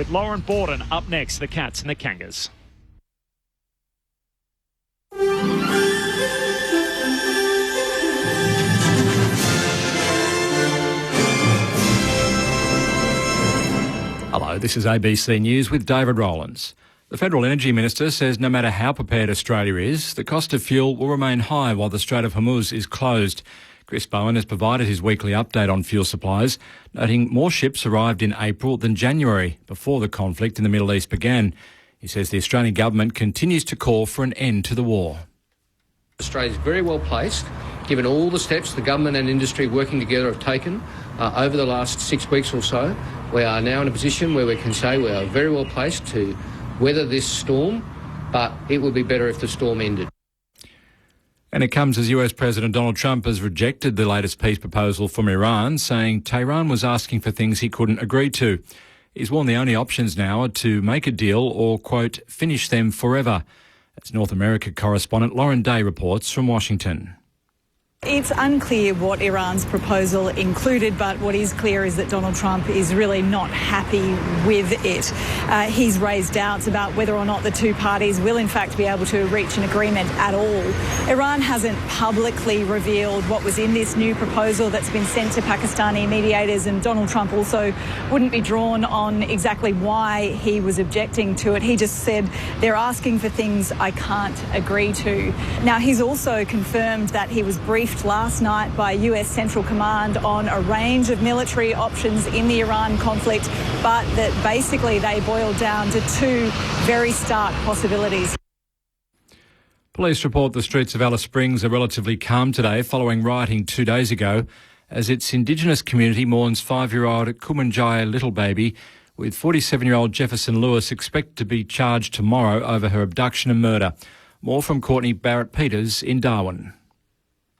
With Lauren Borden up next, the Cats and the Kangas. Hello, this is ABC News with David Rowlands. The Federal Energy Minister says no matter how prepared Australia is, the cost of fuel will remain high while the Strait of Hormuz is closed. Chris Bowen has provided his weekly update on fuel supplies, noting more ships arrived in April than January, before the conflict in the Middle East began. He says the Australian government continues to call for an end to the war. Australia is very well placed, given all the steps the government and industry working together have taken over the last 6 weeks or so. We are now in a position where we can say we are very well placed to weather this storm, but it would be better if the storm ended. And it comes as US President Donald Trump has rejected the latest peace proposal from Iran, saying Tehran was asking for things he couldn't agree to. He's warned the only options now are to make a deal or, quote, finish them forever. As North America correspondent Lauren Day reports from Washington. It's unclear what Iran's proposal included, but what is clear is that Donald Trump is really not happy with it. He's raised doubts about whether or not the two parties will in fact be able to reach an agreement at all. Iran hasn't publicly revealed what was in this new proposal that's been sent to Pakistani mediators, and Donald Trump also wouldn't be drawn on exactly why he was objecting to it. He just said, they're asking for things I can't agree to. Now, he's also confirmed that he was briefed last night by US Central Command on a range of military options in the Iran conflict, but that basically they boiled down to two very stark possibilities. Police report the streets of Alice Springs are relatively calm today following rioting 2 days ago as its Indigenous community mourns 5-year-old Kumanjaya little baby, with 47-year-old Jefferson Lewis expected to be charged tomorrow over her abduction and murder. More from Courtney Barrett-Peters in Darwin.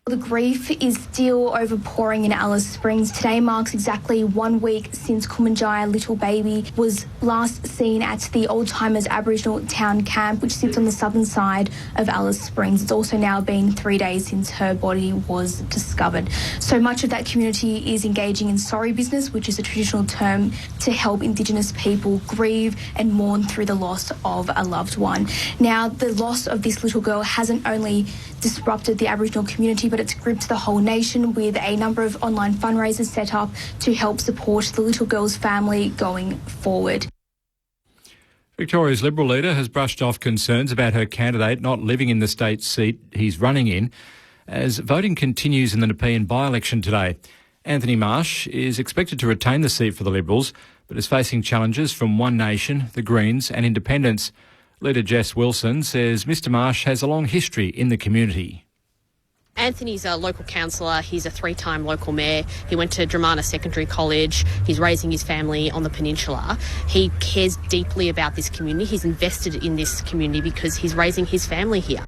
The grief is still overpouring in Alice Springs. Today marks exactly 1 week since Kumanjaya little baby was last seen at the Old Timers Aboriginal Town Camp, which sits on the southern side of Alice Springs. It's also now been 3 days since her body was discovered. So much of that community is engaging in sorry business, which is a traditional term to help Indigenous people grieve and mourn through the loss of a loved one. Now, the loss of this little girl hasn't only disrupted the Aboriginal community, but it's gripped the whole nation, with a number of online fundraisers set up to help support the little girl's family going forward. Victoria's Liberal leader has brushed off concerns about her candidate not living in the state seat he's running in as voting continues in the Nepean by-election today. Anthony Marsh is expected to retain the seat for the Liberals, but is facing challenges from One Nation, the Greens and Independents. Leader Jess Wilson says Mr Marsh has a long history in the community. Anthony's a local councillor. He's a 3-time local mayor. He went to Dramana Secondary College. He's raising his family on the peninsula. He cares deeply about this community. He's invested in this community because he's raising his family here.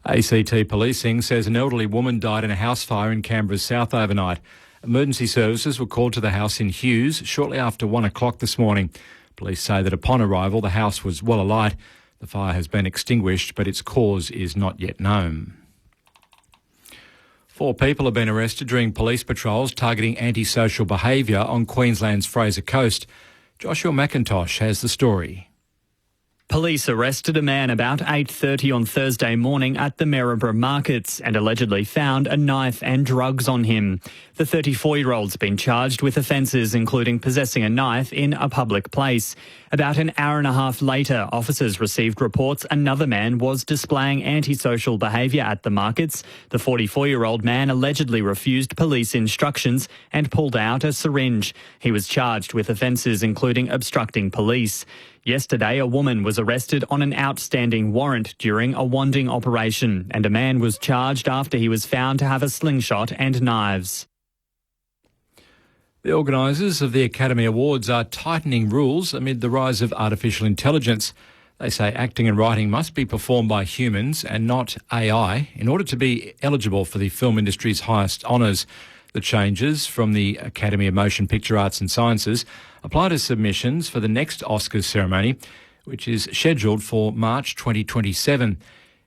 ACT Policing says an elderly woman died in a house fire in Canberra's south overnight. Emergency services were called to the house in Hughes shortly after 1 o'clock this morning. Police say that upon arrival, the house was well alight. The fire has been extinguished, but its cause is not yet known. 4 people have been arrested during police patrols targeting antisocial behaviour on Queensland's Fraser Coast. Joshua McIntosh has the story. Police arrested a man about 8:30 on Thursday morning at the Maryborough markets and allegedly found a knife and drugs on him. The 34-year-old's been charged with offences including possessing a knife in a public place. About an hour and a half later, officers received reports another man was displaying antisocial behaviour at the markets. The 44-year-old man allegedly refused police instructions and pulled out a syringe. He was charged with offences including obstructing police. Yesterday, a woman was arrested on an outstanding warrant during a wanding operation, and a man was charged after he was found to have a slingshot and knives. The organisers of the Academy Awards are tightening rules amid the rise of artificial intelligence. They say acting and writing must be performed by humans and not AI in order to be eligible for the film industry's highest honours. The changes from the Academy of Motion Picture Arts and Sciences apply to submissions for the next Oscars ceremony, which is scheduled for March 2027.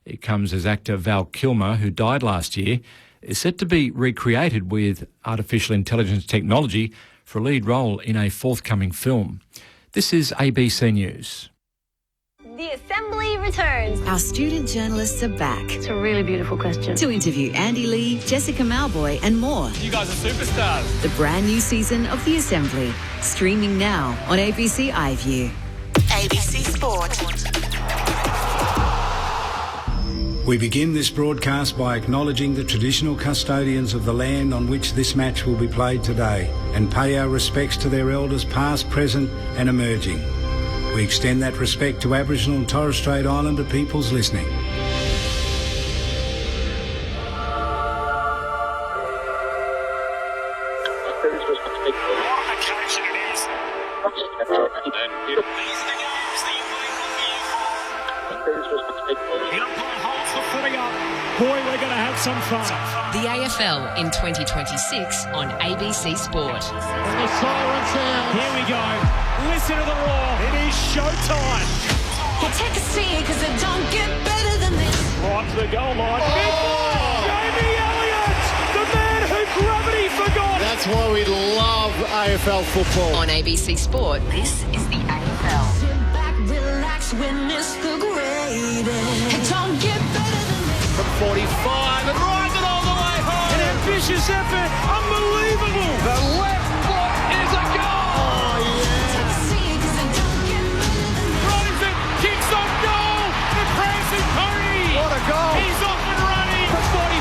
It comes as actor Val Kilmer, who died last year, is set to be recreated with artificial intelligence technology for a lead role in a forthcoming film. This is ABC News. The Assembly returns. Our student journalists are back. It's a really beautiful question. To interview Andy Lee, Jessica Malboy and more. You guys are superstars. The brand new season of The Assembly. Streaming now on ABC iView. ABC Sport. We begin this broadcast by acknowledging the traditional custodians of the land on which this match will be played today and pay our respects to their elders past, present and emerging. We extend that respect to Aboriginal and Torres Strait Islander peoples listening. Boy, we're going to have some fun. The AFL in 2026 on ABC Sport. And the siren sound. Here we go. Listen to the roar. It is showtime. You take a seat because it don't get better than this. Right to the goal line. Jamie Elliott, the man who gravity forgot. That's why we love AFL football. On ABC Sport, this is the AFL. Sit back, relax, witness the greatest. It don't get better than this. From 45 and rides it all the way home. An ambitious effort. Unbelievable. The left foot is a goal. Oh, yeah. Take a seat because it don't get better than this. Drives it, kicks on goal. The prancing pony. What a goal. He's off and running from 45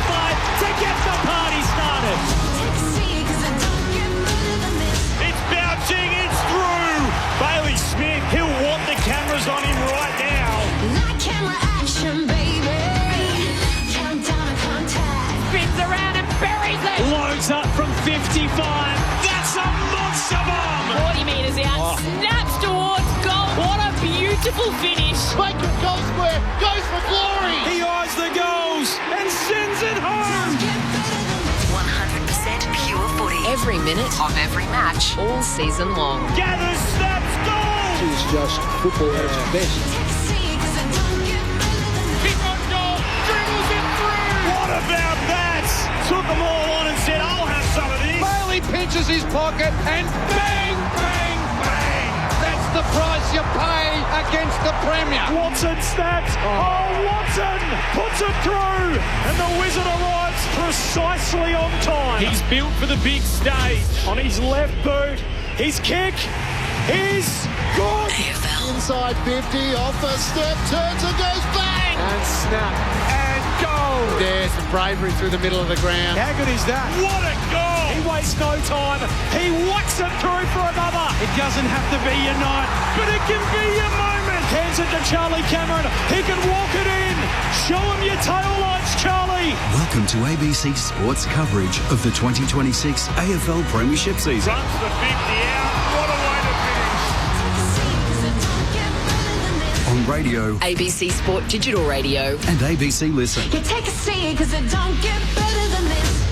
to get the party started. Take a seat because it don't get better than this. It's bouncing, it's through. Bailey Smith, he'll want the cameras on him right now. Like camera action, baby. Countdown to contact. Spins around and buries it. Loads up from 55. That's a monster bomb. 40 metres out, snaps towards goal. What a beautiful finish. Make it goal square. Goes for glory. He eyes the goals and sends it home. 100% pure footy. Every minute of every match, all season long. Gathers, snaps, goal. It's just football at its best. Take a seat because it don't get better than this. Kick on goal, dribbles it through. What about that? Took them all on and said, I'll have some of this. Bailey pinches his pocket and bang, bang, bang. That's the price you pay against the Premier. Watson snaps. Oh, Watson puts it through. And the Wizard arrives precisely on time. He's built for the big stage. On his left boot, his kick is good. Inside 50, off a step, turns and goes bang. And snap. And goal. There's some bravery through the middle of the ground. How good is that? What a goal. He wastes no time. He whacks it through for another. It doesn't have to be your night, but it can be your moment. Hands it to Charlie Cameron. He can walk it in. Show him your tail lights, Charlie. Welcome to ABC Sports coverage of the 2026 AFL Premiership season. Runs the 50 out. What a way to finish. On radio, ABC Sport Digital Radio. and ABC Listen. You take a seat because it don't get better than this.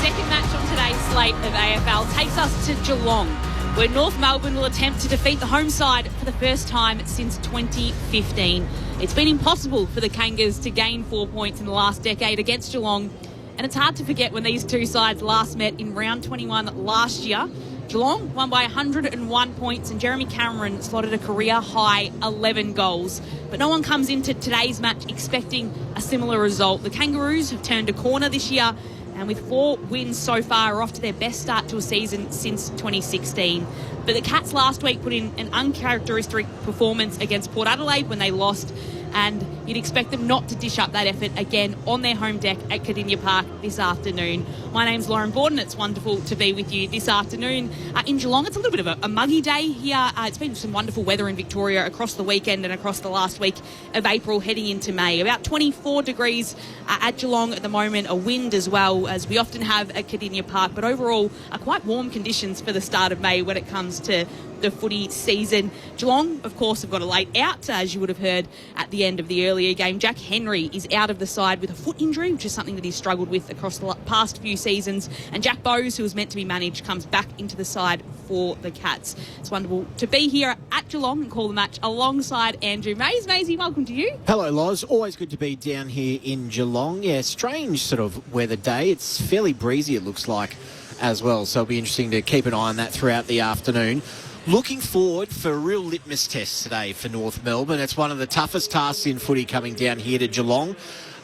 Second match on today's slate of AFL takes us to Geelong, where North Melbourne will attempt to defeat the home side for the first time since 2015. It's been impossible for the Kangas to gain 4 points in the last decade against Geelong, and it's hard to forget when these two sides last met in round 21 last year. Geelong won by 101 points and Jeremy Cameron slotted a career-high 11 goals. But no one comes into today's match expecting a similar result. The Kangaroos have turned a corner this year and with 4 wins so far are off to their best start to a season since 2016. But the Cats last week put in an uncharacteristic performance against Port Adelaide when they lost, and you'd expect them not to dish up that effort again on their home deck at Cardinia Park this afternoon. My name's Lauren Borden. It's wonderful to be with you this afternoon in Geelong. It's a little bit of a muggy day here. It's been some wonderful weather in Victoria across the weekend and across the last week of April heading into May. About 24 degrees at Geelong at the moment, a wind as well, as we often have at Cardinia Park, but overall quite warm conditions for the start of May when it comes to the footy season. Geelong, of course, have got a late out, as you would have heard at the end of the earlier game. Jack Henry is out of the side with a foot injury, which is something that he's struggled with across the past few seasons. And Jack Bowes, who was meant to be managed, comes back into the side for the Cats. It's wonderful to be here at Geelong and call the match alongside Andrew Mays. Maisie, welcome to you. Hello, Loz. Always good to be down here in Geelong. Yeah, strange sort of weather day. It's fairly breezy, it looks like, as well. So it'll be interesting to keep an eye on that throughout the afternoon. Looking forward for a real litmus test today for North Melbourne. It's one of the toughest tasks in footy coming down here to Geelong.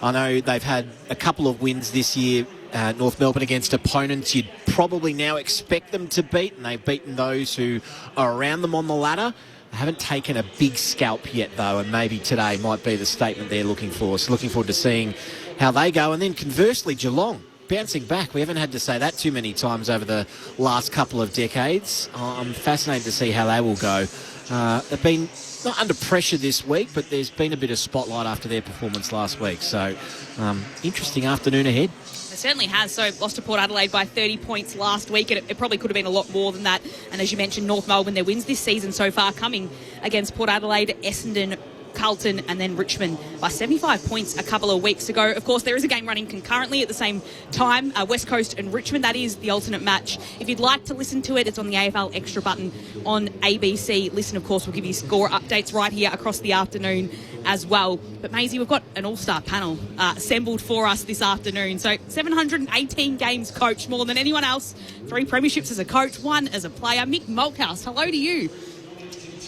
I know they've had a couple of wins this year, North Melbourne, against opponents you'd probably now expect them to beat, and they've beaten those who are around them on the ladder. They haven't taken a big scalp yet, though, and maybe today might be the statement they're looking for. So looking forward to seeing how they go. And then conversely, Geelong, bouncing back. We haven't had to say that too many times over the last couple of decades. I'm fascinated to see how they will go. They've been not under pressure this week, but there's been a bit of spotlight after their performance last week. So, interesting afternoon ahead. It certainly has. So lost to Port Adelaide by 30 points last week. It probably could have been a lot more than that. And as you mentioned, North Melbourne, their wins this season so far coming against Port Adelaide, Essendon, Carlton and then Richmond by 75 points a couple of weeks ago. Of course, there is a game running concurrently at the same time, West Coast and Richmond. That is the alternate match. If you'd like to listen to it, it's on the AFL Extra button on ABC. Listen, of course, we'll give you score updates right here across the afternoon as well. But Maisie, we've got an all-star panel assembled for us this afternoon. So 718 games coached, more than anyone else. 3 premierships as a coach, 1 as a player. Mick Malthouse, hello to you.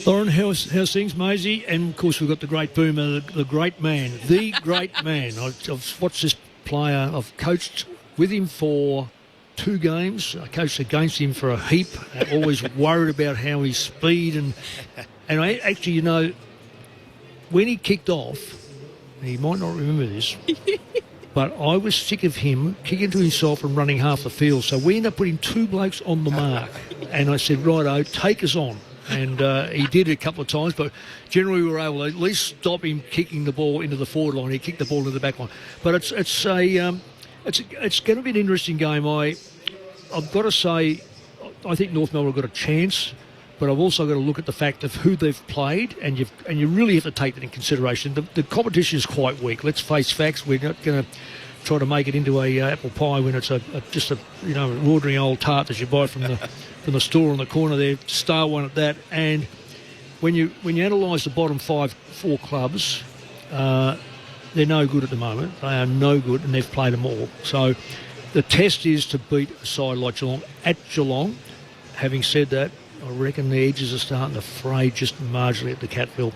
Lauren, how's things, Maisie? And, of course, we've got the great Boomer, the great man, the great man. I've watched this player. I've coached with him for 2 games. I coached against him for a heap. I'm always worried about how his speed. And I actually, you know, when he kicked off, he might not remember this, but I was sick of him kicking to himself and running half the field. So we ended up putting 2 blokes on the mark. And I said, righto, take us on. And he did it a couple of times, but generally we were able to at least stop him kicking the ball into the forward line. He kicked the ball into the back line. But it's going to be an interesting game. I've got to say, I think North Melbourne have got a chance, but I've also got to look at the fact of who they've played, and you really have to take that in consideration. The competition is quite weak. Let's face facts. We're not going to try to make it into a apple pie when it's just an ordinary old tart that you buy from the store on the corner there, star one at that. And when you analyse the bottom 4 clubs, they're no good at the moment. They are no good, and they've played them all. So the test is to beat a side like Geelong at Geelong. Having said that, I reckon the edges are starting to fray just marginally at the Catville.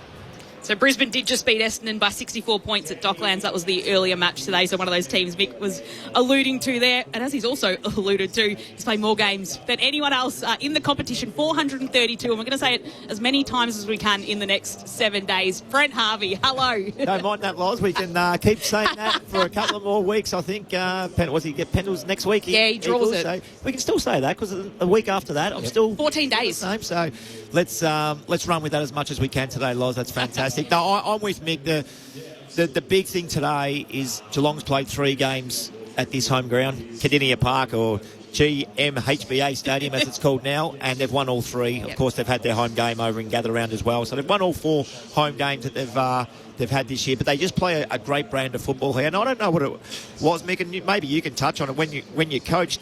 So Brisbane did just beat Essendon by 64 points at Docklands. That was the earlier match today. So one of those teams Mick was alluding to there. And as he's also alluded to, he's played more games than anyone else in the competition, 432. And we're going to say it as many times as we can in the next 7 days. Brent Harvey, hello. Don't mind that, Loz. We can keep saying that for a couple of more weeks, I think. What's he get Pendles next week? He draws it. So we can still say that because a week after that, I'm still 14 days. So let's run with that as much as we can today, Loz. That's fantastic. No, I'm with Mick. The big thing today is Geelong's played 3 games at this home ground, Cardinia Park, or GMHBA Stadium as it's called now, and they've won all 3. Of course, they've had their home game over in Gather Round as well, so they've won all 4 home games that they've had this year. But they just play a great brand of football here, and I don't know what it was, Mick, and maybe you can touch on it when you coached.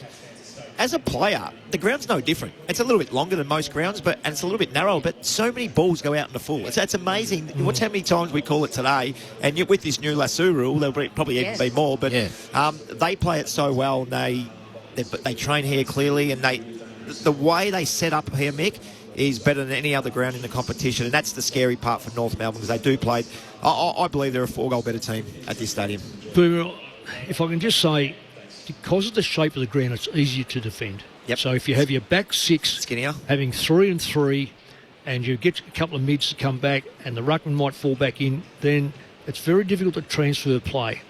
As a player, the ground's no different. It's a little bit longer than most grounds, and it's a little bit narrower, but so many balls go out in the full. It's amazing. Watch how many times we call it today, and with this new lasso rule, there'll probably even be more, but they play it so well, and they train here clearly, and the way they set up here, Mick, is better than any other ground in the competition, and that's the scary part for North Melbourne, because they do play. I believe they're a 4-goal better team at this stadium. Boomer, if I can just say, because of the shape of the ground, it's easier to defend. Yep. So if you have your back 6 skinnier, having 3 and 3, and you get a couple of mids to come back, and the ruckman might fall back in, then it's very difficult to transfer play.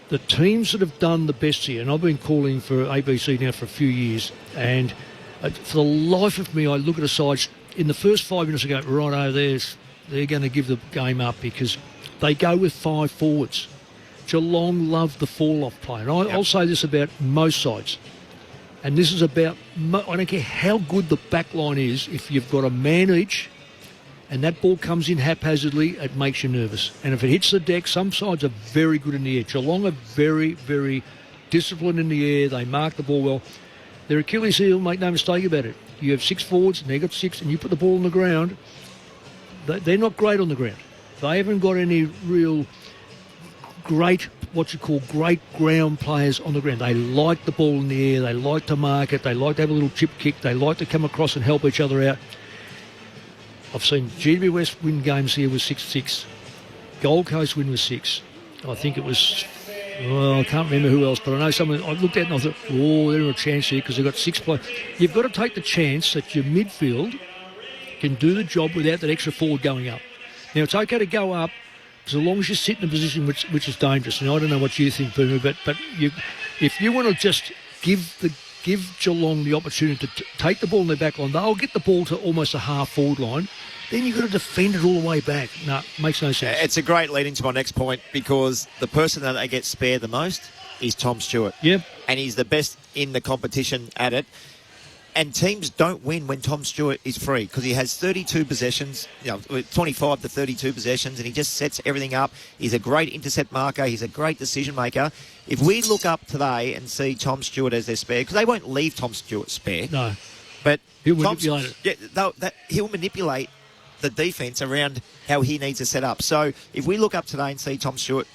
The teams that have done the best here, and I've been calling for ABC now for a few years, and for the life of me, I look at a side in the first 5 minutes and go, righto, they're going to give the game up because they go with 5 forwards. Geelong love the fall-off play. And I'll say this about most sides. And this is about, I don't care how good the back line is, if you've got a man each and that ball comes in haphazardly, it makes you nervous. And if it hits the deck, some sides are very good in the air. Geelong are very, very disciplined in the air. They mark the ball well. Their Achilles heel, make no mistake about it. You have 6 forwards and they've got 6, and you put the ball on the ground, they're not great on the ground. They haven't got any real great what you call great ground players on the ground. They like the ball in the air. They like to mark it. They like to have a little chip kick. They like to come across and help each other out. I've seen GWS win games here with 6-6. Gold Coast win with 6. I think it was, I can't remember who else, but I know someone, I looked at it and I thought, they're a chance here because they've got 6 players. You've got to take the chance that your midfield can do the job without that extra forward going up. Now, it's okay to go up as long as you sit in a position which is dangerous. And I don't know what you think, Boomer, but if you want to just give Geelong the opportunity to take the ball in their back line, they'll get the ball to almost a half-forward line. Then you've got to defend it all the way back. No, makes no sense. It's a great lead into my next point because the person that they get spared the most is Tom Stewart. Yep. And he's the best in the competition at it. And teams don't win when Tom Stewart is free because he has 32 possessions, 25 to 32 possessions, and he just sets everything up. He's a great intercept marker. He's a great decision maker. If we look up today and see Tom Stewart as their spare, because they won't leave Tom Stewart spare. No. But he'll manipulate it. Yeah, he'll manipulate the defence around how he needs to set up. So if we look up today and see Tom Stewart,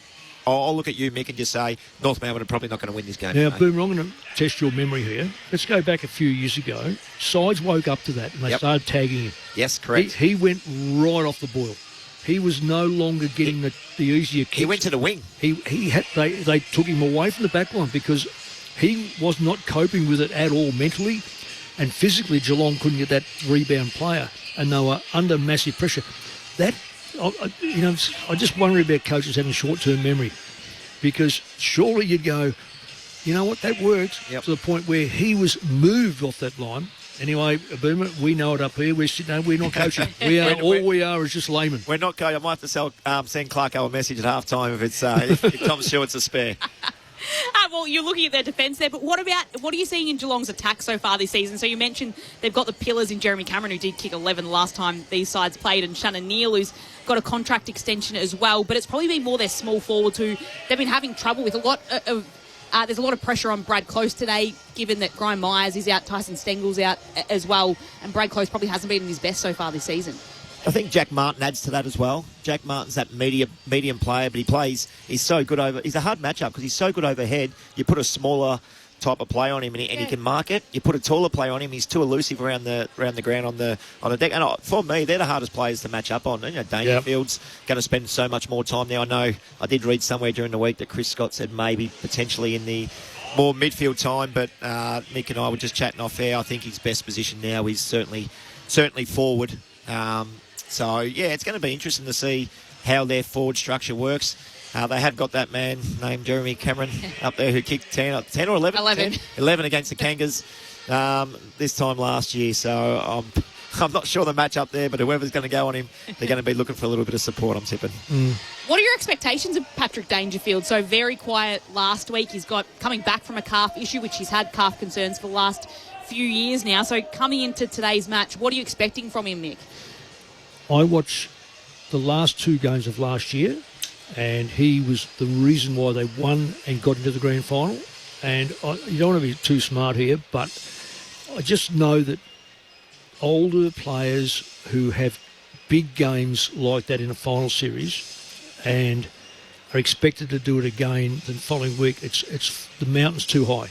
I'll look at you, Mick, and just say North Melbourne are probably not going to win this game. Now, Boomer, I'm going to test your memory here. Let's go back a few years ago. Sides woke up to that and they started tagging him. Yes, correct. He went right off the boil. He was no longer getting the easier kicks. He went to the wing. They took him away from the back line because he was not coping with it at all mentally, and physically Geelong couldn't get that rebound player, and they were under massive pressure. I just worry about coaches having short-term memory, because surely you'd go, you know what, that worked to the point where he was moved off that line. Anyway, Boomer, we know it up here. We're not coaching. We are is just laymen. We're not coaching. I might have to send Clarko a message at half time if Tom Stewart's a spare. Well, you're looking at their defence there, but what are you seeing in Geelong's attack so far this season? So you mentioned they've got the pillars in Jeremy Cameron, who did kick 11 last time these sides played, and Shannon Neal, who's got a contract extension as well. But it's probably been more their small forwards who they've been having trouble with. There's a lot of pressure on Brad Close today, given that Grime Myers is out, Tyson Stengel's out as well, and Brad Close probably hasn't been in his best so far this season. I think Jack Martin adds to that as well. Jack Martin's that medium player, but he's so good over. He's a hard matchup because he's so good overhead. You put a smaller type of play on him and he can mark it. You put a taller player on him, he's too elusive around the ground on the deck. And for me, they're the hardest players to match up on. Dangerfield's going to spend so much more time there. I know I did read somewhere during the week that Chris Scott said maybe potentially in the more midfield time, but Mick and I were just chatting off air. I think his best position now is certainly forward. So, it's going to be interesting to see how their forward structure works. They have got that man named Jeremy Cameron up there who kicked 10 or 11? 11. 11 against the Kangas this time last year. So I'm not sure the match up there, but whoever's going to go on him, they're going to be looking for a little bit of support, I'm tipping. What are your expectations of Patrick Dangerfield? So very quiet last week. He's coming back from a calf issue, which he's had calf concerns for the last few years now. So coming into today's match, what are you expecting from him, Mick? I watched the last 2 games of last year, and he was the reason why they won and got into the grand final. And you don't want to be too smart here, but I just know that older players who have big games like that in a final series and are expected to do it again the following week, it's the mountain's too high.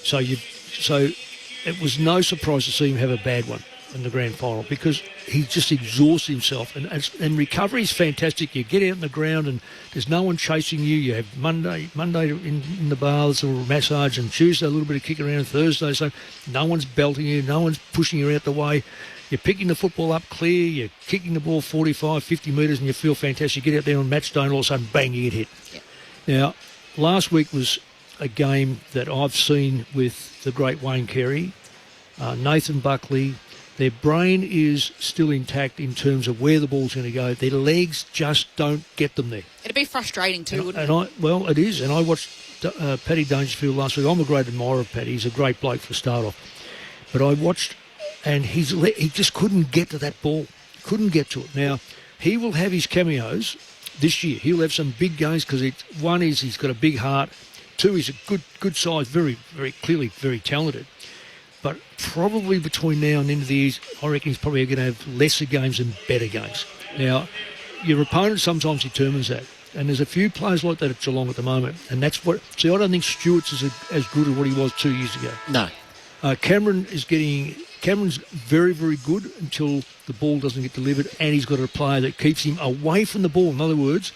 So it was no surprise to see him have a bad one in the grand final, because he just exhausts himself, and recovery is fantastic. You get out in the ground and there's no one chasing you. You have Monday in the baths or massage, and Tuesday a little bit of kick around, and Thursday, so no one's belting you, no one's pushing you out the way. You're picking the football up clear, you're kicking the ball 45, 50 metres, and you feel fantastic. You get out there on match day and all of a sudden, bang, you get hit. Yeah. Now, last week was a game that I've seen with the great Wayne Carey, Nathan Buckley. Their brain is still intact in terms of where the ball's going to go. Their legs just don't get them there. It'd be frustrating too, wouldn't it? Well, it is. And I watched Paddy Dangerfield last week. I'm a great admirer of Paddy. He's a great bloke for a start off. But I watched, and he just couldn't get to that ball. Couldn't get to it. Now, he will have his cameos this year. He'll have some big games because one is he's got a big heart. 2, he's a good size, very, very clearly very talented. But probably between now and the end of the year, I reckon he's probably going to have lesser games and better games. Now, your opponent sometimes determines that. And there's a few players like that at Geelong at the moment. And that's what... See, I don't think Stewart's is as good as what he was 2 years ago. No. Cameron's very, very good until the ball doesn't get delivered, and he's got a player that keeps him away from the ball. In other words,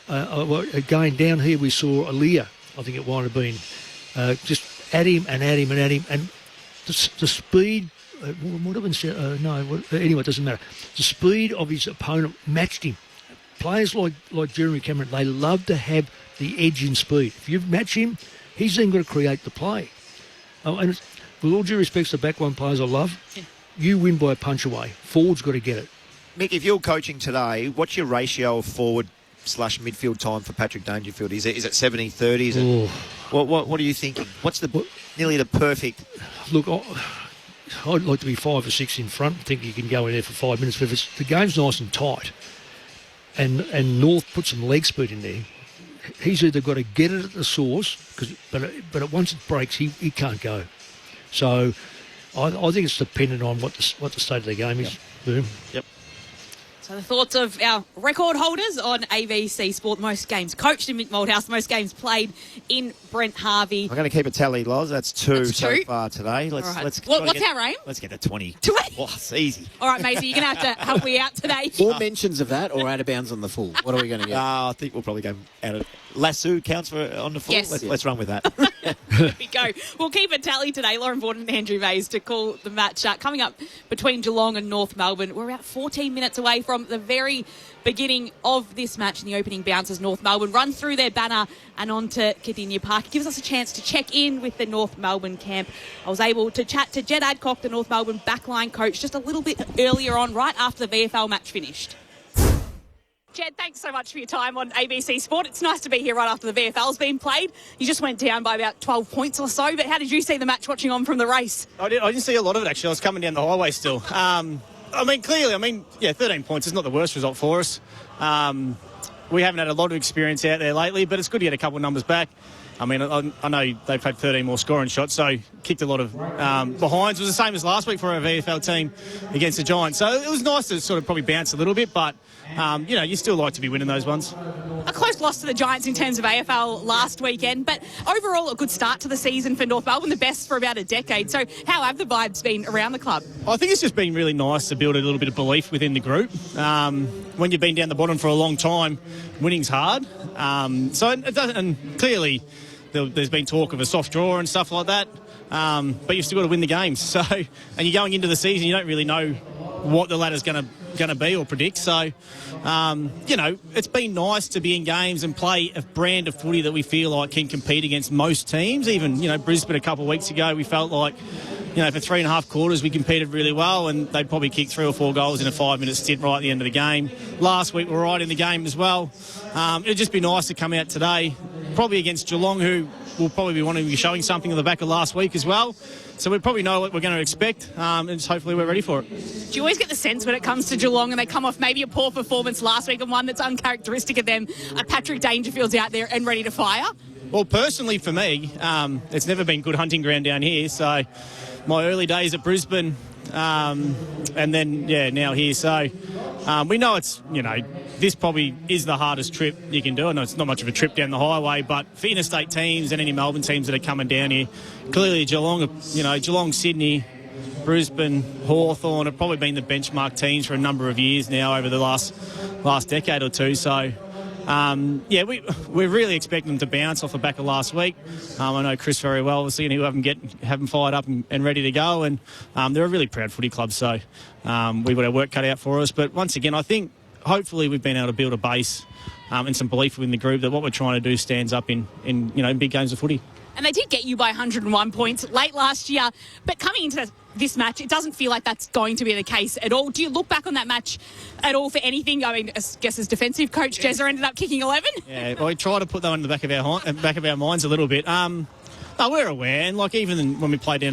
again, down here we saw Aaliyah, I think it might have been, just at him and at him and at him. And the speed... anyway, it doesn't matter. The speed of his opponent matched him. Players like Jeremy Cameron, they love to have the edge in speed. If you match him, he's then got to create the play. And with all due respect to the backline players I love, you win by a punch away. Forward's got to get it. Mick, if you're coaching today, what's your ratio of forward/midfield time for Patrick Dangerfield? Is it 70-30? What are you thinking? What's nearly the perfect... Look, I'd like to be 5 or 6 in front. I think you can go in there for 5 minutes. But if the game's nice and tight and North put some leg speed in there, he's either got to get it at the source, but once it breaks, he can't go. So I think it's dependent on what the state of the game is. Boom. Yep. So the thoughts of our record holders on ABC Sport, most games coached in Mick Malthouse, most games played in Brent Harvey. I'm going to keep a tally, Loz. That's two so far today. What's our aim? Let's get to 20. 20? Oh, it's easy. All right, Maisie, you're going to have to help me out today. More mentions of that or out of bounds on the full? What are we going to get? I think we'll probably go out of... Lasso counts for on the full? Yes. Let's run with that. There we go. We'll keep a tally today. Lauren Vaughton and Andrew Mays to call the match coming up between Geelong and North Melbourne. We're about 14 minutes away from the very beginning of this match, in the opening bounce as North Melbourne run through their banner and on to Kardinia Park. It gives us a chance to check in with the North Melbourne camp. I was able to chat to Jed Adcock, the North Melbourne backline coach, just a little bit earlier on, right after the VFL match finished. Jed, thanks so much for your time on ABC Sport. It's nice to be here right after the VFL's been played. You just went down by about 12 points or so, but how did you see the match watching on from the race? I didn't see a lot of it, actually. I was coming down the highway still. Clearly, 13 points is not the worst result for us. We haven't had a lot of experience out there lately, but it's good to get a couple of numbers back. I know they've had 13 more scoring shots, so kicked a lot of behinds. It was the same as last week for our VFL team against the Giants. So it was nice to sort of probably bounce a little bit, but, you still like to be winning those ones. A close loss to the Giants in terms of AFL last weekend, but overall a good start to the season for North Melbourne, the best for about a decade. So how have the vibes been around the club? I think it's just been really nice to build a little bit of belief within the group. When you've been down the bottom for a long time, winning's hard. And clearly there's been talk of a soft draw and stuff like that, but you've still got to win the games. So, and you're going into the season, you don't really know what the ladder's going to be or predict. So, it's been nice to be in games and play a brand of footy that we feel like can compete against most teams. Even, Brisbane a couple of weeks ago, we felt like, for 3.5 quarters we competed really well, and they'd probably kick 3 or 4 goals in a 5-minute stint right at the end of the game. Last week we were right in the game as well. It'd just be nice to come out today, probably against Geelong, who will probably be wanting to be showing something on the back of last week as well. So we probably know what we're going to expect, and hopefully we're ready for it. Do you always get the sense when it comes to Geelong and they come off maybe a poor performance last week and one that's uncharacteristic of them, Patrick Dangerfield's out there and ready to fire? Well, personally for me, it's never been good hunting ground down here. So my early days at Brisbane, and then, now here. So we know it's, this probably is the hardest trip you can do. I know it's not much of a trip down the highway, but for interstate teams and any Melbourne teams that are coming down here, clearly Geelong, Sydney, Brisbane, Hawthorn have probably been the benchmark teams for a number of years now over the last decade or two. So, we're really expecting them to bounce off the back of last week. I know Chris very well. We're seeing who have them fired up and ready to go. And they're a really proud footy club, so we've got our work cut out for us. But once again, I think hopefully we've been able to build a base and some belief within the group that what we're trying to do stands up in big games of footy. And they did get you by 101 points late last year. But coming into this match, it doesn't feel like that's going to be the case at all. Do you look back on that match at all for anything? I guess as defensive coach, Jezza ended up kicking 11. Yeah, well, we try to put that in the back of our minds a little bit. No, we're aware. And even when we played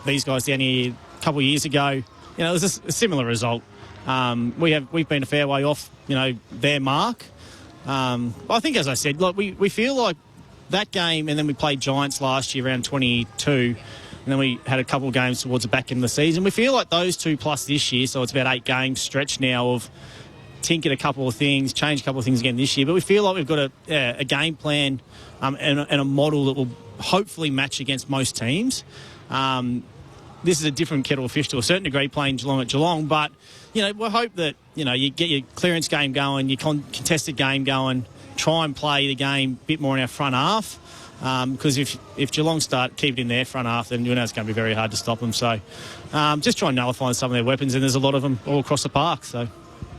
these guys down here a couple of years ago, it was a similar result. We've been a fair way off, their mark. I think, as I said, we feel like that game, and then we played Giants last year around 22, and then we had a couple of games towards the back end of the season. We feel like those two plus this year, so it's about 8 games stretch now of tinkered a couple of things, changed a couple of things again this year. But we feel like we've got a game plan and a model that will hopefully match against most teams. This is a different kettle of fish to a certain degree playing Geelong at Geelong, but, we'll hope that, you get your clearance game going, your contested game going, try and play the game a bit more in our front half, because if Geelong start keeping in their front half, then it's going to be very hard to stop them. So just try and nullify some of their weapons, and there's a lot of them all across the park. So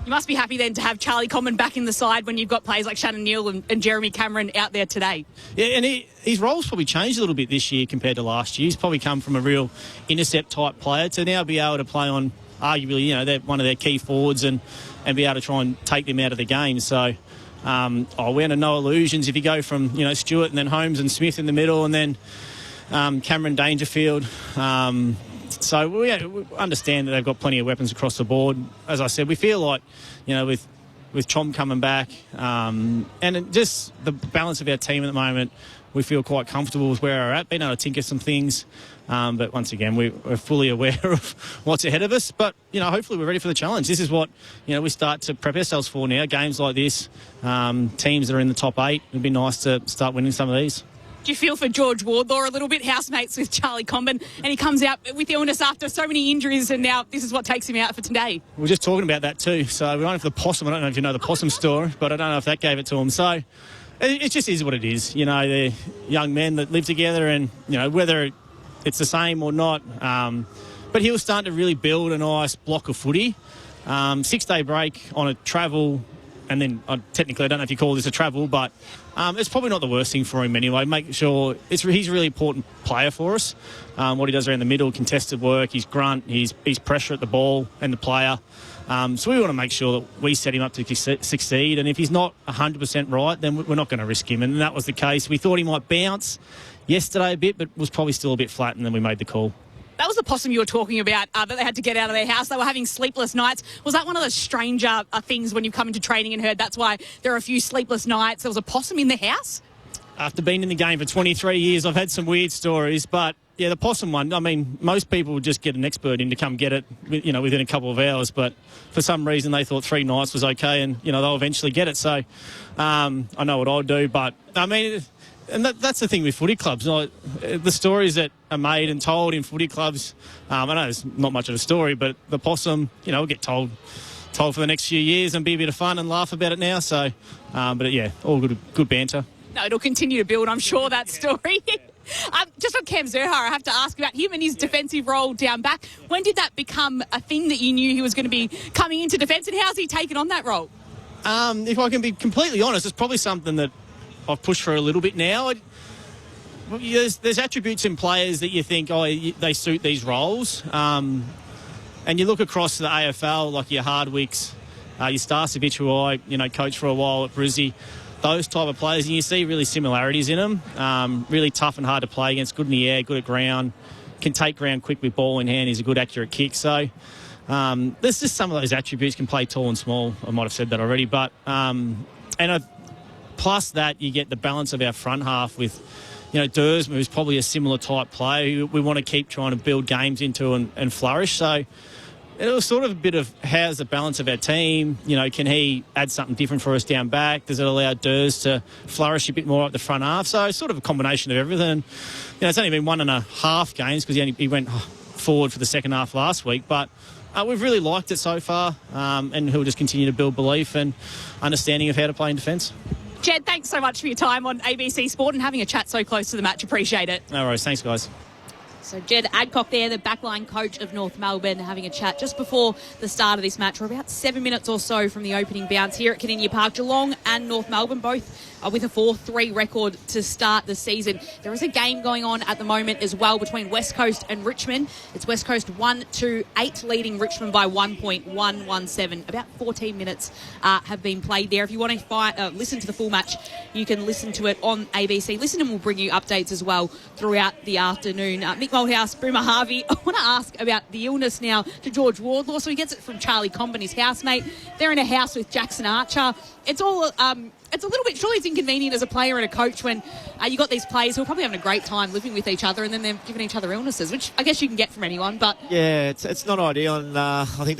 You must be happy then to have Charlie Comben back in the side when you've got players like Shannon Neal and Jeremy Cameron out there today. Yeah, and his role's probably changed a little bit this year compared to last year. He's probably come from a real intercept type player to now be able to play on arguably, they're one of their key forwards and be able to try and take them out of the game. So we're under no illusions if you go from, Stewart and then Holmes and Smith in the middle and then Cameron Dangerfield. So we understand that they've got plenty of weapons across the board. As I said, we feel like, with Chom coming back and just the balance of our team at the moment, we feel quite comfortable with where we're at, being able to tinker some things. But once again, we're fully aware of what's ahead of us. But, hopefully we're ready for the challenge. This is what, we start to prep ourselves for now. Games like this, teams that are in the top 8, it'd be nice to start winning some of these. Do you feel for George Wardlaw a little bit, housemates with Charlie Comben, and he comes out with illness after so many injuries, and now this is what takes him out for today? We're just talking about that too. So we don't have the possum. I don't know if you know the possum story, but I don't know if that gave it to him. So it just is what it is. They're young men that live together, and whether it's the same or not. But he'll start to really build a nice block of footy. 6-day break on a travel. And then, technically, I don't know if you call this a travel, but it's probably not the worst thing for him anyway. Make sure he's a really important player for us. What he does around the middle, contested work, his grunt, his pressure at the ball and the player. So we want to make sure that we set him up to succeed. And if he's not 100% right, then we're not going to risk him. And that was the case. We thought he might bounce yesterday a bit, but was probably still a bit flat, and then we made the call. That was the possum you were talking about that they had to get out of their house. They were having sleepless nights. Was that one of the stranger things when you've come into training and heard that's why there are a few sleepless nights? There was a possum in the house? After being in the game for 23 years, I've had some weird stories. But, yeah, the possum one, I mean, most people would just get an expert in to come get it, within a couple of hours. But for some reason, they thought 3 nights was okay and, they'll eventually get it. So I know what I'll do. But, I mean... And that's the thing with footy clubs. The stories that are made and told in footy clubs, I know it's not much of a story, but the possum, will get told for the next few years and be a bit of fun and laugh about it now. So, but yeah, all good banter. No, it'll continue to build, I'm sure, that story. Just on Cam Zurhaar, I have to ask about him and his defensive role down back. When did that become a thing that you knew he was going to be coming into defence, and how's he taken on that role? If I can be completely honest, it's probably something that I've pushed for a little bit now. There's attributes in players that you think, they suit these roles. And you look across the AFL, like your Hardwicks, your Starcevic, who I coached for a while at Brizzy, those type of players, and you see really similarities in them. Really tough and hard to play against, good in the air, good at ground, can take ground quick with ball in hand, he's a good accurate kick. So there's just some of those attributes, can play tall and small. I might have said that already. But plus that, you get the balance of our front half with, Dersma, who's probably a similar type player who we want to keep trying to build games into and flourish. So it was sort of a bit of how's the balance of our team? Can he add something different for us down back? Does it allow Ders to flourish a bit more at the front half? So it's sort of a combination of everything. It's only been 1.5 games because he went forward for the second half last week, but we've really liked it so far, and he'll just continue to build belief and understanding of how to play in defence. Jed, thanks so much for your time on ABC Sport and having a chat so close to the match. Appreciate it. No worries. Thanks, guys. So Jed Adcock there, the backline coach of North Melbourne, having a chat just before the start of this match. We're about 7 minutes or so from the opening bounce here at Kardinia Park. Geelong and North Melbourne both with a 4-3 record to start the season. There is a game going on at the moment as well between West Coast and Richmond. It's West Coast 1-8 leading Richmond by 1.117. About 14 minutes have been played there. If you want to listen to the full match, you can listen to it on ABC. Listen, and we'll bring you updates as well throughout the afternoon. Mick Malthouse, Boomer Harvey. I want to ask about the illness now to George Wardlaw. So he gets it from Charlie Comben, his housemate. They're in a house with Jackson Archer. It's all... it's a little bit, surely it's inconvenient as a player and a coach when you got these players who are probably having a great time living with each other and then they're giving each other illnesses, which I guess you can get from anyone, but... Yeah, it's not ideal, and I think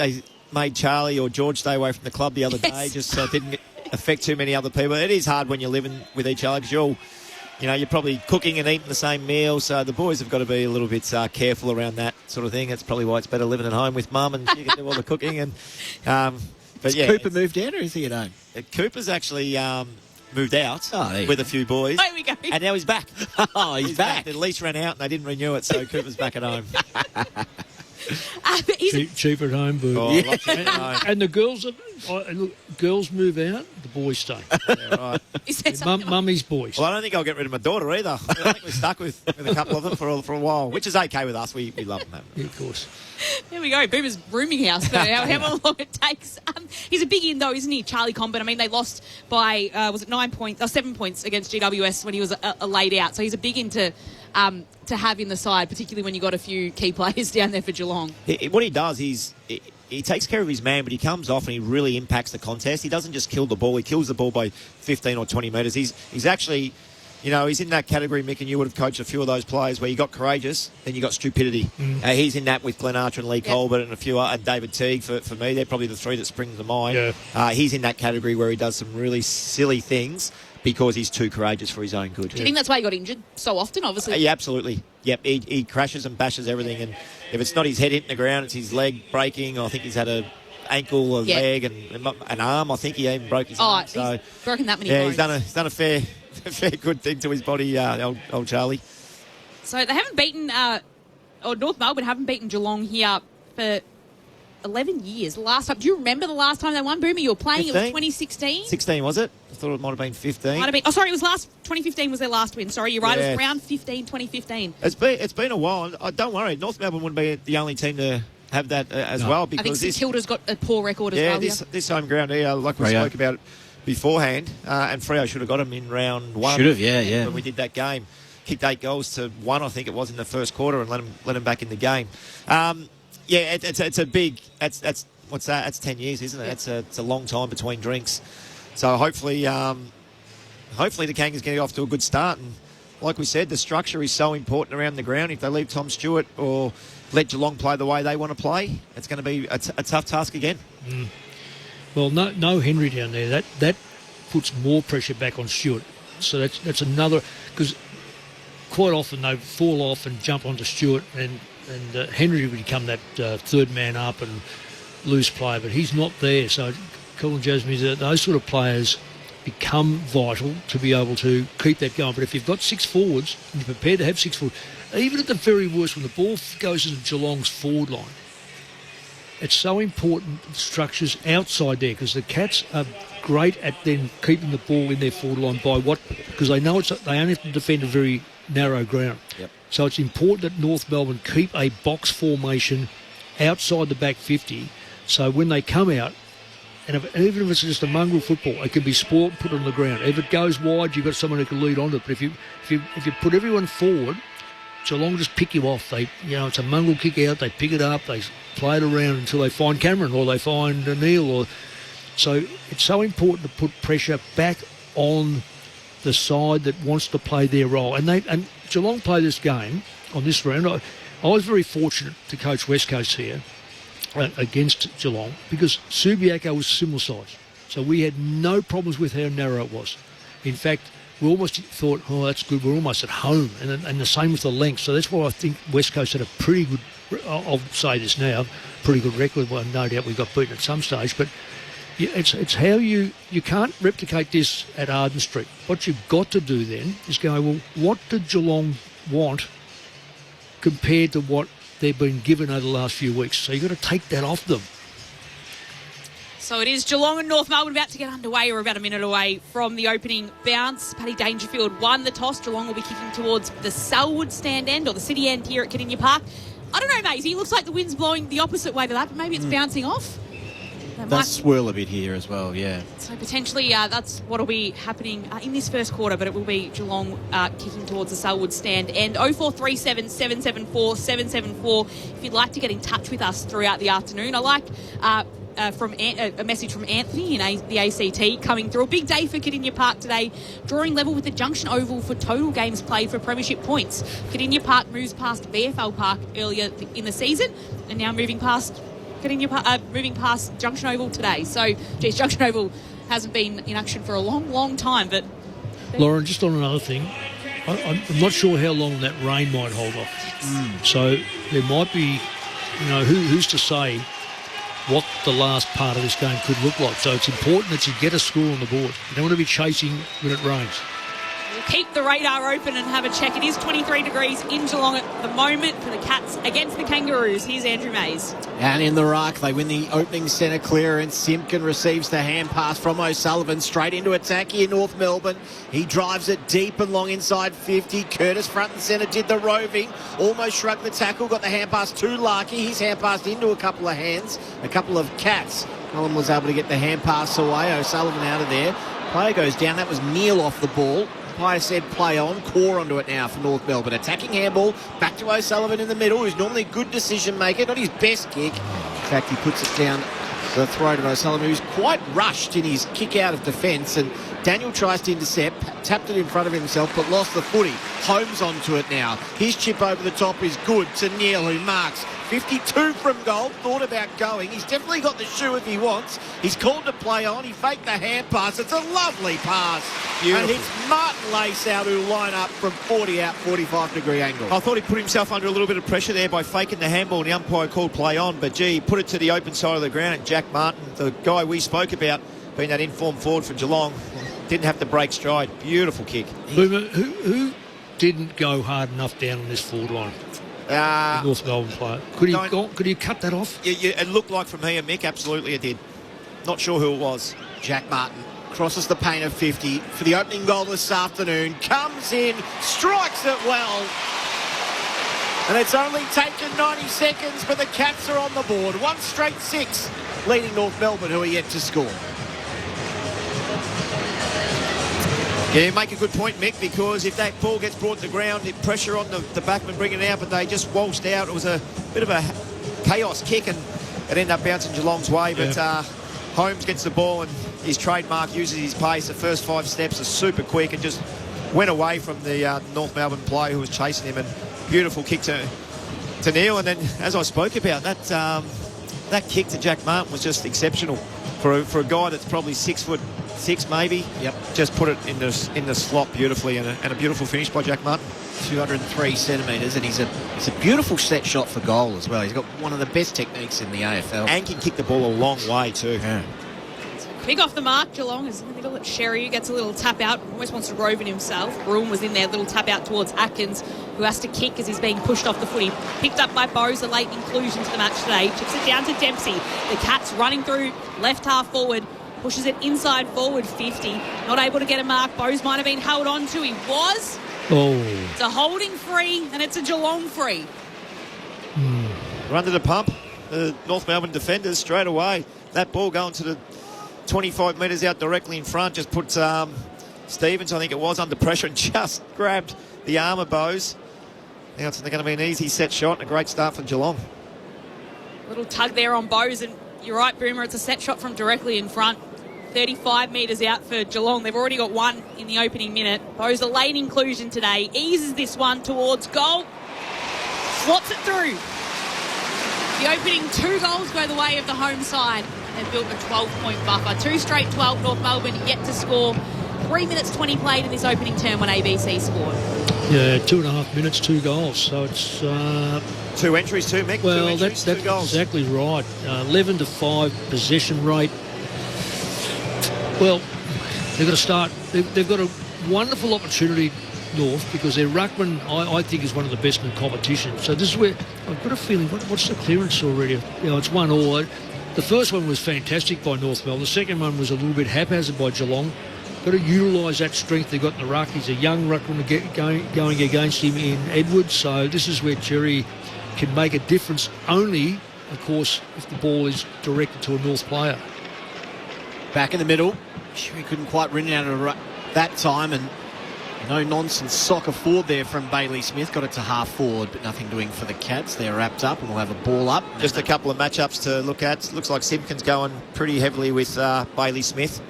made Charlie or George stay away from the club the other day, just so it didn't affect too many other people. It is hard when you're living with each other because you're probably cooking and eating the same meal, so the boys have got to be a little bit careful around that sort of thing. That's probably why it's better living at home with mum and you can do all the cooking. And Has Cooper moved out, or is he at home? Cooper's actually moved out with a few boys. There we go. And now he's back. He's back. The lease ran out and they didn't renew it, so Cooper's back at home. Cheaper at home, boo. Oh, yeah. At home. And the girls, girls move out, the boys stay. Yeah, right. Mummy's boys. Well, I don't think I'll get rid of my daughter either. I think we're stuck with a couple of them for a while, which is okay with us. We love them. Yeah, of course. There we go. Boomer's rooming house for however long it takes. He's a big in, though, isn't he, Charlie Comben? I mean, they lost by, 7 points against GWS when he was laid out. So he's a big in to have in the side, particularly when you've got a few key players down there for Geelong. What he does is he takes care of his man, but he comes off and he really impacts the contest. He doesn't just kill the ball. He kills the ball by 15 or 20 metres. He's actually... he's in that category, Mick, and you would have coached a few of those players where you got courageous, then you got stupidity. He's in that with Glenn Archer and Lee Colbert and a few, and David Teague for me. They're probably the three that spring to mind. Yeah. He's in that category where he does some really silly things because he's too courageous for his own good. Do you think that's why he got injured so often, obviously? Yeah, absolutely. Yep, he crashes and bashes everything, and if it's not his head hitting the ground, it's his leg breaking. I think he's had a ankle, leg, and an arm. I think he even broke his arm. So he's broken that many bones. He's done a fair good thing to his body, old Charlie. So they haven't beaten, North Melbourne haven't beaten Geelong here for 11 years. Last time, do you remember the last time they won, Boomer? You were playing, 15? It was 2016? 16, was it? I thought it might have been 15. Might have been. Oh, sorry, it was 2015 was their last win. Sorry, you're right. It was round 15, 2015. It's been a while. Don't worry, North Melbourne wouldn't be the only team to have that as well. Because I think St Kilda's got a poor record as well. Yeah, this home ground here, like we spoke about beforehand, and Freo should have got him in round 1. Should have, yeah. When we did that game. Kicked 8 goals to 1, I think it was, in the first quarter, and let him back in the game. It's a big... That's what's that? That's 10 years, isn't it? Yeah. It's a long time between drinks. So hopefully the Kangas get off to a good start. And like we said, the structure is so important around the ground. If they leave Tom Stewart or let Geelong play the way they want to play, it's going to be a tough task again. Well, no Henry down there. That puts more pressure back on Stewart. So that's another... Because quite often they fall off and jump onto Stewart, and Henry would become that third man up and loose player, but he's not there. So Colin Jasmine, those sort of players become vital to be able to keep that going. But if you've got 6 forwards and you're prepared to have 6 forwards, even at the very worst, when the ball goes into Geelong's forward line, it's so important structures outside there, because the Cats are great at then keeping the ball in their forward line because they know they only have to defend a very narrow ground. Yep. So it's important that North Melbourne keep a box formation outside the back 50, so when they come out, and even if it's just a mongrel football, it can be spoilt and put on the ground. If it goes wide, you've got someone who can lead on it. But if you put everyone forward, Geelong just pick you off. It's a mongrel kick out, they pick it up, they play it around until they find Cameron or they find Neil. So it's so important to put pressure back on the side that wants to play their role. And Geelong play this game on this round. I was very fortunate to coach West Coast here against Geelong, because Subiaco was similar size. So we had no problems with how narrow it was. In fact, we almost thought, that's good, we're almost at home. And the same with the length. So that's why I think West Coast had a pretty good, I'll say this now, pretty good record. Well, no doubt we got beaten at some stage, but it's how you can't replicate this at Arden Street. What you've got to do then is go, well, what did Geelong want compared to what they've been given over the last few weeks? So you've got to take that off them. So it is Geelong and North Melbourne about to get underway. We're about a minute away from the opening bounce. Paddy Dangerfield won the toss. Geelong will be kicking towards the Selwood stand end, or the city end here at Kardinia Park. I don't know, Maisie. It looks like the wind's blowing the opposite way to that, but maybe it's bouncing off. Does swirl a bit here as well, yeah. So potentially that's what will be happening in this first quarter, but it will be Geelong kicking towards the Selwood stand. And 0437 774 774 if you'd like to get in touch with us throughout the afternoon. I like a message from Anthony in the ACT coming through. A big day for Kardinia Park today, drawing level with the Junction Oval for total games played for premiership points. Kardinia Park moves past VFL Park earlier in the season and now moving past moving past Junction Oval today. So, geez, Junction Oval hasn't been in action for a long, long time. But Lauren, just on another thing, I'm not sure how long that rain might hold off. So there might be, who's to say what the last part of this game could look like. So it's important that you get a score on the board. You don't want to be chasing when it rains. We'll keep the radar open and have a check. It is 23 degrees in Geelong at the moment for the Cats against the Kangaroos. Here's Andrew Mays. And in the ruck, they win the opening centre clearance. Simpkin receives the hand pass from O'Sullivan. Straight into attack here, North Melbourne. He drives it deep and long inside 50. Curtis front and centre did the roving. Almost shrugged the tackle. Got the hand pass to Larkey. He's hand passed into a couple of hands. A couple of Cats. Cullen was able to get the hand pass away. O'Sullivan out of there. Player goes down. That was Neil off the ball. Umpire said play on. Core onto it now for North Melbourne. Attacking handball. Back to O'Sullivan in the middle, who's normally a good decision maker. Not his best kick. In fact, he puts it down the throat of O'Sullivan, who's quite rushed in his kick out of defence. And Daniel tries to intercept, tapped it in front of himself, but lost the footy. Holmes onto it now. His chip over the top is good to Neil, who marks 52 from goal. Thought about going. He's definitely got the shoe if he wants. He's called to play on. He faked the hand pass. It's a lovely pass. Beautiful. And it's Martin Lace out who line up from 40 out, 45-degree angle. I thought he put himself under a little bit of pressure there by faking the handball, and the umpire called play on. But, gee, he put it to the open side of the ground. And Jack Martin, the guy we spoke about, being that informed forward for Geelong, didn't have to break stride. Beautiful kick. Boomer, who didn't go hard enough down on this forward line? North Melbourne player. Could he cut that off? It looked like from here, Mick. Absolutely it did. Not sure who it was. Jack Martin crosses the paint of 50 for the opening goal this afternoon. Comes in, strikes it well. And it's only taken 90 seconds, but the Cats are on the board. 1 straight 6, leading North Melbourne, who are yet to score. Yeah, you make a good point, Mick, because if that ball gets brought to the ground, the pressure on the backman bringing it out, but they just waltzed out. It was a bit of a chaos kick, and it ended up bouncing Geelong's way. But Holmes gets the ball, and his trademark uses his pace. The first 5 steps are super quick and just went away from the North Melbourne player who was chasing him. And beautiful kick to Neil. And then, as I spoke about, that kick to Jack Martin was just exceptional for a guy that's probably 6'6" maybe. Yep. Just put it in the slot beautifully, and a beautiful finish by Jack Martin. 203 centimetres, and he's a beautiful set shot for goal as well. He's got one of the best techniques in the AFL. And can kick the ball a long way too. Yeah. Quick off the mark, Geelong is in the middle. Sherry gets a little tap out, almost wants to rove it himself. Broome was in there, little tap out towards Atkins, who has to kick as he's being pushed off the footy. Picked up by Bowes, a late inclusion to the match today. Chips it down to Dempsey. The Cats running through left half forward, pushes it inside forward 50. Not able to get a mark. Bowes might have been held on to. He was. Oh. It's a holding free, and it's a Geelong free. Run to the pump. The North Melbourne defenders straight away. That ball going to the 25 metres out directly in front just puts Stevens, I think it was, under pressure and just grabbed the arm of Bowes. Now it's going to be an easy set shot and a great start for Geelong. Little tug there on Bowes, and you're right, Boomer, it's a set shot from directly in front. 35 metres out for Geelong. They've already got one in the opening minute. Bowes, a late inclusion today, eases this one towards goal. Slots it through. The opening 2 goals go the way of the home side. They've built a 12-point buffer. 2 straight 12, North Melbourne yet to score. 3 minutes 20 played in this opening term when ABC scored. Yeah, 2.5 minutes, 2 goals. So it's 2 entries too, Mick. Well, 2 entries, that's 2 goals. Exactly right. 11-5 possession rate. Well, they've got to start. They've got a wonderful opportunity, North, because their ruckman, I think, is one of the best in the competition. So this is where I've got a feeling. What's the clearance already? It's 1-1. The first one was fantastic by North Melbourne. The second one was a little bit haphazard by Geelong. Got to utilise that strength they've got in the ruck. He's a young ruckman going against him in Edwards. So this is where Cherry can make a difference only, of course, if the ball is directed to a North player. Back in the middle. Cherry couldn't quite run out of that time, and no-nonsense soccer forward there from Bailey Smith. Got it to half forward, but nothing doing for the Cats. They're wrapped up, and we'll have a ball up. Just a couple of matchups to look at. Looks like Simpkins going pretty heavily with Bailey Smith.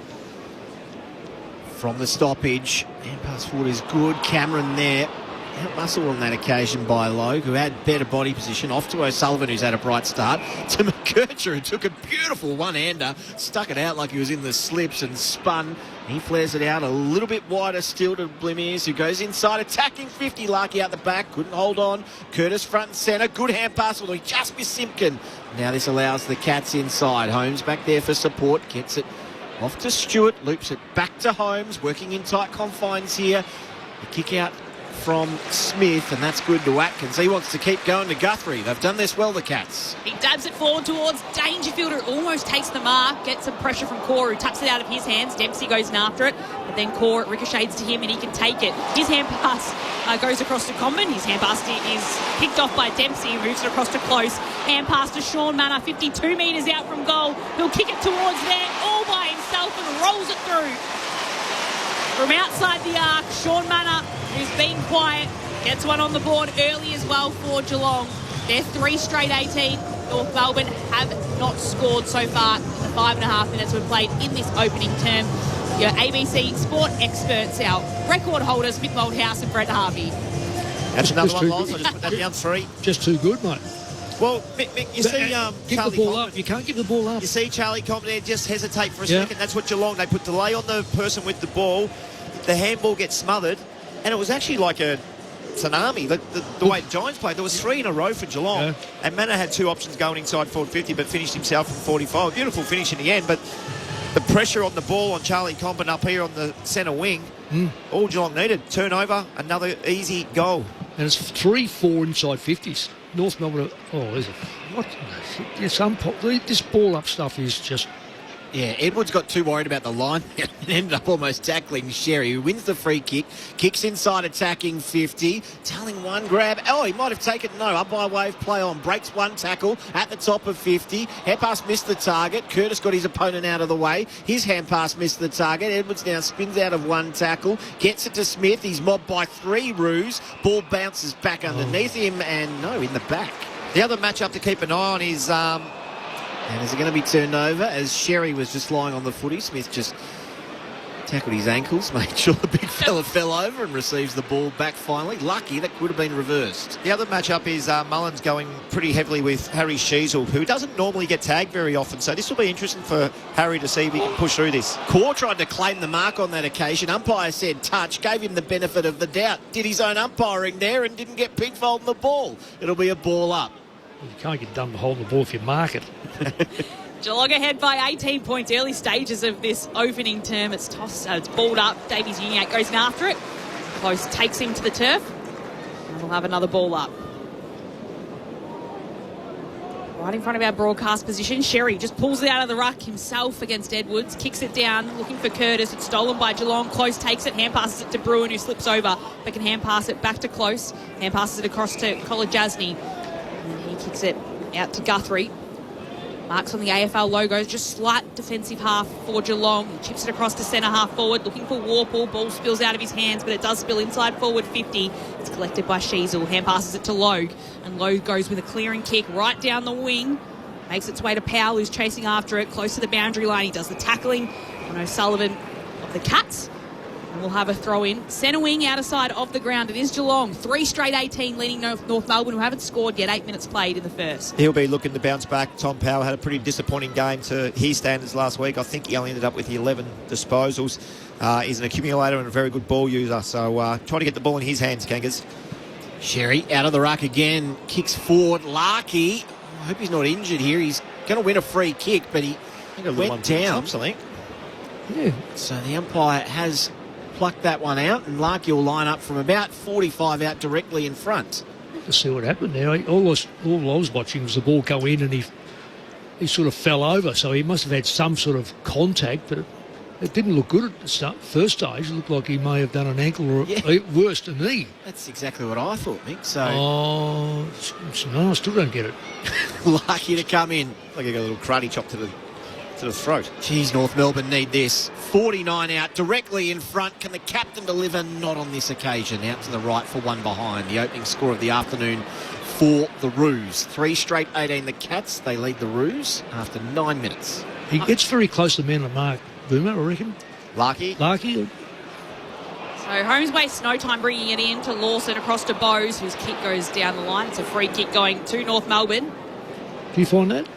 From the stoppage, and pass forward is good. Cameron there Muscle on that occasion by Logue, who had better body position, off to O'Sullivan, who's had a bright start, to McKercher, who took a beautiful one-hander, stuck it out like he was in the slips and spun. He flares it out a little bit wider still to Blimiers, who goes inside, attacking 50. Larky out the back, couldn't hold on. Curtis front and centre, good hand pass, although he just missed Simpkin. Now this allows the Cats inside. Holmes back there for support, gets it off to Stewart, loops it back to Holmes, working in tight confines here. The kick out from Smith, and that's good to Atkins. He wants to keep going to Guthrie. They've done this well, the Cats. He dabs it forward towards Dangerfield, who almost takes the mark, gets some pressure from Core, who tucks it out of his hands. Dempsey goes in after it, but then Core ricochets to him and he can take it. His hand pass goes across to Comben. His hand pass is picked off by Dempsey, who moves it across to Close. Hand pass to Sean Manor, 52 metres out from goal. He'll kick it towards there all by himself and rolls it through. From outside the arc, Sean Manor, who's been quiet, gets one on the board early as well for Geelong. They're 3 straight 18. North Melbourne have not scored so far in the 5.5 minutes we've played in this opening term. Your ABC Sport experts, our record holders, Mick Moldhouse and Brett Harvey. That's another one, Loz. I just put that down 3. Just too good, mate. Well, Mick, you see give Charlie the ball Comben. up. You can't give the ball up. You see Charlie Comben there just hesitate for a second. That's what Geelong, they put delay on the person with the ball. The handball gets smothered, and it was actually like a tsunami, the way the Giants played. There was 3 in a row for Geelong, and Manor had 2 options going inside forward 50, but finished himself from 45. Beautiful finish in the end, but the pressure on the ball on Charlie Comben up here on the centre wing, all Geelong needed. Turnover, another easy goal. And it's 3-4 inside 50s. North Melbourne, is it? What? This ball up stuff is just... Yeah, Edwards got too worried about the line and ended up almost tackling Sherry, who wins the free kick, kicks inside attacking 50, telling one grab. Oh, he might have taken, no, up by wave play on, breaks one tackle at the top of 50. Hand pass missed the target. Curtis got his opponent out of the way. His hand pass missed the target. Edwards now spins out of one tackle, gets it to Smith. He's mobbed by 3 roos. Ball bounces back underneath him and, in the back. The other matchup to keep an eye on is... and is it going to be turned over as Sherry was just lying on the footy? Smith just tackled his ankles, made sure the big fella fell over and receives the ball back finally. Lucky, that could have been reversed. The other matchup is Mullins going pretty heavily with Harry Sheasel, who doesn't normally get tagged very often. So this will be interesting for Harry to see if he can push through this. Core tried to claim the mark on that occasion. Umpire said touch, gave him the benefit of the doubt. Did his own umpiring there and didn't get pigfolding the ball. It'll be a ball up. You can't get done to hold the ball if you mark it. Geelong ahead by 18 points, early stages of this opening term. It's tossed, it's balled up. Davies Uniac goes in after it. Close takes him to the turf. And we'll have another ball up. Right in front of our broadcast position, Sherry just pulls it out of the ruck himself against Edwards, kicks it down, looking for Curtis. It's stolen by Geelong. Close takes it, hand passes it to Bruin, who slips over, but can hand pass it back to Close. Hand passes it across to Colin Jasny. And he kicks it out to Guthrie. Marks on the AFL logos, just slight defensive half for Geelong. He chips it across to centre half forward, looking for Warple. Ball spills out of his hands, but it does spill inside forward 50. It's collected by Sheasel. Hand passes it to Logue, and Logue goes with a clearing kick right down the wing. Makes its way to Powell, who's chasing after it, close to the boundary line. He does the tackling on O'Sullivan of the Cats. And we'll have a throw in. Centre wing, outer side of the ground. It is Geelong. 3 straight 18 leading North Melbourne, who haven't scored yet. 8 minutes played in the first. He'll be looking to bounce back. Tom Powell had a pretty disappointing game to his standards last week. I think he only ended up with 11 disposals. He's an accumulator and a very good ball user. So try to get the ball in his hands, Kangas. Sherry out of the ruck again. Kicks forward. Larky. I hope he's not injured here. He's going to win a free kick, but he went down. Yeah. So the umpire has plucked that one out, and Larky will line up from about 45 out directly in front. Let's see what happened there. All I was watching was the ball go in, and he sort of fell over, so he must have had some sort of contact, but it didn't look good at the first stage. It looked like he may have done an ankle or worse, a knee. That's exactly what I thought, Mick. So, no, I still don't get it. Lucky to come in. Like he got a little karate chop to the throat. Geez, North Melbourne need this. 49 out, directly in front. Can the captain deliver? Not on this occasion. Out to the right for one behind. The opening score of the afternoon for the Roos. 3 straight 18. The Cats, they lead the Roos after 9 minutes. He gets very close to the man of the mark, Boomer, I reckon. Larky. So So Holmes wastes no time bringing it in to Lawson across to Bowes, whose kick goes down the line. It's a free kick going to North Melbourne. Do you find that?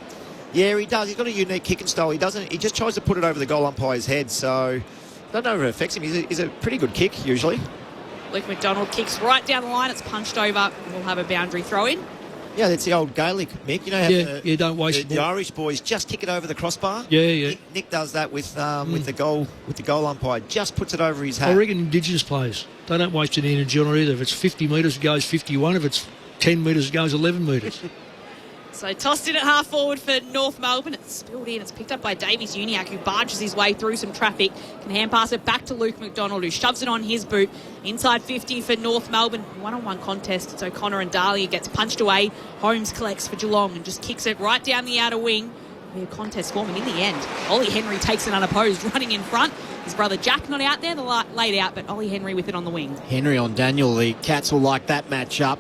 Yeah, he does. He's got a unique kicking style. He just tries to put it over the goal umpire's head, so I don't know if it affects him. He's a pretty good kick, usually. Luke McDonald kicks right down the line. It's punched over, and we'll have a boundary throw-in. Yeah, that's the old Gaelic, Mick. You know how don't waste the Irish boys just kick it over the crossbar? Yeah. Nick does that with the goal umpire. Just puts it over his hat. I reckon Indigenous players, they don't waste any energy on it either. If it's 50 metres, it goes 51. If it's 10 metres, it goes 11 metres. So tossed in at half forward for North Melbourne. It's spilled in. It's picked up by Davies Uniacke, who barges his way through some traffic. Can hand pass it back to Luke McDonald, who shoves it on his boot. Inside 50 for North Melbourne. One-on-one contest. It's O'Connor and Dahlia. Gets punched away. Holmes collects for Geelong and just kicks it right down the outer wing. A contest forming in the end. Ollie Henry takes it unopposed, running in front. His brother Jack not out there, laid out, but Ollie Henry with it on the wing. Henry on Daniel. The Cats will like that match-up.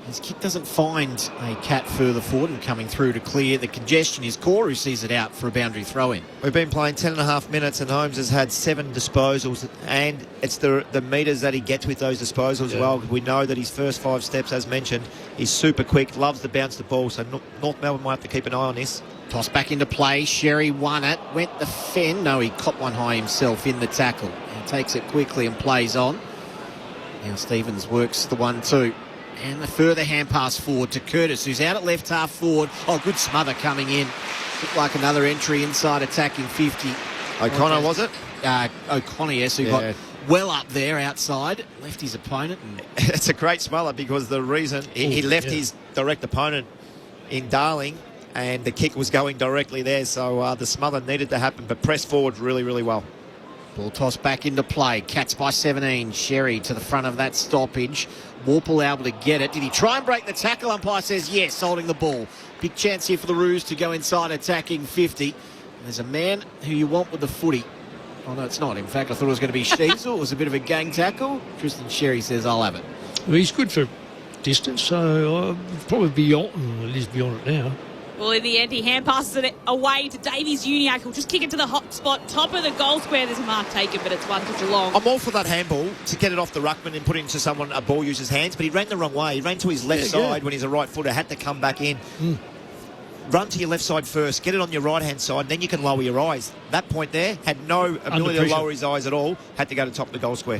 His kick doesn't find a Cat further forward and coming through to clear the congestion. His core who sees it out for a boundary throw-in. We've been playing 10.5 minutes and Holmes has had 7 disposals, and it's the metres that he gets with those disposals as well. We know that his first 5 steps, as mentioned, he's super quick, loves to bounce the ball, so North Melbourne might have to keep an eye on this. Toss back into play. Sherry won it. Went the fend. No, he copped one high himself in the tackle. He takes it quickly and plays on. Now Stevens works the 1-2. And the further hand pass forward to Curtis, who's out at left half forward. Oh, good smother coming in. Looked like another entry inside attacking 50. O'Connor, was it? O'Connor, yes, who got well up there outside. Left his opponent. And it's a great smother because the reason he left his direct opponent in Darling and the kick was going directly there. So the smother needed to happen, but pressed forward really, really well. Ball tossed back into play. Cats by 17. Sherry to the front of that stoppage. Warple able to get it. Did he try and break the tackle? Umpire says yes, holding the ball. Big chance here for the Roos to go inside attacking 50. There's a man who you want with the footy. Oh, no, it's not. In fact, I thought it was going to be Stiesel. It was a bit of a gang tackle. Tristan Sherry says, I'll have it. Well, he's good for distance, so probably beyond, at least beyond it now. Well, in the end, he hand passes it away to Davies Uniacke. He'll just kick it to the hot spot, top of the goal square. There's a mark taken, but it's one to Geelong. I'm all for that handball to get it off the ruckman and put it into someone, a ball user's hands, but he ran the wrong way. He ran to his left side when he's a right footer, had to come back in. Run to your left side first, get it on your right-hand side, and then you can lower your eyes. That point there, had no ability to lower his eyes at all, had to go to the top of the goal square.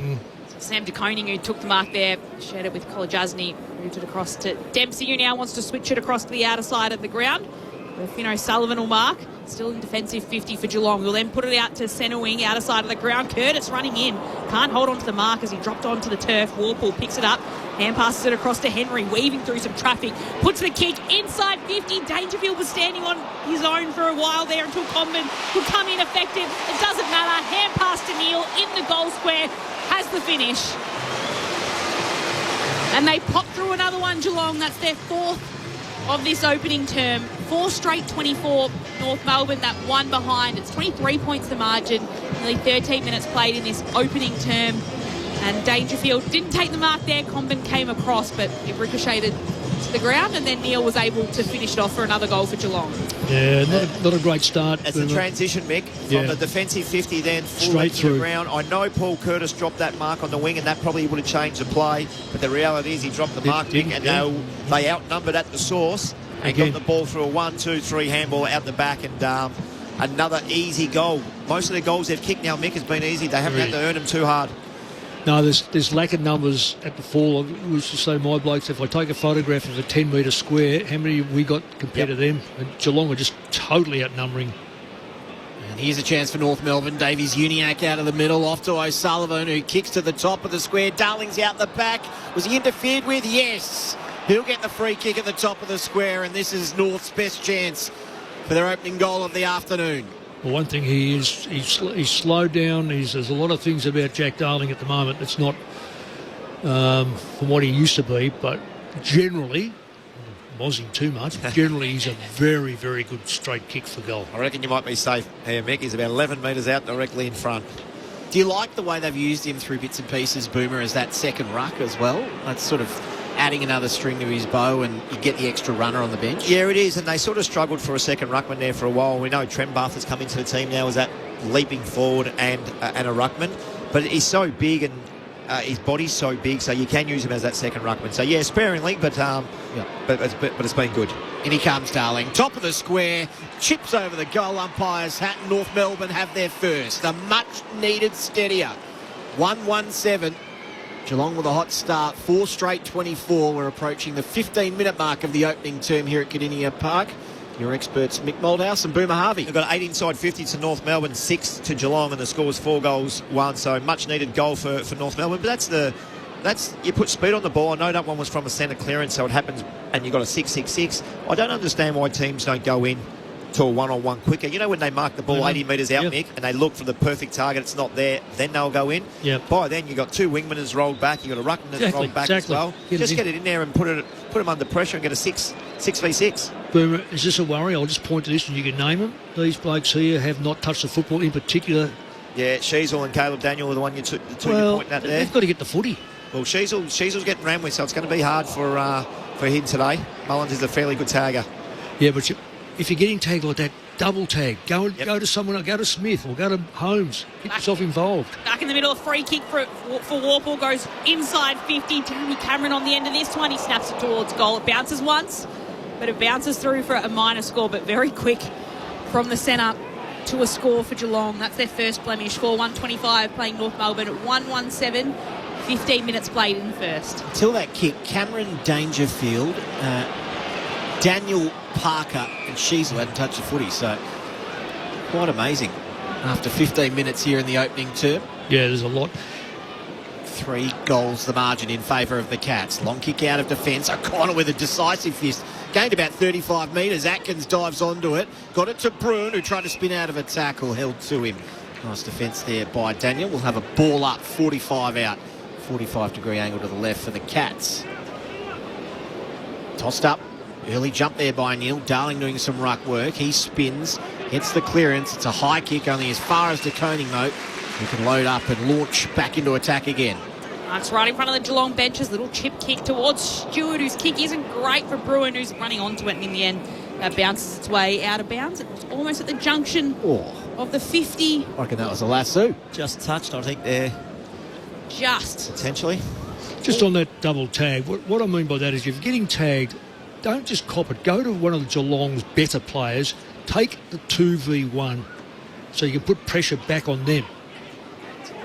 Sam de Koning, who took the mark there, shared it with Kolajasny, moved it across to Dempsey, who now wants to switch it across to the outer side of the ground. Fino Sullivan will mark. Still in defensive 50 for Geelong. We'll then put it out to centre wing, outer side of the ground. Curtis running in. Can't hold on to the mark as he dropped onto the turf. Warple picks it up. Hand passes it across to Henry, weaving through some traffic. Puts the kick inside 50. Dangerfield was standing on his own for a while there until Comben could come in effective. It doesn't matter. Hand pass to Neil in the goal square. Has the finish. And they pop through another one, Geelong. That's their 4th of this opening term. 4 straight 24 North Melbourne, that one behind. It's 23 points the margin. Nearly 13 minutes played in this opening term. And Dangerfield didn't take the mark there. Comben came across, but it ricocheted to the ground, and then Neil was able to finish it off for another goal for Geelong. Yeah, not a great start. It's a transition, Mick, from the defensive 50 then straight through the ground. I know Paul Curtis dropped that mark on the wing, and that probably would have changed the play, but the reality is he dropped the mark, Mick, and they outnumbered at the source and got the ball through a 1-2-3 handball out the back, and another easy goal. Most of the goals they've kicked now, Mick, has been easy. They haven't had to earn them too hard. No, there's lack of numbers at the fall. I used to say, my blokes, if I take a photograph of a 10-metre square, how many we got compared to them? And Geelong are just totally outnumbering. And here's a chance for North Melbourne. Davies Uniacke out of the middle, off to O'Sullivan, who kicks to the top of the square. Darling's out the back. Was he interfered with? Yes. He'll get the free kick at the top of the square, and this is North's best chance for their opening goal of the afternoon. Well, one thing he's slowed down. There's a lot of things about Jack Darling at the moment that's not from what he used to be, but generally, mozzing too much, generally he's a very, very good straight kick for goal. I reckon you might be safe here, Mick. He's about 11 metres out directly in front. Do you like the way they've used him through bits and pieces, Boomer, as that second ruck as well? That's sort of adding another string to his bow, and you get the extra runner on the bench. Yeah, it is, and they sort of struggled for a second ruckman there for a while. We know Trembath has come into the team now as that leaping forward and a ruckman, but he's so big and his body's so big, so you can use him as that second ruckman. So, yeah, sparingly, but it's been good. In he comes, Darling. Top of the square, chips over the goal umpire's hat. North Melbourne have their first. A much-needed steadier. 1-1-7. Geelong with a hot start. 4 straight 24. We're approaching the 15-minute mark of the opening term here at Kardinia Park. Your experts, Mick Moldhouse and Boomer Harvey. They've got 8 inside 50 to North Melbourne, 6 to Geelong, and the score's 4 goals, 1. So much-needed goal for North Melbourne. But that's you put speed on the ball. I know that one was from a centre clearance, so it happens, and you've got a 6-6-6. I don't understand why teams don't go in to a one-on-one quicker. You know when they mark the ball 80 metres out, Mick, and they look for the perfect target, it's not there, then they'll go in. By then, you've got 2 wingmen that's rolled back, you've got a ruckman that's rolled back as well. Just get it in there and put them under pressure and get a 6v6. Boomer, is this a worry? I'll just point to this and you can name them. These blokes here have not touched the football, in particular. Yeah, Sheasel and Caleb Daniel are the two you're pointing at there. They've got to get the footy. Well, Sheasel's getting ran with, so it's going to be hard for him today. Mullins is a fairly good tagger. Yeah, but if you're getting tagged like that, double tag. Go to someone else. Go to Smith or go to Holmes. Get yourself involved. Back in the middle, a free kick for Warple goes inside 50. Jeremy Cameron on the end of this one. He snaps it towards goal. It bounces once, but it bounces through for a minor score, but very quick from the centre to a score for Geelong. That's their first blemish. 4-1-25 playing North Melbourne at 1-1-7. 15 minutes played in first. Until that kick, Cameron Dangerfield, Daniel Parker and Sheasel hadn't touched the footy, so quite amazing after 15 minutes here in the opening term. Yeah, there's a lot. 3 goals the margin in favour of the Cats. Long kick out of defence. O'Connor with a decisive fist. Gained about 35 metres. Atkins dives onto it. Got it to Bruin, who tried to spin out of a tackle. Held to him. Nice defence there by Daniel. We'll have a ball up, 45 out. 45-degree angle to the left for the Cats. Tossed up. Early jump there by Neil. Darling doing some ruck work. He spins. Gets the clearance. It's a high kick, only as far as De Koning, though. He can load up and launch back into attack again. That's right in front of the Geelong benches. Little chip kick towards Stewart, whose kick isn't great for Bruin, who's running onto it, and in the end that bounces its way out of bounds. It was almost at the junction of the 50. I reckon that was a lasso. Just touched, I think, there. Just. Potentially. Just on that double tag, what I mean by that is if you're getting tagged, don't just cop it. Go to one of the Geelong's better players. Take the 2v1 so you can put pressure back on them.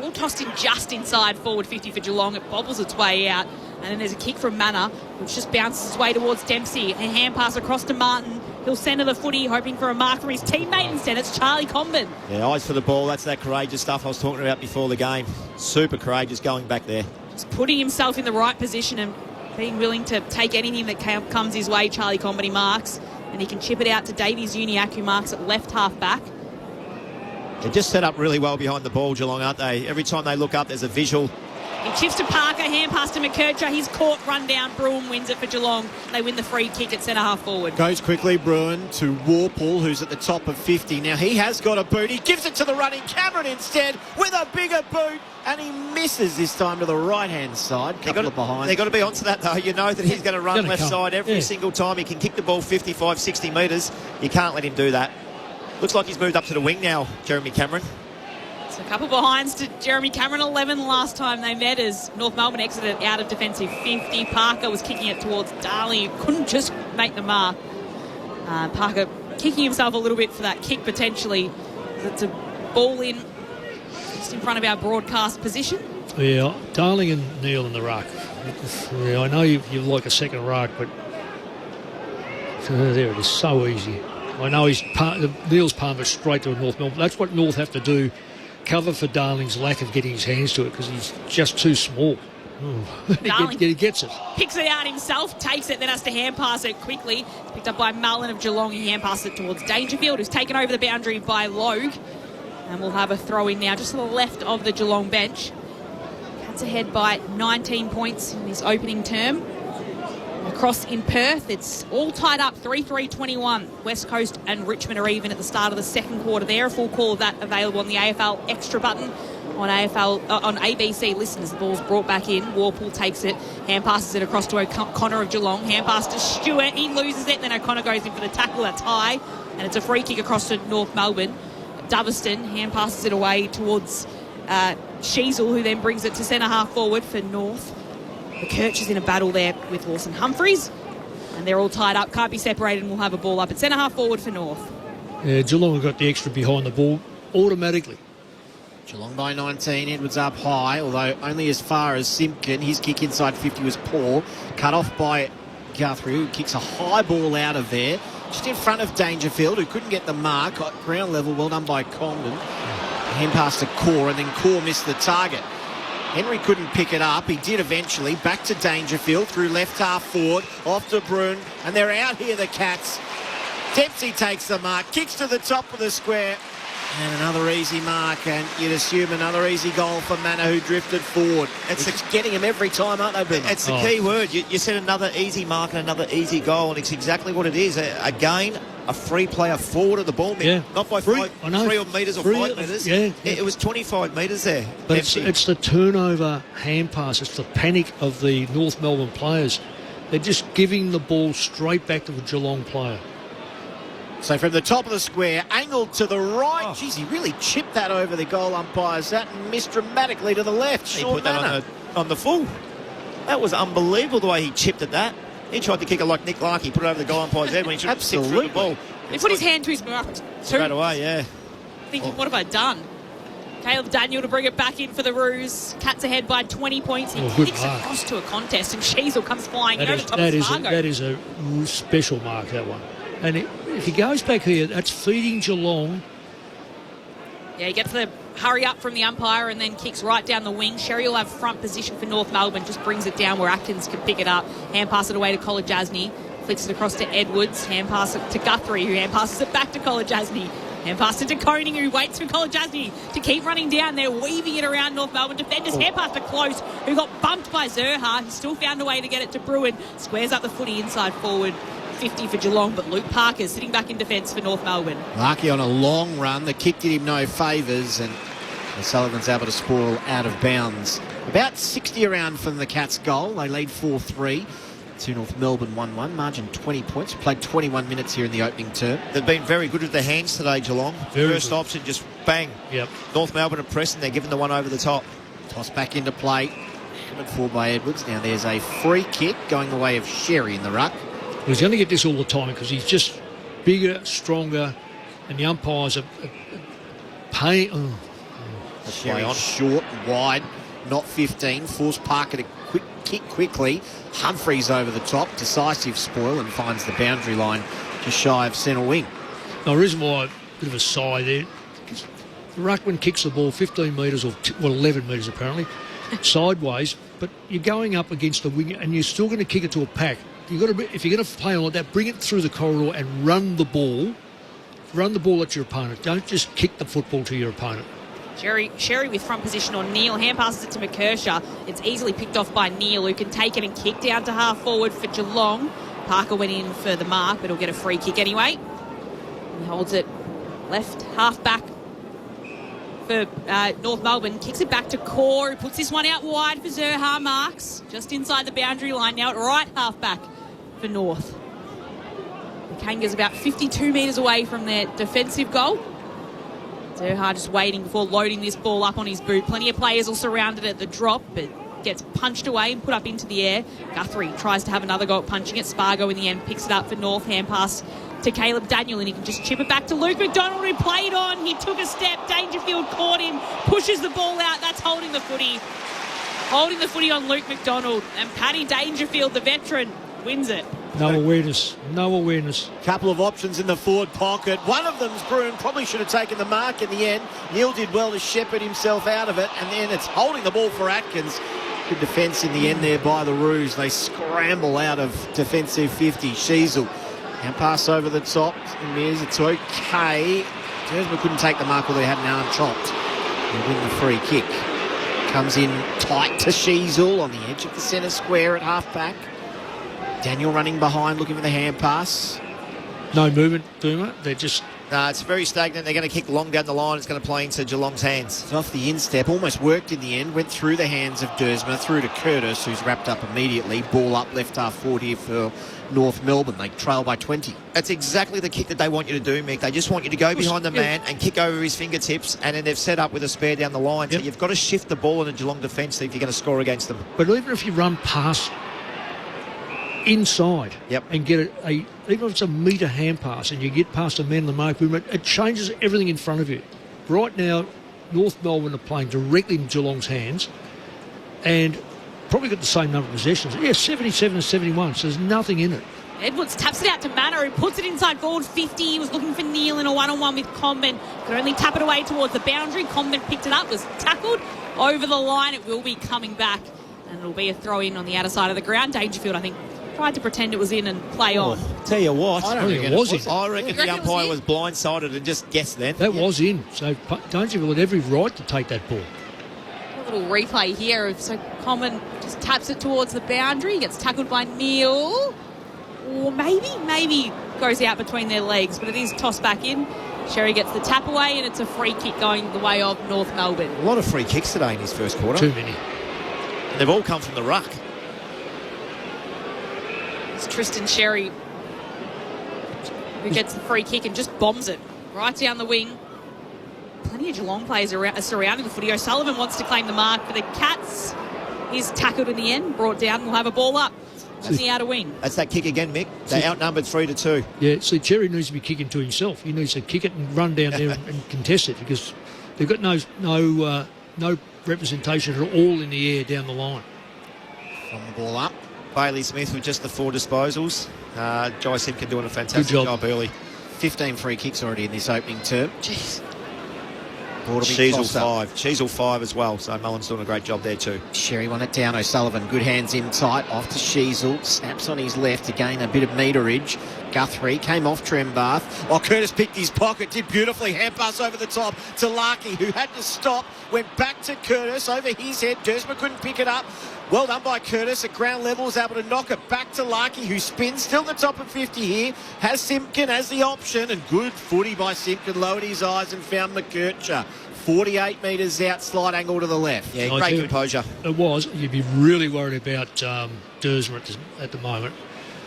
All tossed in just inside forward 50 for Geelong. It bobbles its way out. And then there's a kick from Manor, which just bounces its way towards Dempsey. A hand pass across to Martin. He'll centre the footy, hoping for a mark from his teammate. Instead, it's Charlie Comben. Yeah, eyes for the ball. That's that courageous stuff I was talking about before the game. Super courageous going back there. Just putting himself in the right position and being willing to take anything that comes his way. Charlie Comben, he marks. And he can chip it out to Davies Uniac, who marks at left half back. They're just set up really well behind the ball, Geelong, aren't they? Every time they look up, there's a visual. He chips to Parker, hand pass to McKercher. He's caught, run down. Bruin wins it for Geelong. They win the free kick at centre half forward. Goes quickly, Bruin, to Warple, who's at the top of 50. Now he has got a boot. He gives it to the running Cameron instead with a bigger boot. And he misses this time to the right-hand side. Couple of behind. They've got to be onto that, though. You know that he's going to run left side every single time. He can kick the ball 55, 60 metres. You can't let him do that. Looks like he's moved up to the wing now, Jeremy Cameron. It's a couple behinds to Jeremy Cameron. 11 last time they met as North Melbourne exited out of defensive 50. Parker was kicking it towards Darley, who couldn't just make the mark. Parker kicking himself a little bit for that kick potentially. It's a ball in just in front of our broadcast position. Yeah, Darling and Neil in the ruck. Yeah, I know you like a second ruck, but there it is, so easy. I know Neil's palmed it straight to North Melbourne. That's what North have to do. Cover for Darling's lack of getting his hands to it because he's just too small. Darling he gets it. Picks it out himself, takes it, then has to hand pass it quickly. It's picked up by Mullen of Geelong. He hand passes it towards Dangerfield, who's taken over the boundary by Logue. And we'll have a throw in now just to the left of the Geelong bench. Cats ahead by 19 points in this opening term. Across in Perth, it's all tied up, 3-3-21. West Coast and Richmond are even at the start of the second quarter there. A full call of that available on the AFL Extra button on ABC Listen as the ball's brought back in. Warple takes it, hand passes it across to O'Connor of Geelong. Hand pass to Stewart, he loses it, then O'Connor goes in for the tackle, that's high. And it's a free kick across to North Melbourne. Doverston hand passes it away towards Sheasel, who then brings it to centre half forward for North. McKirch is in a battle there with Lawson Humphries, and they're all tied up, can't be separated, and we'll have a ball up at centre half forward for North. Yeah, Geelong have got the extra behind the ball automatically. Geelong by 19, Edwards up high, although only as far as Simpkin. His kick inside 50 was poor. Cut off by Guthrie, who kicks a high ball out of there, just in front of Dangerfield, who couldn't get the mark. At ground level, well done by Condon. Hand pass to Core, and then Core missed the target. Henry couldn't pick it up. He did eventually. Back to Dangerfield, through left half forward, off to Bruin, and they're out here, the Cats. Dempsey takes the mark, kicks to the top of the square, and another easy mark, and you'd assume another easy goal for Manor, who drifted forward. It's getting him every time, aren't they, Boomer? It's the key word. You said another easy mark and another easy goal, and it's exactly what it is. Again, a free player forward of the ball. Yeah. Not by 3 metres or 5 metres. Yeah. It was 25 metres there. But it's the turnover hand pass. It's the panic of the North Melbourne players. They're just giving the ball straight back to the Geelong player. So from the top of the square, angled to the right. Oh. Geez, he really chipped that over the goal umpire's that and missed dramatically to the left. He put that on the full. That was unbelievable the way he chipped at that. He tried to kick it like Nick Larkey, put it over the goal umpire's head when he should have stick through the ball. He put his hand to his mouth. Straight away, yeah. Thinking, what have I done? Caleb Daniel to bring it back in for the Roos. Cats ahead by 20 points. He kicks across to a contest, and Sheasel comes flying over the top of Spargo. That is a special mark, that one. And if he goes back here, that's feeding Geelong. Yeah, he gets the hurry up from the umpire and then kicks right down the wing. Sherry will have front position for North Melbourne, just brings it down where Atkins can pick it up. Hand pass it away to Kolodjasny. Flicks it across to Edwards. Hand pass it to Guthrie, who hand passes it back to Kolodjasny. Hand pass it to Koning, who waits for Kolodjasny to keep running down. They're weaving it around North Melbourne defenders. Hand pass to Close, who got bumped by Zerha. He still found a way to get it to Bruin. Squares up the footy inside forward. 50 for Geelong, but Luke Parker's sitting back in defence for North Melbourne. Larkey on a long run. The kick did him no favours, and Sullivan's able to spoil out of bounds. About 60 around from the Cats' goal. They lead 4-3 to North Melbourne 1-1. Margin 20 points. Played 21 minutes here in the opening term. They've been very good with their hands today, Geelong. First option, just bang. Yep. North Melbourne are pressing. They're giving the one over the top. Toss back into play. Coming forward by Edwards. Now there's a free kick going the way of Sherry in the ruck. Well, he's going to get this all the time because he's just bigger, stronger, and the umpires are paying. Sherry short, wide, not 15. Force Parker to kick quickly. Humphries over the top, decisive spoil, and finds the boundary line just shy of centre wing. Now, the reason why, a bit of a sigh there, the ruckman kicks the ball 15 metres, or 11 metres apparently, sideways, but you're going up against the wing and you're still going to kick it to a pack. If you're going to play on like that, bring it through the corridor and run the ball. Run the ball at your opponent. Don't just kick the football to your opponent. Sherry with front position on Neal. Hand passes it to McKershaw. It's easily picked off by Neal, who can take it and kick down to half forward for Geelong. Parker went in for the mark, but he'll get a free kick anyway. He holds it left half back for North Melbourne. Kicks it back to Core, who puts this one out wide for Zerha. Marks just inside the boundary line now at right half back for North. The Kangas about 52 metres away from their defensive goal. Zerha just waiting before loading this ball up on his boot. Plenty of players all surrounded at the drop, but gets punched away and put up into the air. Guthrie tries to have another go at punching it. Spargo in the end picks it up for North. Hand pass to Caleb Daniel, and he can just chip it back to Luke McDonald, who played on. He took a step. Dangerfield caught him, pushes the ball out. That's holding the footy. Holding the footy on Luke McDonald. And Paddy Dangerfield, the veteran, wins it. No awareness. Couple of options in the forward pocket. One of them's Bruin. Probably should have taken the mark in the end. Neal did well to shepherd himself out of it. And then it's holding the ball for Atkins. Good defence in the end there by the Roos. They scramble out of defensive 50. Sheasel. And pass over the top. It's okay. Dersma couldn't take the mark, although he had an arm chopped. They win the free kick. Comes in tight to Sheasel on the edge of the centre square at half-back. Daniel running behind, looking for the hand pass. No movement, Boomer. They're just It's very stagnant. They're going to kick long down the line. It's going to play into Geelong's hands. It's off the instep, almost worked in the end, went through the hands of Dersma, through to Curtis, who's wrapped up immediately. Ball up, left half forward here for North Melbourne. They trail by 20. That's exactly the kick that they want you to do, Mick. They just want you to go behind the man and kick over his fingertips, and then they've set up with a spare down the line. So you've got to shift the ball in the Geelong defence if you're going to score against them. But even if you run past inside and get even if it's a metre hand pass and you get past a man in the mark movement, it changes everything in front of you. Right now, North Melbourne are playing directly in Geelong's hands and probably got the same number of possessions. 77 and 71, so there's nothing in it. Edwards taps it out to Manor, who puts it inside forward 50. He was looking for Neil in a one-on-one with Comben. Could only tap it away towards the boundary. Comben picked it up, was tackled over the line. It will be coming back, and it'll be a throw-in on the outer side of the ground. Dangerfield, I think, tried to pretend it was in and play on. Tell you what, I don't think it was in. I reckon the umpire was blindsided and just guessed then. That was in, so Dangerfield had every right to take that ball. A little replay here. So Comben just taps it towards the boundary. He gets tackled by Neil. Or maybe goes out between their legs, but it is tossed back in. Sherry gets the tap away, and it's a free kick going the way of North Melbourne. A lot of free kicks today in his first quarter. Too many. And they've all come from the ruck. It's Tristan Sherry who gets the free kick and just bombs it right down the wing. Plenty of Geelong players are surrounding the footy. O'Sullivan wants to claim the mark for the Cats. He's tackled in the end, brought down, and will have a ball up on the outer wing. That's that kick again, Mick. They outnumbered 3-2. Yeah, see, Cherry needs to be kicking to himself. He needs to kick it and run down there and contest it, because they've got no representation at all in the air down the line. From the ball up. Bailey Smith with just the 4 disposals. Jai Simpkin doing a fantastic job early. 15 free kicks already in this opening term. Jeez. Sheasel 5 as well, so Mullen's doing a great job there too. Sherry won it down. O'Sullivan, good hands in tight, off to Sheasel, snaps on his left to gain a bit of meterage. Guthrie came off Trembath. Curtis picked his pocket, did beautifully, hand pass over the top to Larkey, who had to stop, went back to Curtis, over his head. Dersma couldn't pick it up. Well done by Curtis at ground level, was able to knock it back to Larkey, who spins, still the top of 50 here, has Simpkin as the option, and good footy by Simpkin, lowered his eyes and found McKercher. 48 metres out, slight angle to the left. Yeah, great composure. It was. You'd be really worried about Dersma at the moment.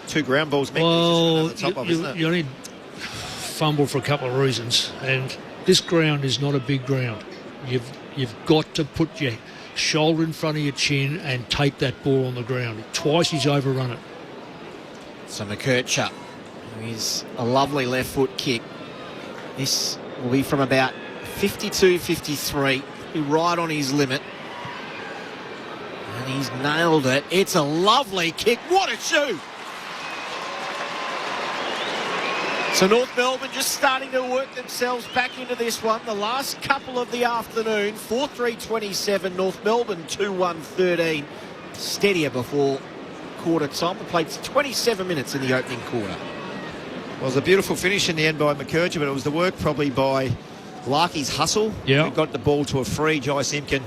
2 ground balls, Mick. Well, at the top of, isn't it? you only fumble for a couple of reasons, and this ground is not a big ground. You've got to put your shoulder in front of your chin and take that ball on the ground. Twice he's overrun it. So McKercher, who is a lovely left foot kick. This will be from about 52-53, right on his limit. And he's nailed it. It's a lovely kick. What a shoot! So North Melbourne just starting to work themselves back into this one. The last couple of the afternoon, 4-3-27, North Melbourne 2-1-13. Steadier before quarter time. We played 27 minutes in the opening quarter. Well, it was a beautiful finish in the end by McKercher, but it was the work probably by Larkey's hustle. Yeah. Who got the ball to a free. Jai Simpkin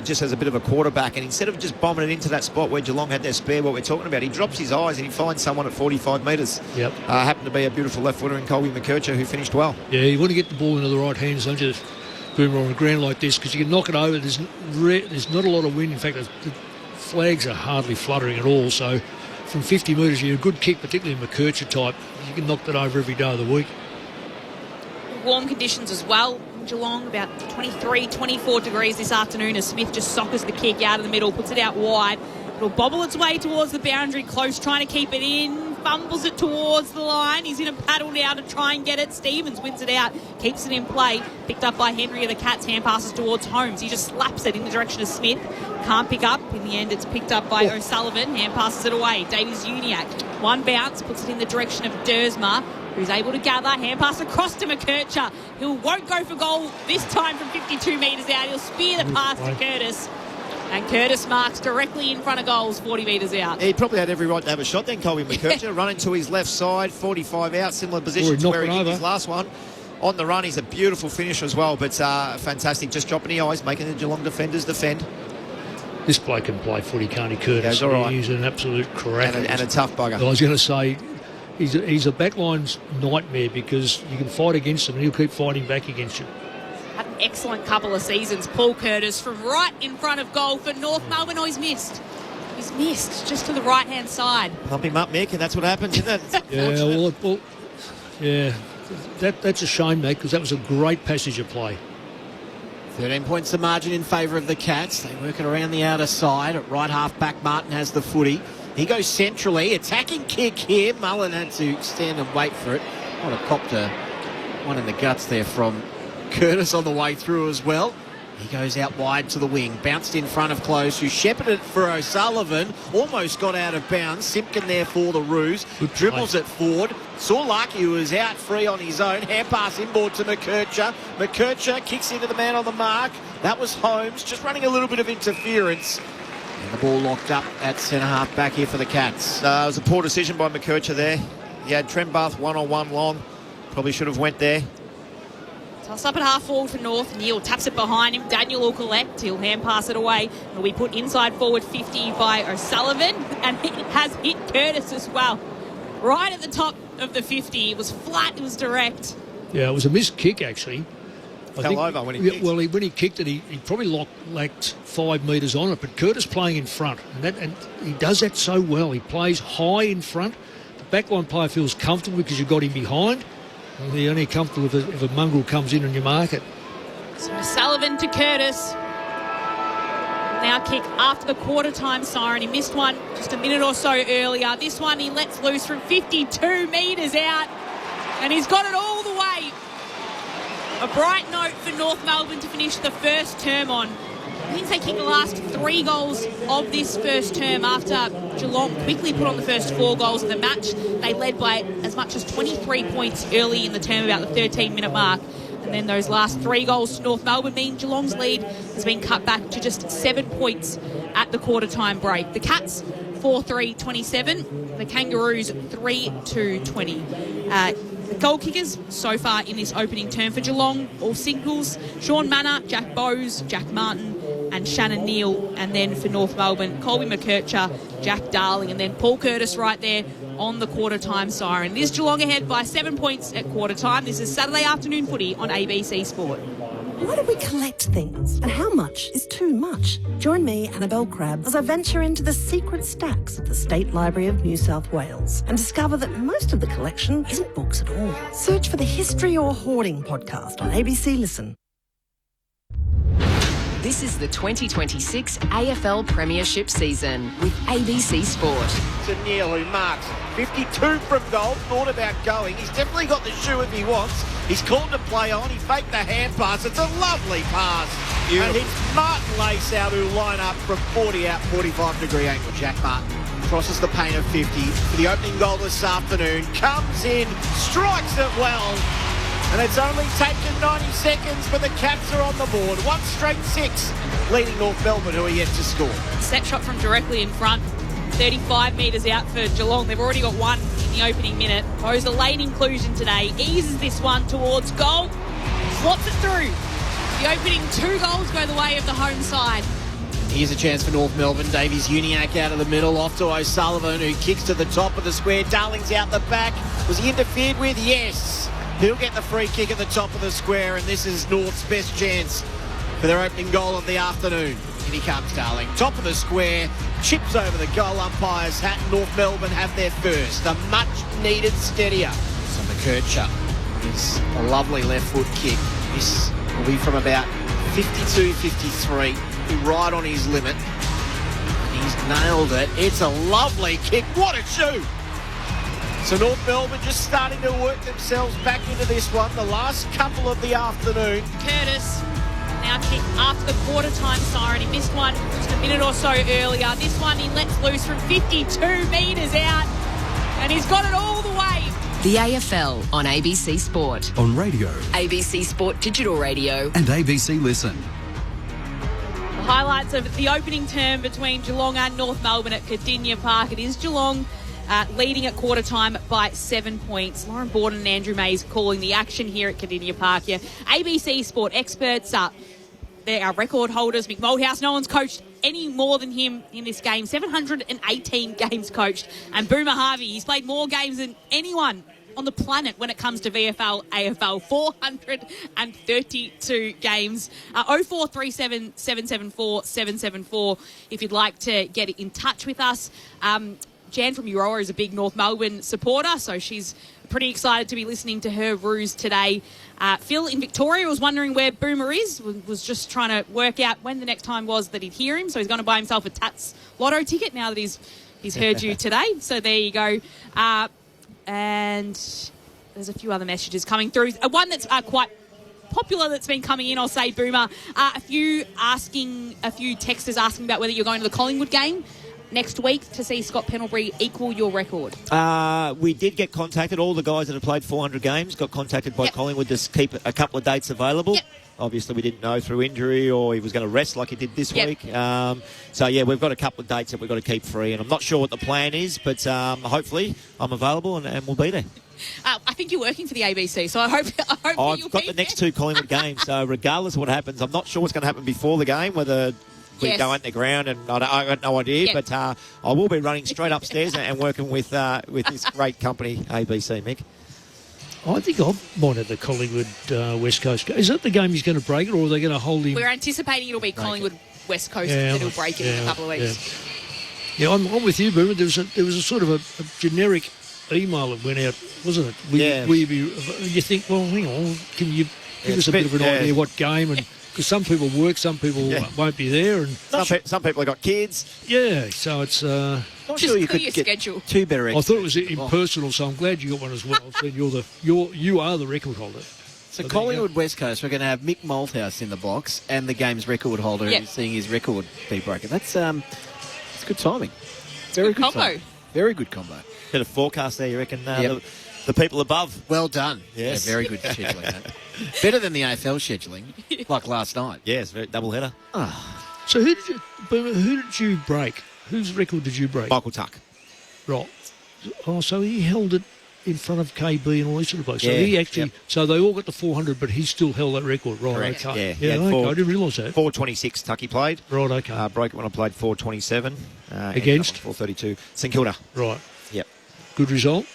just as a bit of a quarterback, and instead of just bombing it into that spot where Geelong had their spare, what we're talking about, he drops his eyes and he finds someone at 45 metres. Yep. Happened to be a beautiful left footer in Colby McKercher, who finished well. Yeah, you want to get the ball into the right hands, don't you, Boomer, on the ground like this, because you can knock it over. There's not a lot of wind. In fact, the flags are hardly fluttering at all, so from 50 metres, you get a good kick, particularly in McKercher type. You can knock that over every day of the week. Warm conditions as well. Geelong about 23, 24 degrees this afternoon as Smith just soccers the kick out of the middle, puts it out wide. It'll bobble its way towards the boundary, close, trying to keep it in, fumbles it towards the line. He's in a paddle now to try and get it. Stevens wins it out, keeps it in play. Picked up by Henry of the Cats, hand passes towards Holmes. He just slaps it in the direction of Smith. Can't pick up. In the end, it's picked up by O'Sullivan. Hand passes it away. Davies Uniacke. One bounce, puts it in the direction of Dersma, who's able to gather. Hand pass across to McKercher, who won't go for goal this time from 52 metres out. He'll spear the pass to Curtis. And Curtis marks directly in front of goals, 40 metres out. He probably had every right to have a shot then, Colby McKercher. Running to his left side, 45 out, similar position to where he did his last one. On the run, he's a beautiful finisher as well, but fantastic. Just dropping the eyes, making the Geelong defenders defend. This bloke can play footy, can't he, Curtis? Yeah, he's all right. He's an absolute cracker. And a tough bugger. I was going to say, he's a backline's nightmare because you can fight against him and he'll keep fighting back against you. Had an excellent couple of seasons. Paul Curtis from right in front of goal for North Melbourne. Oh, he's missed. He's missed just to the right-hand side. Pump him up, Mick, and that's what happens, isn't it? Yeah, that's a shame, mate, because that was a great passage of play. 13 points the margin in favour of the Cats. They work it around the outer side. At right half back, Martin has the footy. He goes centrally. Attacking kick here. Mullen had to stand and wait for it. What a copter. One in the guts there from Curtis on the way through as well. He goes out wide to the wing. Bounced in front of Close, who shepherded for O'Sullivan. Almost got out of bounds. Simpkin there for the Roos. Dribbles it forward. Saw Lucky, who was out free on his own. Hand pass inboard to McKercher. McKercher kicks into the man on the mark. That was Holmes, just running a little bit of interference. And the ball locked up at centre-half back here for the Cats. It was a poor decision by McKercher there. He had Trembath one-on-one long. Probably should have went there. Toss up at half forward for North. Neil taps it behind him. Daniel will collect. He'll hand pass it away. It'll be put inside forward 50 by O'Sullivan. And it has hit Curtis as well. Right at the top of the 50. It was flat. It was direct. Yeah, it was a missed kick, actually. Fell over when he kicked. Well, when he kicked it, he probably lacked 5 metres on it. But Curtis playing in front. And he does that so well. He plays high in front. The backline player feels comfortable because you've got him behind. Well, you're only comfortable if a mongrel comes in and you mark it. So Sullivan to Curtis. Now kick after the quarter-time siren. He missed one just a minute or so earlier. This one he lets loose from 52 metres out. And he's got it all the way. A bright note for North Melbourne to finish the first term on. It means they kick the last 3 goals of this first term after Geelong quickly put on the first 4 goals of the match. They led by as much as 23 points early in the term, about the 13-minute mark. And then those last 3 goals to North Melbourne mean Geelong's lead has been cut back to just 7 points at the quarter-time break. The Cats, 4-3-27. The Kangaroos, 3-2-20. The goal kickers so far in this opening term for Geelong, all singles: Sean Manor, Jack Bowes, Jack Martin and Shannon Neal. And then for North Melbourne, Colby McKercher, Jack Darling, and then Paul Curtis right there on the quarter-time siren. It is Geelong ahead by 7 points at quarter-time. This is Saturday afternoon footy on ABC Sport. Why do we collect things? And how much is too much? Join me, Annabelle Crabb, as I venture into the secret stacks of the State Library of New South Wales and discover that most of the collection isn't books at all. Search for the History or Hoarding podcast on ABC Listen. This is the 2026 AFL Premiership season with ABC Sport. To Neil, who marks 52 from goal, thought about going. He's definitely got the shoe if he wants. He's called to play on. He faked the hand pass. It's a lovely pass. Beautiful. And it's Martin Lace out who line up from 40 out, 45-degree angle. Jack Martin crosses the paint of 50 for the opening goal this afternoon. Comes in, strikes it well. And it's only taken 90 seconds, but the Cats are on the board. 1 straight 6, leading North Melbourne, who are yet to score. Set shot from directly in front, 35 metres out for Geelong. They've already got 1 in the opening minute. Bowes a late inclusion today. Eases this one towards goal. Slots it through. The opening 2 goals go the way of the home side. Here's a chance for North Melbourne. Davies Uniacke out of the middle, off to O'Sullivan, who kicks to the top of the square. Darling's out the back. Was he interfered with? Yes. He'll get the free kick at the top of the square, and this is North's best chance for their opening goal of the afternoon. In he comes, Darling. Top of the square, chips over the goal umpire's hat. North Melbourne have their first. A much-needed steadier. So McKercher is a lovely left foot kick. This will be from about 52-53. Right on his limit. And he's nailed it. It's a lovely kick. What a shoot! So North Melbourne just starting to work themselves back into this one. The last couple of the afternoon. Curtis now kick after the quarter-time siren. He missed one just a minute or so earlier. This one he lets loose from 52 metres out. And he's got it all the way. The AFL on ABC Sport. On radio. ABC Sport Digital Radio. And ABC Listen. The highlights of the opening term between Geelong and North Melbourne at Cardinia Park. It is Geelong leading at quarter time by 7 points. Lauren Borden and Andrew Mays calling the action here at Cardinia Park. Yeah, ABC Sport experts, they are record holders. Mick Malthouse, no one's coached any more than him in this game. 718 games coached. And Boomer Harvey, he's played more games than anyone on the planet when it comes to VFL, AFL. 432 games. 0437 774 774 if you'd like to get in touch with us. Jan from Euroa is a big North Melbourne supporter, so she's pretty excited to be listening to her ruse today. Phil in Victoria was wondering where Boomer is, was just trying to work out when the next time was that he'd hear him, so he's going to buy himself a Tats Lotto ticket now that he's heard you today. So there you go. And there's a few other messages coming through. One that's quite popular that's been coming in, I'll say, Boomer. A few texters asking about whether you're going to the Collingwood game next week to see Scott Pendlebury equal your record. We did get contacted. All the guys that have played 400 games got contacted by Collingwood to keep a couple of dates available. Yep. Obviously, we didn't know through injury or he was going to rest like he did this week. We've got a couple of dates that we've got to keep free, and I'm not sure what the plan is, but hopefully I'm available and we'll be there. I think you're working for the ABC, so I hope I've got the next two Collingwood games, so regardless of what happens, I'm not sure what's going to happen before the game, whether we go on the ground, and I got no idea, but I will be running straight upstairs and working with this great company, ABC, Mick. I think I might have the Collingwood West Coast. Is that the game he's going to break it, or are they going to hold him? We're anticipating it'll be Collingwood West Coast that'll break it in a couple of weeks. Yeah, I'm with you, Boomer. There was a sort of a generic email that went out, wasn't it? You think, well, hang on, can you give us a bit of an idea what game? And because some people work, some people won't be there, and some people have got kids. Yeah, so it's not sure you could get schedule. Two better. I thought it was impersonal, so I'm glad you got one as well. So you are the record holder. So Collingwood West Coast, we're going to have Mick Malthouse in the box and the game's record holder who's seeing his record be broken. That's good timing. Very good combo. Timing. Very good combo. Bit of forecast there, you reckon? The people above. Well done. Yes. Yeah, very good scheduling. That. Better than the AFL scheduling, like last night. Yes, double header. So who did you break? Whose record did you break? Michael Tuck. Right. Oh, so he held it in front of KB and all these sort of places. So he actually, so they all got the 400, but he still held that record. Right. Correct. Okay. Yeah. Okay. I didn't realise that. 426 Tucky played. Right. Okay. Broke it when I played 427. Against 432 St Kilda. Right. Yep. Good result.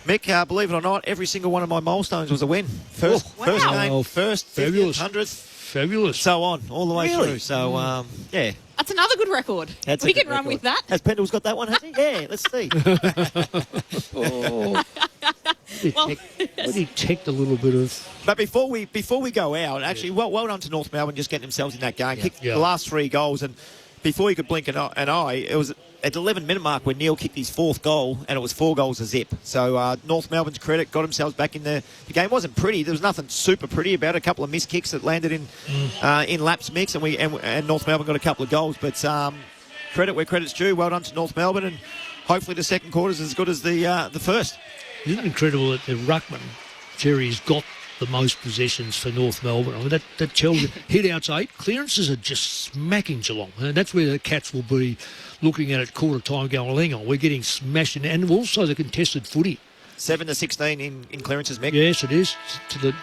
Mick, believe it or not, every single one of my milestones was a win. First game, first, 50th, 100th. Fabulous. So on, all the way through. So, That's another good record. We can run with that. Has Pendle's got that one, has he? Yeah, let's see. He teched a little bit of... But before we go out, actually, well done to North Melbourne just getting themselves in that game. Kicked the last 3 goals, and before he could blink an eye, it was at the 11-minute mark when Neil kicked his 4th goal, and it was 4 goals to zip. So North Melbourne's credit, got themselves back in the game. It wasn't pretty. There was nothing super pretty about it. A couple of missed kicks that landed in laps mix, and North Melbourne got a couple of goals. But credit where credit's due. Well done to North Melbourne, and hopefully the second quarter is as good as the first. Isn't it incredible that the ruckman, Jerry's got the most possessions for North Melbourne? I mean, that tells you hit-outs 8, clearances are just smacking Geelong. And that's where the Cats will be looking at quarter time going, well, hang on, we're getting smashed. And also the contested footy. 7-16 in clearances, Mick. Yes, it is, to the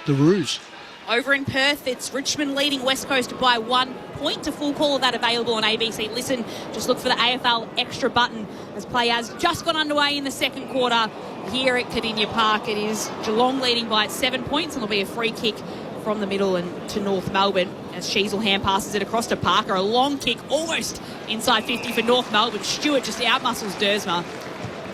Roos. Over in Perth, it's Richmond leading West Coast by 1 point. A full call of that available on ABC Listen. Just look for the AFL extra button as play has just got underway in the second quarter here at Cardinia Park. It is Geelong leading by 7 points, and there'll be a free kick from the middle and to North Melbourne as Sheasel hand passes it across to Parker. A long kick almost inside 50 for North Melbourne. Stewart just outmuscles Dersma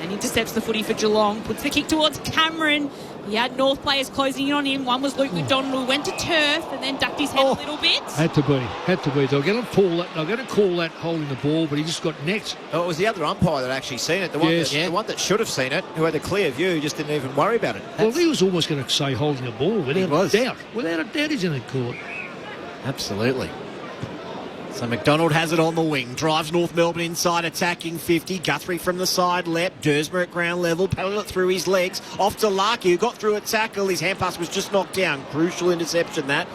and intercepts the footy for Geelong. Puts the kick towards Cameron. He had North players closing in on him. One was Luke McDonald, who went to turf and then ducked his head a little bit. Had to be. They're going to call that holding the ball, but he just got necked. Oh, it was the other umpire that actually seen it. The one that should have seen it, who had a clear view, just didn't even worry about it. Well, he was almost going to say holding the ball without a doubt. Without a doubt, he's in the court. Absolutely. So McDonald has it on the wing, drives North Melbourne inside, attacking 50. Guthrie from the side left, Dersma at ground level, paddled it through his legs, off to Larky, who got through a tackle. His hand pass was just knocked down. Crucial interception, that.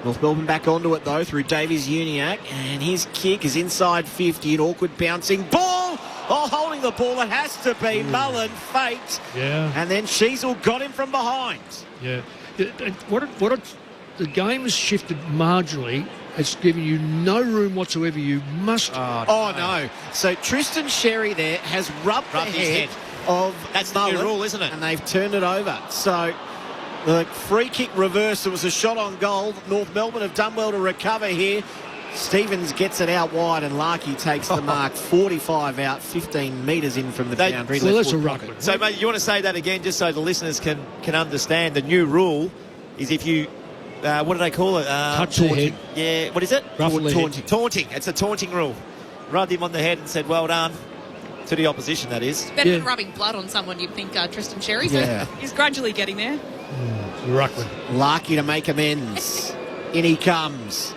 North Melbourne back onto it, though, through Davies Uniacke, and his kick is inside 50, an awkward bouncing ball. Oh, holding the ball, it has to be. Mullen faked. Yeah. And then Sheasel got him from behind. Yeah. The game has shifted marginally It's giving you no room whatsoever. You must... Oh, no. So Tristan Sherry there has rubbed the head of That's the new Mullen, rule, isn't it? And they've turned it over. So the free kick reverse. It was a shot on goal. North Melbourne have done well to recover here. Stevens gets it out wide and Larkey takes the mark. 45 out, 15 metres in from the boundary. Well, that's a ruckman. So, mate, you want to say that again just so the listeners can understand? The new rule is if you... what do they call it? Touch the head. Yeah, what is it? Taunting. Taunting. It's a taunting rule. Rubbed him on the head and said, well done. To the opposition, that is. Better than rubbing blood on someone, you'd think, Tristan Sherry. So he's gradually getting there. Ruckman. Larkey to make amends. In he comes.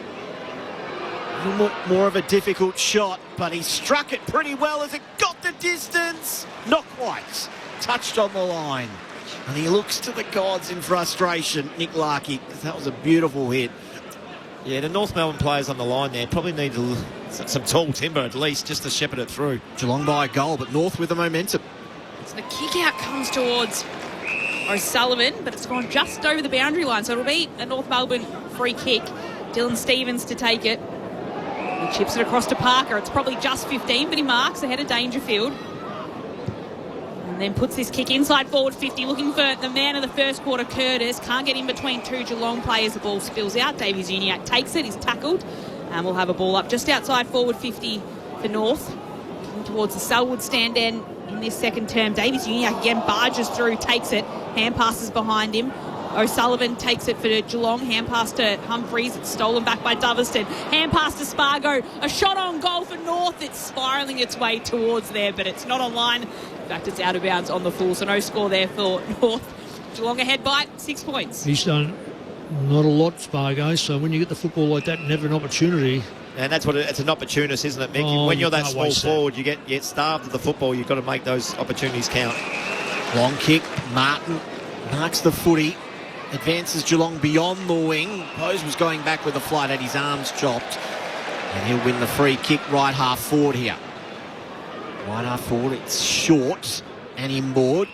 A little more of a difficult shot, but he struck it pretty well as it got the distance. Not quite. Touched on the line. And he looks to the gods in frustration, Nick Larkey, because that was a beautiful hit. Yeah, the North Melbourne players on the line there probably need some tall timber at least just to shepherd it through. Geelong by a goal, but North with the momentum. So the kick out comes towards O'Sullivan, but it's gone just over the boundary line. So it'll be a North Melbourne free kick. Dylan Stevens to take it. He chips it across to Parker. It's probably just 15, but he marks ahead of Dangerfield. And then puts this kick inside forward 50, looking for the man of the first quarter, Curtis. Can't get in between two Geelong players. The ball spills out. Davies Uniacke takes it. He's tackled. And we'll have a ball up just outside forward 50 for North. Looking towards the Selwood stand end in this second term. Davies Uniacke again barges through, takes it. Hand passes behind him. O'Sullivan takes it for Geelong. Hand pass to Humphreys. It's stolen back by Doverston. Hand pass to Spargo. A shot on goal for North. It's spiralling its way towards there, but it's not on line. In fact, it's out of bounds on the full, so no score there for North. Geelong ahead by 6 points. He's done not a lot, Spargo, so when you get the football like that and have an opportunity... And that's what it's an opportunist, isn't it, Mick? When you're that small forward, you get starved of the football. You've got to make those opportunities count. Long kick. Martin marks the footy. Advances Geelong beyond the wing. Pose was going back with a flight, had his arms chopped. And he'll win the free kick right half forward here. Right half forward, it's short and inboard.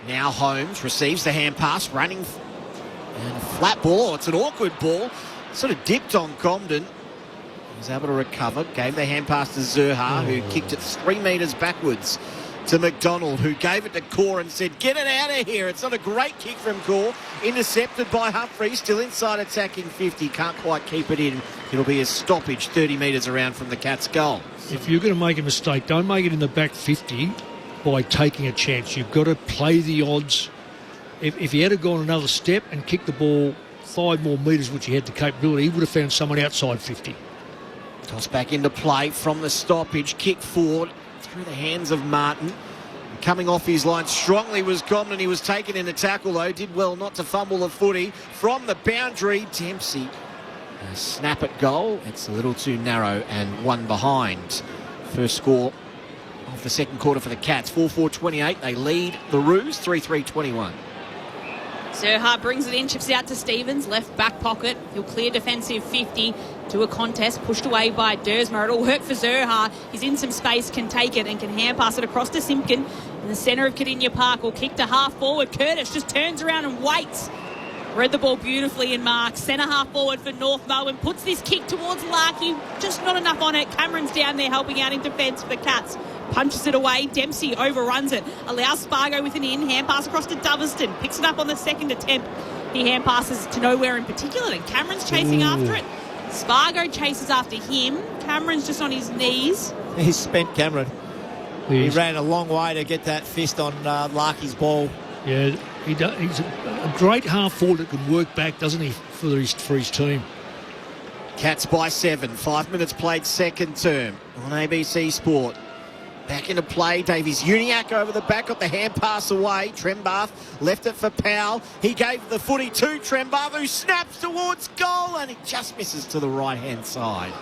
Now Holmes receives the hand pass, running. And a flat ball. It's an awkward ball. Sort of dipped on Comden. He was able to recover. Gave the hand pass to Zerha, who kicked it 3 metres backwards to McDonald, who gave it to Core and said, get it out of here. It's not a great kick from Core. Intercepted by Humphrey, still inside attacking 50. Can't quite keep it in. It'll be a stoppage 30 metres around from the Cats' goal. If you're going to make a mistake, don't make it in the back 50 by taking a chance. You've got to play the odds. If he had gone another step and kicked the ball 5 more metres, which he had the capability, he would have found someone outside 50. Toss back into play from the stoppage. Kick forward through the hands of Martin. Coming off his line strongly was Comden. He was taken in a tackle, though. Did well not to fumble the footy. From the boundary, Dempsey. A snap at goal. It's a little too narrow and one behind. First score of the second quarter for the Cats. 4-4-28. They lead the Roos 3-3-21. Zerha brings it in, chips out to Stevens, left back pocket. He'll clear defensive 50 to a contest, pushed away by Dersmer. It'll work for Zerha. He's in some space, can take it and can hand pass it across to Simpkin. In the centre of Cardinia Park, will kick to half forward. Curtis just turns around and waits. Read the ball beautifully in mark. Centre half forward for North Melbourne. Puts this kick towards Larkey. Just not enough on it. Cameron's down there helping out in defence for the Cats. Punches it away. Dempsey overruns it. Allows Spargo with an in. Hand pass across to Doverston. Picks it up on the second attempt. He hand passes to nowhere in particular. And Cameron's chasing after it. Spargo chases after him. Cameron's just on his knees. He's spent, Cameron. He ran a long way to get that fist on Larkey's ball. Yeah, he's a great half forward that can work back, doesn't he, for his team. Cats by 7. 5 minutes played second term on ABC Sport. Back into play. Davies Uniacke over the back, got the hand pass away. Trembath left it for Powell. He gave the footy to Trembath, who snaps towards goal, and he just misses to the right-hand side.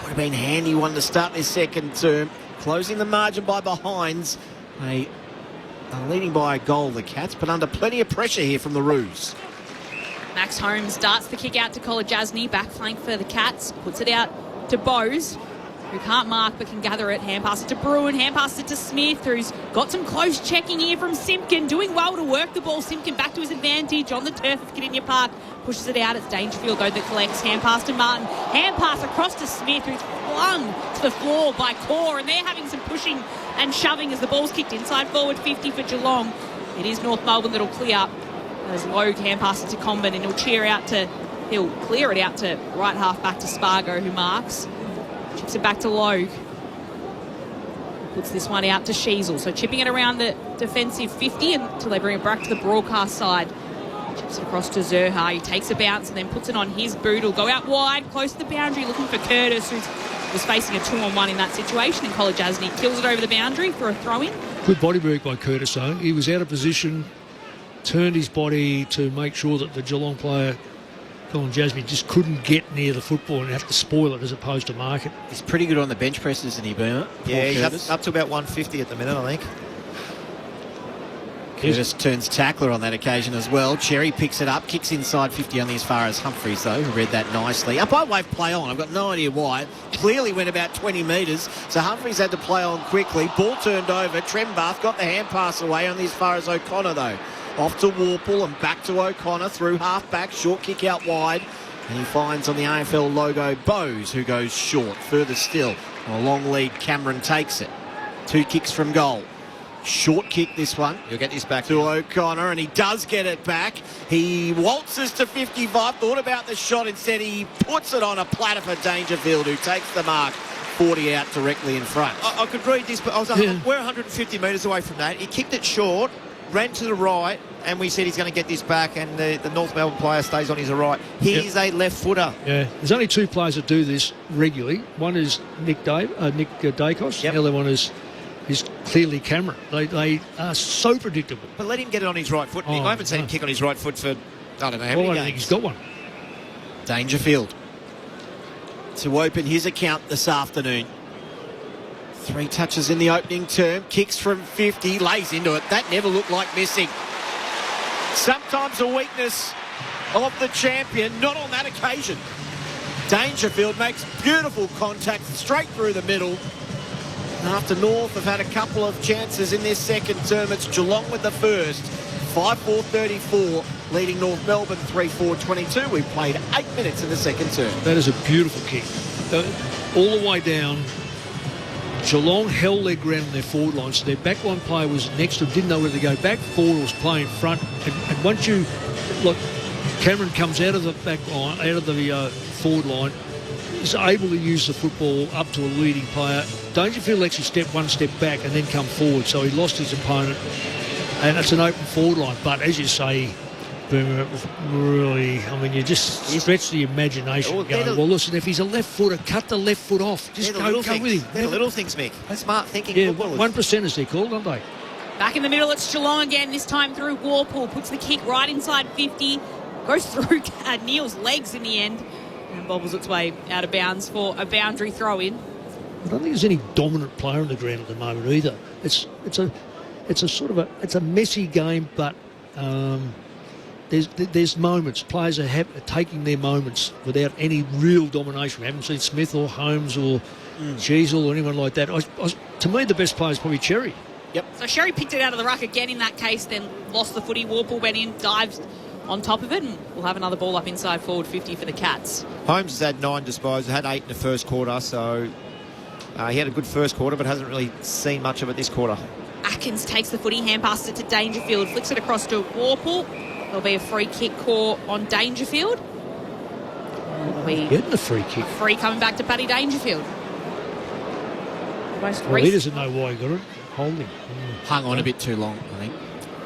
Would have been a handy one to start this second term. Closing the margin by behinds. They are leading by a goal, the Cats, but under plenty of pressure here from the Roos. Max Holmes darts the kick out to Kolajasny. Back flank for the Cats. Puts it out to Bowes. who can't mark but can gather it. Hand pass it to Bruin, hand pass it to Smith, who's got some close checking here from Simpkin, doing well to work the ball. Simpkin back to his advantage on the turf of Kardinia Park, pushes it out. It's Dangerfield though that collects. Hand pass to Martin, hand pass across to Smith, who's flung to the floor by Core, and they're having some pushing and shoving as the ball's kicked inside forward 50 for Geelong. It is North Melbourne that'll clear as Logue hand passes to Comben, and he'll clear it out to right half back to Spargo, who marks. Chips it back to Logue. Puts this one out to Sheasel. So chipping it around the defensive 50 until they bring it back to the broadcast side. Chips it across to Zerha. He takes a bounce and then puts it on his boot. He'll go out wide, close to the boundary, looking for Curtis, who was facing a 2-on-1 in that situation in College Asney. Kills it over the boundary for a throw-in. Good body work by Curtis, though. He was out of position, turned his body to make sure that the Geelong player, Colin Jasmine, just couldn't get near the football and have to spoil it as opposed to mark it. He's pretty good on the bench press, isn't he, Boomer? Yeah, he's up to about 150 at the minute, I think. Curtis turns tackler on that occasion as well. Cherry picks it up, kicks inside 50 only as far as Humphreys, though, who read that nicely. Umpire wave play on. I've got no idea why. Clearly went about 20 metres, so Humphreys had to play on quickly. Ball turned over. Trembath got the hand pass away only as far as O'Connor, though. Off to Warple and back to O'Connor through half-back. Short kick out wide. And he finds on the AFL logo Bowes, who goes short. Further still, on a long lead, Cameron takes it. 2 kicks from goal. Short kick this one. You'll get this back to O'Connor, and he does get it back. He waltzes to 55, thought about the shot. Instead, he puts it on a platter for Dangerfield, who takes the mark. 40 out directly in front. I could read this, but we're 150 metres away from that. He kicked it short, ran to the right, and we said he's going to get this back, and the North Melbourne player stays on his right. He's a left footer. Yeah, there's only 2 players that do this regularly. One is Nick Dacos. The other one is clearly Cameron. They are so predictable. But let him get it on his right foot, Nick. I haven't seen him kick on his right foot for, I don't know how many games. I don't think he's got one. Dangerfield to open his account this afternoon. 3 touches in the opening term. Kicks from 50, lays into it. That never looked like missing. Sometimes a weakness of the champion, not on that occasion. Dangerfield makes beautiful contact straight through the middle. After North have had a couple of chances in this second term, it's Geelong with the first. 5-4-34, leading North Melbourne 3-4-22. We've played 8 minutes in the second term. That is a beautiful kick. All the way down. Geelong held their ground in their forward line, so their backline player was next to them, didn't know where to go. Back forward was playing front, and once you look, Cameron comes out of the back line, out of the forward line, is able to use the football up to a leading player. Dangerfield actually step one step back and then come forward, so he lost his opponent, and it's an open forward line. But as you say, Boomer, it was really, I mean, you just stretch the imagination going, well, listen, if he's a left footer, cut the left foot off. Just go with him. They're the little things, Mick. They're smart thinking. Yeah, 1% as they're called, aren't they? Back in the middle, it's Geelong again, this time through Warple. Puts the kick right inside 50. Goes through Neil's legs in the end. And bobbles its way out of bounds for a boundary throw-in. I don't think there's any dominant player on the ground at the moment either. It's a messy game, but there's moments. Players are taking their moments without any real domination. We haven't seen Smith or Holmes or Sheasel or anyone like that. To me, the best player is probably Cherry. Yep. So Sherry picked it out of the ruck again in that case, then lost the footy. Warple went in, dived on top of it, and we'll have another ball up inside forward 50 for the Cats. Holmes has had 9 disposals, had 8 in the first quarter, so he had a good first quarter, but hasn't really seen much of it this quarter. Atkins takes the footy, hand passes it to Dangerfield, flicks it across to Warple. There'll be a free kick call on Dangerfield. Getting a free kick. Free coming back to Paddy Dangerfield. He doesn't know why he got it. Holding. Hung on a bit too long, I think.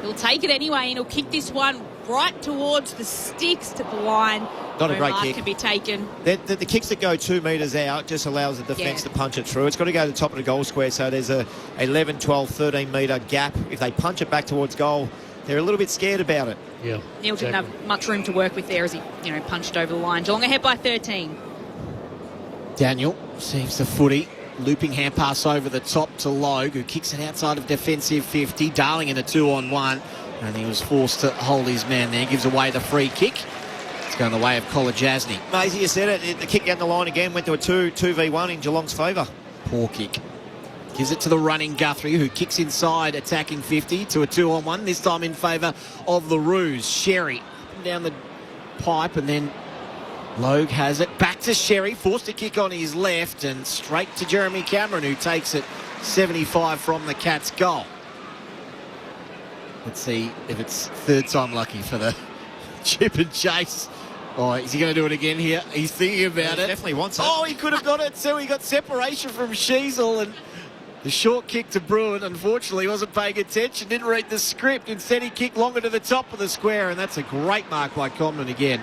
He'll take it anyway, and he'll kick this one right towards the sticks to the line. Not a great kick. Can be taken. The kicks that go 2 metres out just allows the defence to punch it through. It's got to go to the top of the goal square, so there's a 11, 12, 13 metre gap. If they punch it back towards goal, they're a little bit scared about it. Yeah, Neil didn't have much room to work with there as he, punched over the line. Geelong ahead by 13. Daniel receives the footy. Looping hand pass over the top to Logue, who kicks it outside of defensive 50. Darling in a 2-on-1, and he was forced to hold his man there. Gives away the free kick. It's going the way of Kolajasny. Maisie, you said it. The kick down the line again went to a 2v1 in Geelong's favour. Poor kick. Gives it to the running Guthrie, who kicks inside, attacking 50 to a 2-on-1, this time in favour of the Roos. Sherry up and down the pipe, and then Logue has it. Back to Sherry, forced to kick on his left, and straight to Jeremy Cameron, who takes it 75 from the Cats' goal. Let's see if it's third time lucky for the chip and chase. Oh, is he going to do it again here? He's thinking about it. Definitely wants it. Oh, he could have got it, so he got separation from Sheasel, and the short kick to Bruin, unfortunately, wasn't paying attention, didn't read the script. Instead, he kicked longer to the top of the square, and that's a great mark by Comden again.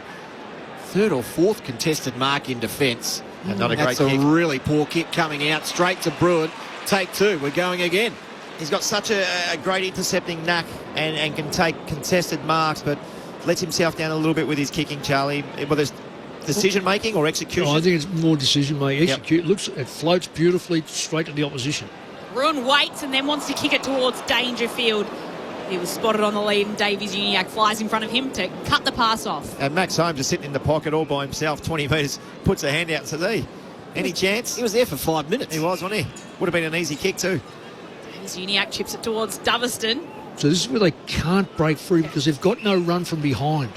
Third or fourth contested mark in defence. And not a great That's kick. a really poor kick coming out, straight to Bruin. Take two, we're going again. He's got such a great intercepting knack and can take contested marks, but lets himself down a little bit with his kicking, Charlie. Whether it's decision-making or execution. Oh, I think it's more decision-making. It floats beautifully straight to the opposition. Bruin waits and then wants to kick it towards Dangerfield. He was spotted on the lead, and Davies Uniacke flies in front of him to cut the pass off. And Max Holmes is sitting in the pocket all by himself, 20 metres, puts a hand out and says, hey, any chance? He was there for 5 minutes. He was, wasn't he? Would have been an easy kick too. Davies Uniacke chips it towards Doverston. So this is where they can't break free because they've got no run from behind.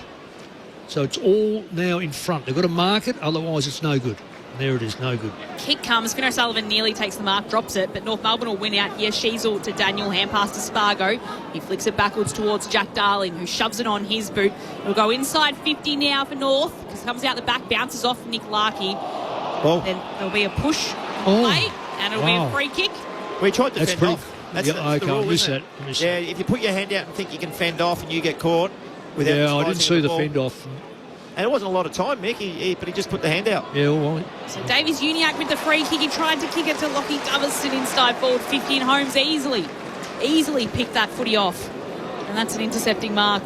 So it's all now in front. They've got to mark it, otherwise it's no good. There it is, no good. Kick comes. Finn O'Sullivan nearly takes the mark, drops it, but North Melbourne will win out here. Sheasel to Daniel, hand pass to Spargo. He flicks it backwards towards Jack Darling, who shoves it on his boot. It'll go inside 50 now for North, because it comes out the back, bounces off Nick Larkey. Then there'll be a push play, and it'll be a free kick. We tried to fend off. That's the rule, isn't it? Yeah, if you put your hand out and think you can fend off and you get caught without I didn't see the fend off. And it wasn't a lot of time, Mick, but he just put the hand out. Yeah, all right. So Davies Uniacke with the free kick. He tried to kick it to Lockie Doverston inside forward 50, and Holmes easily picked that footy off. And that's an intercepting mark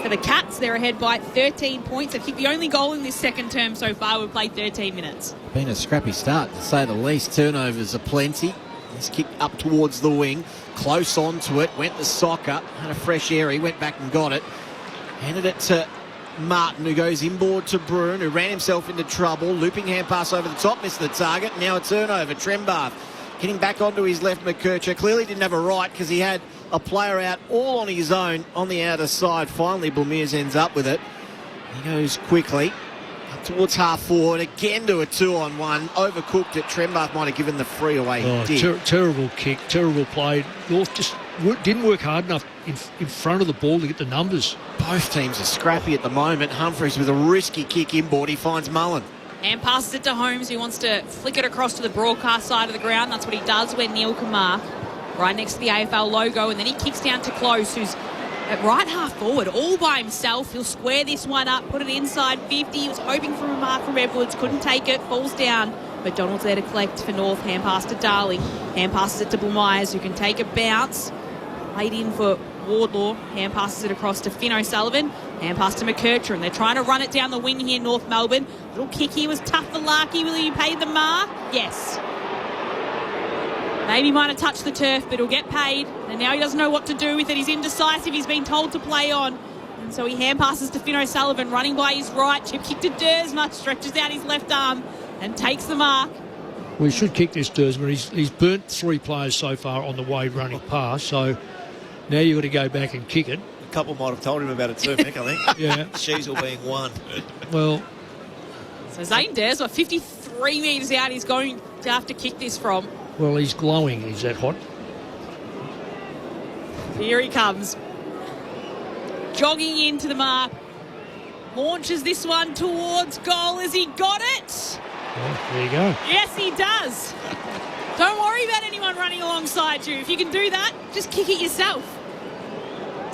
for the Cats. They're ahead by 13 points. They've kicked the only goal in this second term so far. We've played 13 minutes. Been a scrappy start, to say the least. Turnovers are plenty. He's kicked up towards the wing, close onto it, went to Soccer, had a fresh air, he went back and got it. Handed it to Martin, who goes inboard to Bruin, who ran himself into trouble. Looping hand pass over the top, missed the target. Now a turnover. Trembath getting back onto his left. McKercher clearly didn't have a right because he had a player out all on his own on the outer side. Finally, Blamiers ends up with it. He goes quickly up towards half forward. Again to a 2-on-1. Overcooked it. Trembath might have given the free away. He did. Terrible kick, terrible play. North just didn't work hard enough in front of the ball to get the numbers. Both teams are scrappy at the moment. Humphreys with a risky kick inboard. He finds Mullen. And passes it to Holmes, who wants to flick it across to the broadcast side of the ground. That's what he does where Neil can mark. Right next to the AFL logo. And then he kicks down to Close, who's at right half forward, all by himself. He'll square this one up, put it inside 50. He was hoping for a mark from Edwards. Couldn't take it. Falls down. But Donald's there to collect for North. Hand pass to Darling. Hand passes it to Blamiers, who can take a bounce. Played in for Wardlaw. Hand passes it across to Finn O'Sullivan. Hand pass to McKercher, and they're trying to run it down the wing here, North Melbourne. Little kick here was tough for Larkey. Will he pay the mark? Yes. Maybe might have touched the turf, but he'll get paid. And now he doesn't know what to do with it. He's indecisive. He's been told to play on. And so he hand passes to Finn O'Sullivan, running by his right. Chip kick to Dersma, stretches out his left arm and takes the mark. We should kick this Dersma. He's burnt 3 players so far on the way running past, so now you've got to go back and kick it. A couple might have told him about it too, Nick, I think. Yeah. Sheasel being one. Well, so Zane Dersma, 53 metres out, he's going to have to kick this from. Well, he's glowing. He's that hot. Here he comes. Jogging into the mark. Launches this one towards goal. Has he got it? Well, there you go. Yes, he does. Don't worry about anyone running alongside you. If you can do that, just kick it yourself.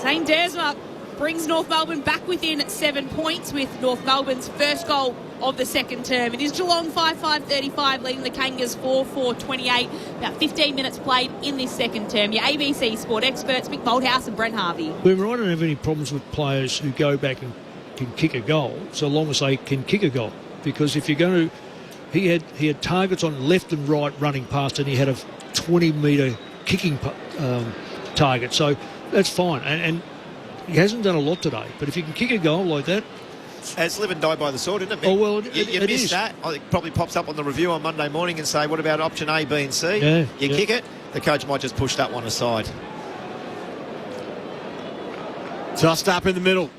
Zane Dersma brings North Melbourne back within 7 points with North Melbourne's first goal of the second term. It is Geelong 5-5-35 leading the Kangas 4-4-28. About 15 minutes played in this second term. Your ABC sport experts, Mick Moldhouse and Brent Harvey. Boomer, I don't have any problems with players who go back and can kick a goal, so long as they can kick a goal. Because if you're going to... He had targets on left and right running past, and he had a 20-metre kicking target. So that's fine. And he hasn't done a lot today. But if you can kick a goal like that, It's live and die by the sword, isn't it? Oh, well, you it missed is. that. It probably pops up on the review on Monday morning and say, what about option A, B and C? Yeah, you kick it, the coach might just push that one aside. Tossed up in the middle.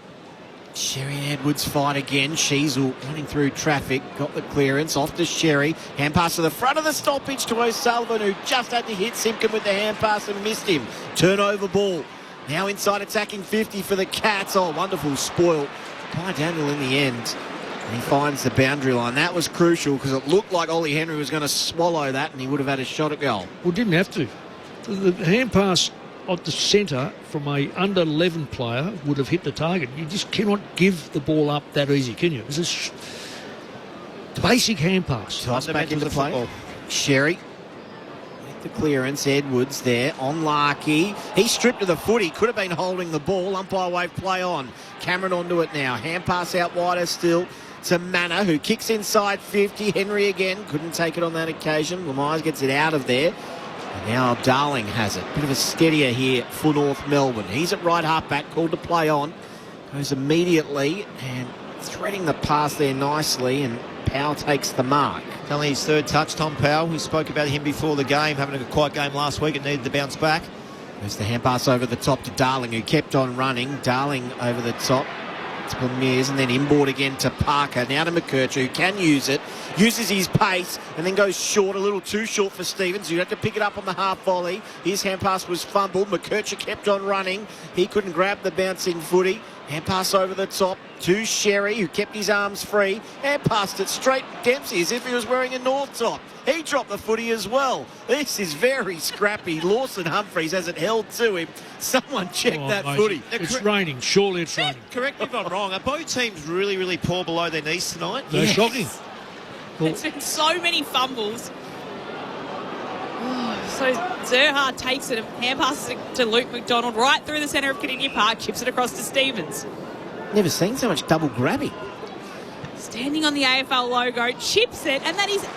Sherry and Edwards fight again. Sheasel running through traffic. Got the clearance. Off to Sherry. Hand pass to the front of the stoppage to O'Sullivan, who just had to hit Simpkin with the hand pass and missed him. Turnover ball. Now inside attacking 50 for the Cats. Oh, wonderful spoil by Daniel in the end. And he finds the boundary line. That was crucial because it looked like Ollie Henry was going to swallow that and he would have had a shot at goal. Well, didn't have to. The hand pass at the centre from a under 11 player would have hit the target. You just cannot give the ball up that easy, can you? It's a basic hand pass. Toss back into play. Sherry with the clearance. Edwards there on Larkey. He stripped to the foot. He could have been holding the ball. Umpire wave play on. Cameron onto it now. Hand pass out wider still to Manor, who kicks inside 50. Henry again. Couldn't take it on that occasion. Lamires gets it out of there. And now Darling has it. Bit of a steadier here for North Melbourne. He's at right half-back, called to play on. Goes immediately and threading the pass there nicely, and Powell takes the mark. Only his third touch, Tom Powell. We spoke about him before the game, having a quiet game last week and needed to bounce back. There's the hand pass over the top to Darling, who kept on running. Darling over the top. It's Blemires, and then inboard again to Parker. Now to McKercher, who can use it. Uses his pace and then goes short, a little too short for Stevens, who had to pick it up on the half volley. His hand pass was fumbled. McKercher kept on running. He couldn't grab the bouncing footy. Hand pass over the top to Sherry, who kept his arms free. Hand passed it straight to Dempsey as if he was wearing a North top. He dropped the footy as well. This is very scrappy. Lawson Humphries has it held to him. Someone check that mate, footy. It's raining. Surely it's raining. Correct me if I'm wrong. Are both teams really, really poor below their knees tonight? They're shocking. There's been so many fumbles. So Zerhard takes it and hand passes it to Luke McDonald right through the centre of Kardinia Park, chips it across to Stevens. Never seen so much double grabbing. Standing on the AFL logo, chips it, and that is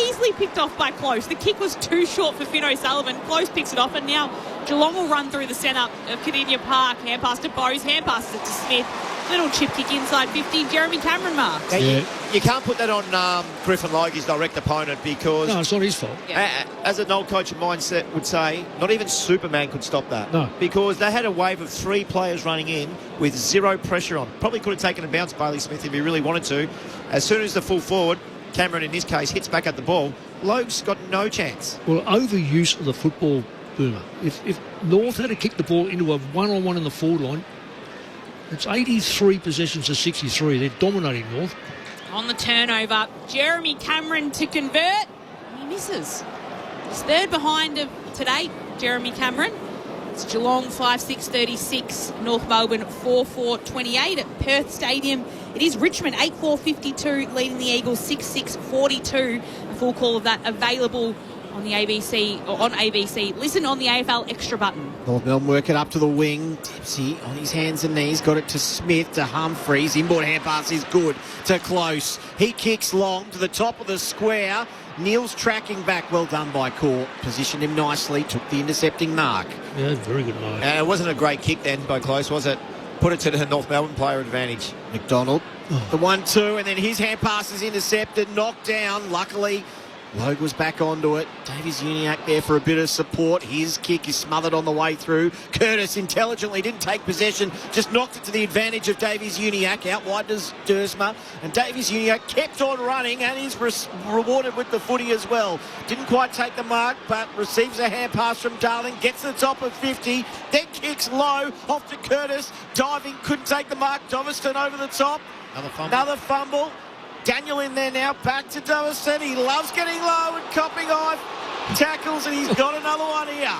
easily picked off by Close. The kick was too short for Finn O'Sullivan. Close picks it off, and now Geelong will run through the centre of Kardinia Park. Hand pass to Bowes, hand passes it to Smith. Little chip kick inside 50. Jeremy Cameron marks. Yeah. You can't put that on Griffin Logie, direct opponent, because... No, it's not his fault. As an old coach of mindset would say, not even Superman could stop that. No. Because they had a wave of 3 players running in with 0 pressure on. Probably could have taken a bounce, Bailey Smith, if he really wanted to. As soon as the full forward, Cameron in this case, hits back at the ball, Logue's got no chance. Well, overuse of the football, Boomer. If North had to kick the ball into a one-on-one in the forward line, it's 83 possessions to 63. They're dominating North. On the turnover, Jeremy Cameron to convert. He misses. He's third behind of today, Jeremy Cameron. It's Geelong 5-6-36, North Melbourne 4-4-28 at Perth Stadium. It is Richmond 8-4-52, leading the Eagles 6-6-42. A full call of that available on the ABC, or on ABC. Listen on the AFL Extra button. North Melbourne work it up to the wing. Dempsey on his hands and knees. Got it to Smith, to Humphries. Inboard hand pass is good to Close. He kicks long to the top of the square. Neil's tracking back. Well done by Court. Positioned him nicely. Took the intercepting mark. Yeah, very good mark. And it wasn't a great kick then by Close, was it? Put it to the North Melbourne player advantage. McDonald. The 1-2, and then his hand pass is intercepted. Knocked down. Luckily, Logue was back onto it. Davies Uniacke there for a bit of support. His kick is smothered on the way through. Curtis intelligently didn't take possession, just knocked it to the advantage of Davies Uniacke. Out wide does Dersma. And Davies Uniacke kept on running and is rewarded with the footy as well. Didn't quite take the mark, but receives a hand pass from Darling. Gets to the top of 50. Then kicks low off to Curtis. Diving, couldn't take the mark. Doverston over the top. Another fumble. Daniel in there now, back to Doverston. He loves getting low and copping off tackles, and he's got another one here.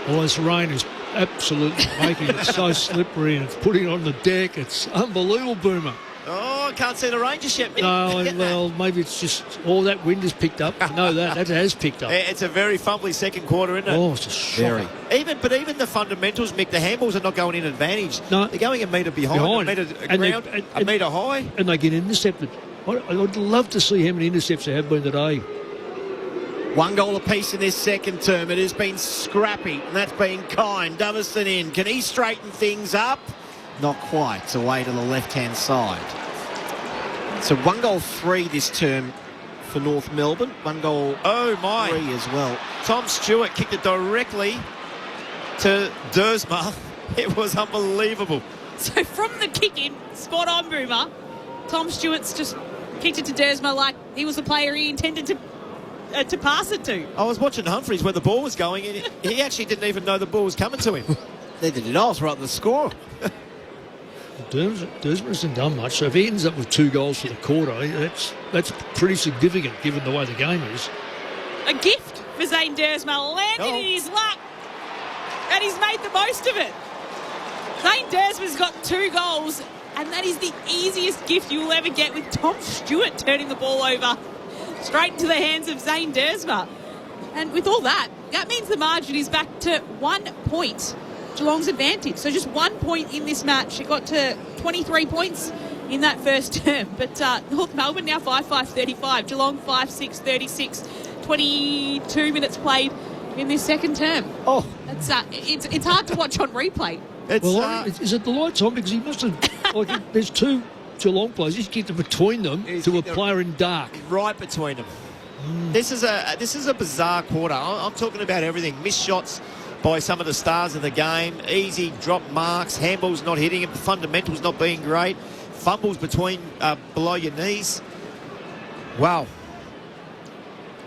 Well, this rain is absolutely making it so slippery, and it's putting it on the deck. It's unbelievable, Boomer. Oh, I can't see the rain just yet. No, well, maybe it's just all that wind has picked up. No, that has picked up. It's a very fumbly second quarter, isn't it? Oh, it's a shocker. Even the fundamentals, Mick, the handballs are not going in advantage. No. They're going a metre behind. A metre ground, a metre high. And they get intercepted. I'd love to see how many intercepts there have been today. 1 goal apiece in this second term. It has been scrappy, and that's been kind. Doverston in. Can he straighten things up? Not quite. It's away to the left-hand side. So 1-3 this term for North Melbourne. 1-3 as well. Tom Stewart kicked it directly to Dersma. It was unbelievable. So from the kick-in, spot on, Boomer, Tom Stewart's just kicked it to Dersma like he was the player he intended to pass it to. I was watching Humphreys where the ball was going, and he actually didn't even know the ball was coming to him. Neither did I. Was right on the score. Dersma hasn't done much, so if he ends up with 2 goals for the quarter, that's pretty significant given the way the game is. A gift for Zane Dersma landed in his lap, and he's made the most of it. Zane Dersma's got 2 goals, and that is the easiest gift you will ever get, with Tom Stewart turning the ball over straight into the hands of Zane Dersma. And with all that, that means the margin is back to 1 point. Geelong's advantage. So just 1 point in this match. It got to 23 points in that first term. But North Melbourne now 5-5-35. Geelong 5-6-36. 22 minutes played in this second term. Oh. It's hard to watch on replay. Is it the lights on? Because he must have... there's 2 Geelong players. He's kicked it between them to a player in dark. Right between them. This is a bizarre quarter. I'm talking about everything. Missed shots by some of the stars of the game. Easy drop marks. Handballs not hitting him. Fundamentals not being great. Fumbles between below your knees. Wow.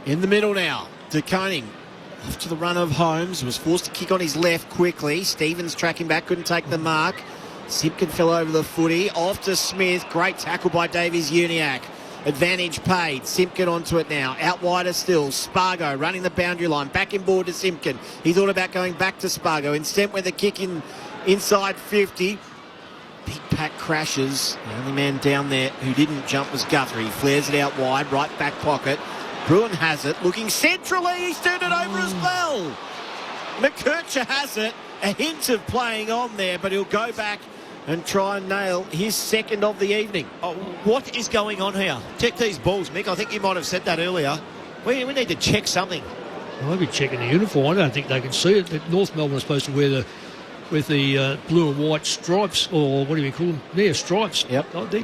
In the middle now, De Koning off to the run of Holmes. Was forced to kick on his left quickly. Stevens tracking back, couldn't take the mark. Simpkin fell over the footy. Off to Smith. Great tackle by Davies Uniacke. Advantage paid. Simpkin onto it now. Out wider still. Spargo running the boundary line. Back in board to Simpkin. He thought about going back to Spargo. Instead with a kick inside 50. Big pack crashes. The only man down there who didn't jump was Guthrie. He flares it out wide. Right back pocket. Bruin has it. Looking centrally. He's turned it over as well. McKercher has it. A hint of playing on there, but he'll go back and try and nail his second of the evening. Oh, what is going on here? Check these balls, Mick. I think you might have said that earlier. We need to check something. I'll be checking the uniform. I don't think they can see it. North Melbourne is supposed to wear the blue and white stripes, or what do you call them? Yeah, stripes. Yep. Oh, they're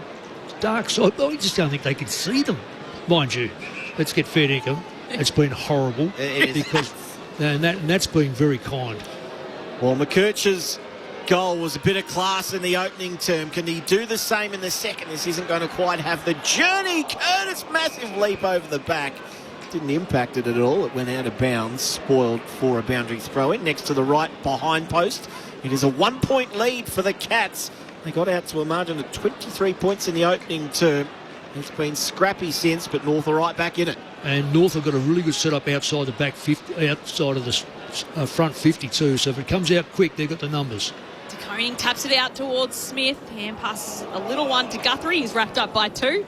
dark side. I just don't think they can see them. Mind you, let's get fair dinkum. It's been horrible. And that's been very kind. Well, McKercher's goal was a bit of class in the opening term. Can he do the same in the second? This isn't going to quite have the journey. Curtis, massive leap over the back. Didn't impact it at all. It went out of bounds, spoiled for a boundary throw-in. Next to the right behind post. It is a 1 point lead for the Cats. They got out to a margin of 23 points in the opening term. It's been scrappy since, but North are right back in it. And North have got a really good setup outside the back 50, outside of the front 52. So if it comes out quick, they've got the numbers. De Koning taps it out towards Smith. Hand pass a little one to Guthrie. He's wrapped up by 2.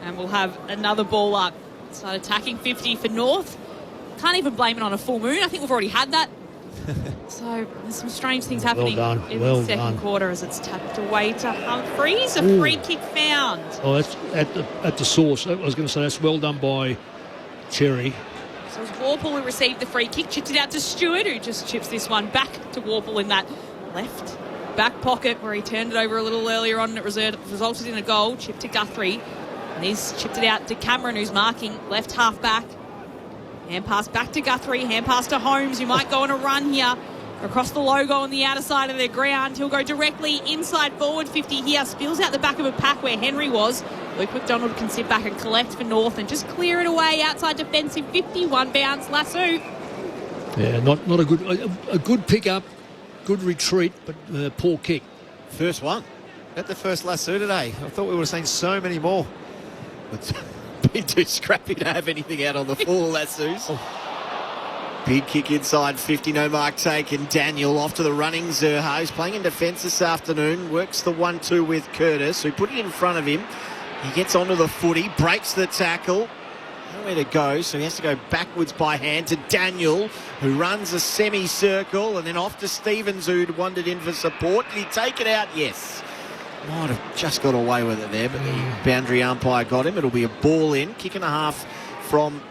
And we'll have another ball up. So attacking 50 for North. Can't even blame it on a full moon. I think we've already had that. So there's some strange things happening in the second quarter as it's tapped away to Humphreys. A free kick found. Oh, that's at the source. I was going to say that's well done by Cherry. So it's Warple who received the free kick. Chipped it out to Stewart, who just chips this one back to Warple in that left back pocket where he turned it over a little earlier on and it resulted in a goal. Chipped to Guthrie. And he's chipped it out to Cameron, who's marking left half back. Hand pass back to Guthrie. Hand pass to Holmes, who might go on a run here. Across the logo on the outer side of their ground. He'll go directly inside forward 50 here. Spills out the back of a pack where Henry was. Luke McDonald can sit back and collect for North and just clear it away outside defensive 51 bounce. Lasso. Yeah, not a good pick up, good retreat, but poor kick. First one. At the first lasso today. I thought we would have seen so many more. It's been too scrappy to have anything out on the full lassos. Big kick inside 50, no mark taken. Daniel off to the running Zerha. He's playing in defence this afternoon. Works the 1-2 with Curtis, who put it in front of him. He gets onto the footy, breaks the tackle. Nowhere to go, so he has to go backwards by hand to Daniel, who runs a semicircle, and then off to Stevens, who'd wandered in for support. Did he take it out? Yes. Might have just got away with it there, but the boundary umpire got him. It'll be a ball in. Kick and a half from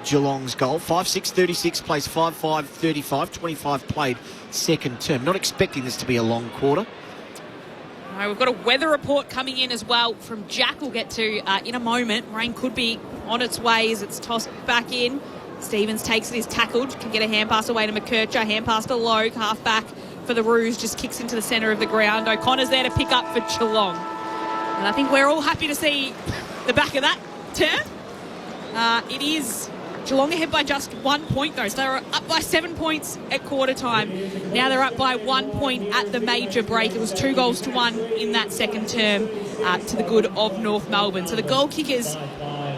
Geelong's goal. 5-6-36 plays 5-5-35. 25 played second term. Not expecting this to be a long quarter. We've got a weather report coming in as well from Jack. We'll get to in a moment. Rain could be on its way as it's tossed back in. Stevens takes it, is tackled, can get a hand pass away to McKercher, hand pass to Logue, half back for the Roos, just kicks into the centre of the ground. O'Connor's there to pick up for Geelong. And I think we're all happy to see the back of that turn. It is Geelong ahead by just 1 point, though. So they were up by 7 points at quarter time. Now they're up by 1 point at the major break. It was 2-1 in that second term to the good of North Melbourne. So the goal kickers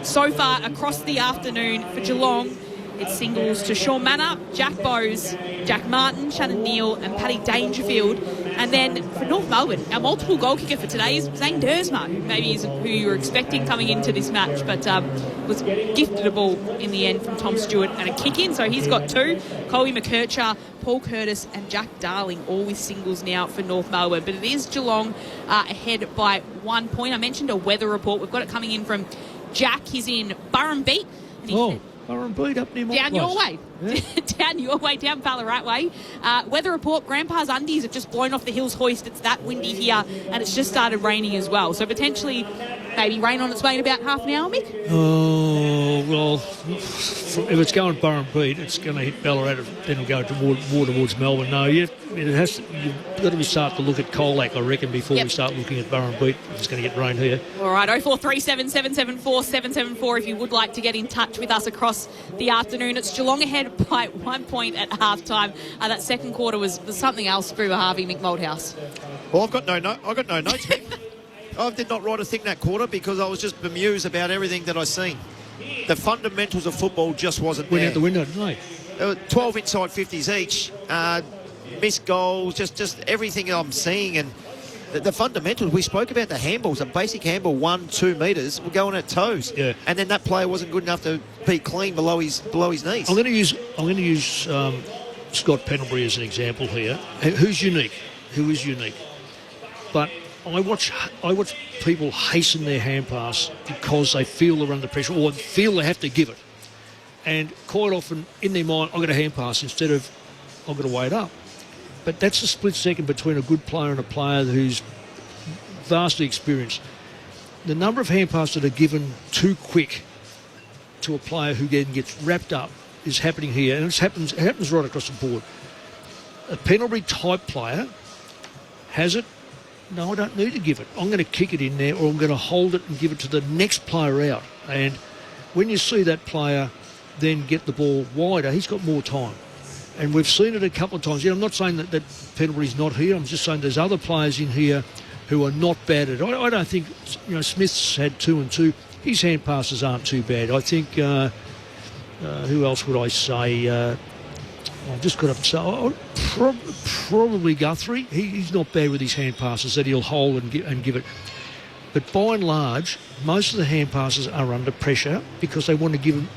so far across the afternoon for Geelong, it's singles to Sean Manor, Jack Bowes, Jack Martin, Shannon Neal and Paddy Dangerfield. And then for North Melbourne, our multiple goal kicker for today is Zane Dersma, who maybe isn't who you were expecting coming into this match, but was gifted a ball in the end from Tom Stewart and a kick in. So he's got 2. Colby McKercher, Paul Curtis and Jack Darling all with singles now for North Melbourne. But it is Geelong ahead by 1 point. I mentioned a weather report. We've got it coming in from Jack. He's in Burrumbee. Burrumbee up near my down place. your way. Yeah. Down your way, down Ballarat way. Weather report, Grandpa's undies have just blown off the hills hoist. It's that windy here and it's just started raining as well. So potentially maybe rain on its way in about half an hour, Mick? Oh, well, if it's going Burrumbee, it's going to hit Ballarat, then it'll go towards Melbourne. No, you've got to start to look at Colac, I reckon, before we start looking at Burrumbee. It's going to get rain here. All right, 0437 774 774 if you would like to get in touch with us across the afternoon. It's Geelong ahead by 1 point at half time. That second quarter was something else for Harvey Mick Moldhouse. Well, I've got no notes. I did not write a thing that quarter because I was just bemused about everything that I seen. The fundamentals of football just wasn't there. Went out the window, didn't they? There were 12 inside 50s each, missed goals, just everything I'm seeing. And the fundamentals, we spoke about the handballs, a basic handball, 1-2 metres, were going at toes. Yeah. And then that player wasn't good enough to be clean below his knees. I'm going to use Scott Pendlebury as an example here. Who is unique? But I watch people hasten their hand pass because they feel they're under pressure or feel they have to give it. And quite often in their mind, I've got a hand pass instead of I've got to wait up. But that's a split second between a good player and a player who's vastly experienced. The number of hand passes that are given too quick to a player who then gets wrapped up is happening here, and it happens right across the board. A Pendlebury type player has it. No, I don't need to give it. I'm going to kick it in there, or I'm going to hold it and give it to the next player out. And when you see that player then get the ball wider, he's got more time. And we've seen it a couple of times. I'm not saying that Pendlebury's not here. I'm just saying there's other players in here who are not bad at it. I don't think, Smith's had 2 and 2. His hand passes aren't too bad. I think, who else would I say? I've just got to say, probably Guthrie. He's not bad with his hand passes that he'll hold and give it. But by and large, most of the hand passes are under pressure because they want to give them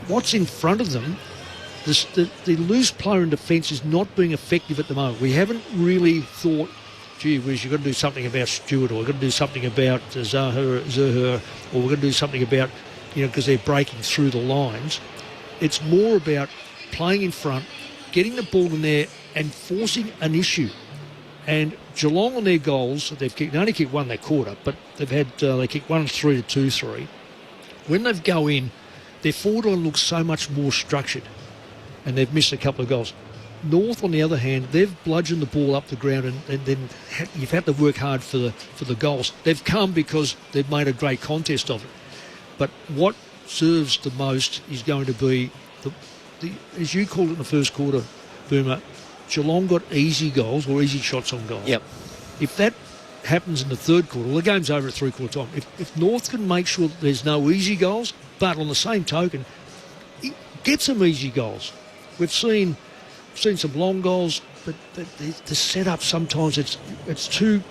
what's in front of them. The loose player in defence is not being effective at the moment. We haven't really thought, gee whiz, you've got to do something about Stewart, or we've got to do something about Zahur, or we've got to do something about, because they're breaking through the lines. It's more about playing in front, getting the ball in there and forcing an issue. And Geelong on their goals, they only kicked one that quarter, but they kicked 1 3 to 2-3. When they go in, their forward line looks so much more structured, and they've missed a couple of goals. North, on the other hand, they've bludgeoned the ball up the ground, and then you've had to work hard for the goals. They've come because they've made a great contest of it. But what serves the most is going to be, as you called it in the first quarter, Boomer, Geelong got easy goals or easy shots on goal. Yep. If that happens in the third quarter, well, the game's over at three-quarter time. If North can make sure that there's no easy goals, but on the same token, get some easy goals. We've seen some long goals, but the setup sometimes it's too.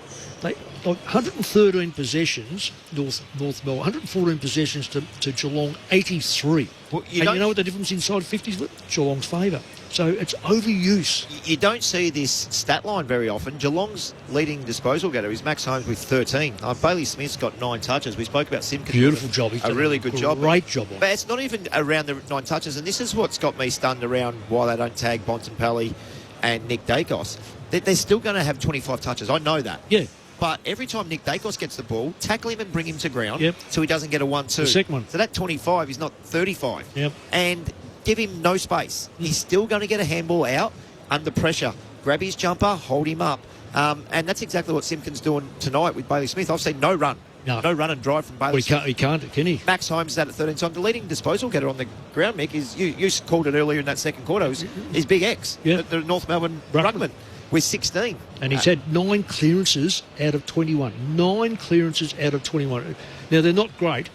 113 possessions, North Melbourne, 114 possessions to Geelong, 83. Well, you know what the difference inside 50s with? Geelong's favour. So it's overuse. You don't see this stat line very often. Geelong's leading disposal getter is Max Holmes with 13. Bailey Smith's got 9 touches. We spoke about Simpkins. Beautiful job. He's a really good job. Great job. But it's not even around the 9 touches, and this is what's got me stunned around why they don't tag Bontempelli and Nick Dacos. They're still going to have 25 touches. I know that. Yeah. but every time Nick Dacos gets the ball, tackle him and bring him to ground so he doesn't get a 1-2. The second one. So that 25 is not 35. Yep. And give him no space. He's still going to get a handball out under pressure. Grab his jumper, hold him up. And that's exactly what Simpkin's doing tonight with Bailey Smith. I've seen no run. No run and drive from Bailey Well, Smith. he can't, can he? Max Holmes is at 13. So the leading disposal getter on the ground, Mick, is you called it earlier in that second quarter, is Big X, the North Melbourne ruckman, with 16. And he's had 9 clearances out of 21. 9 clearances out of 21. Now, they're not great.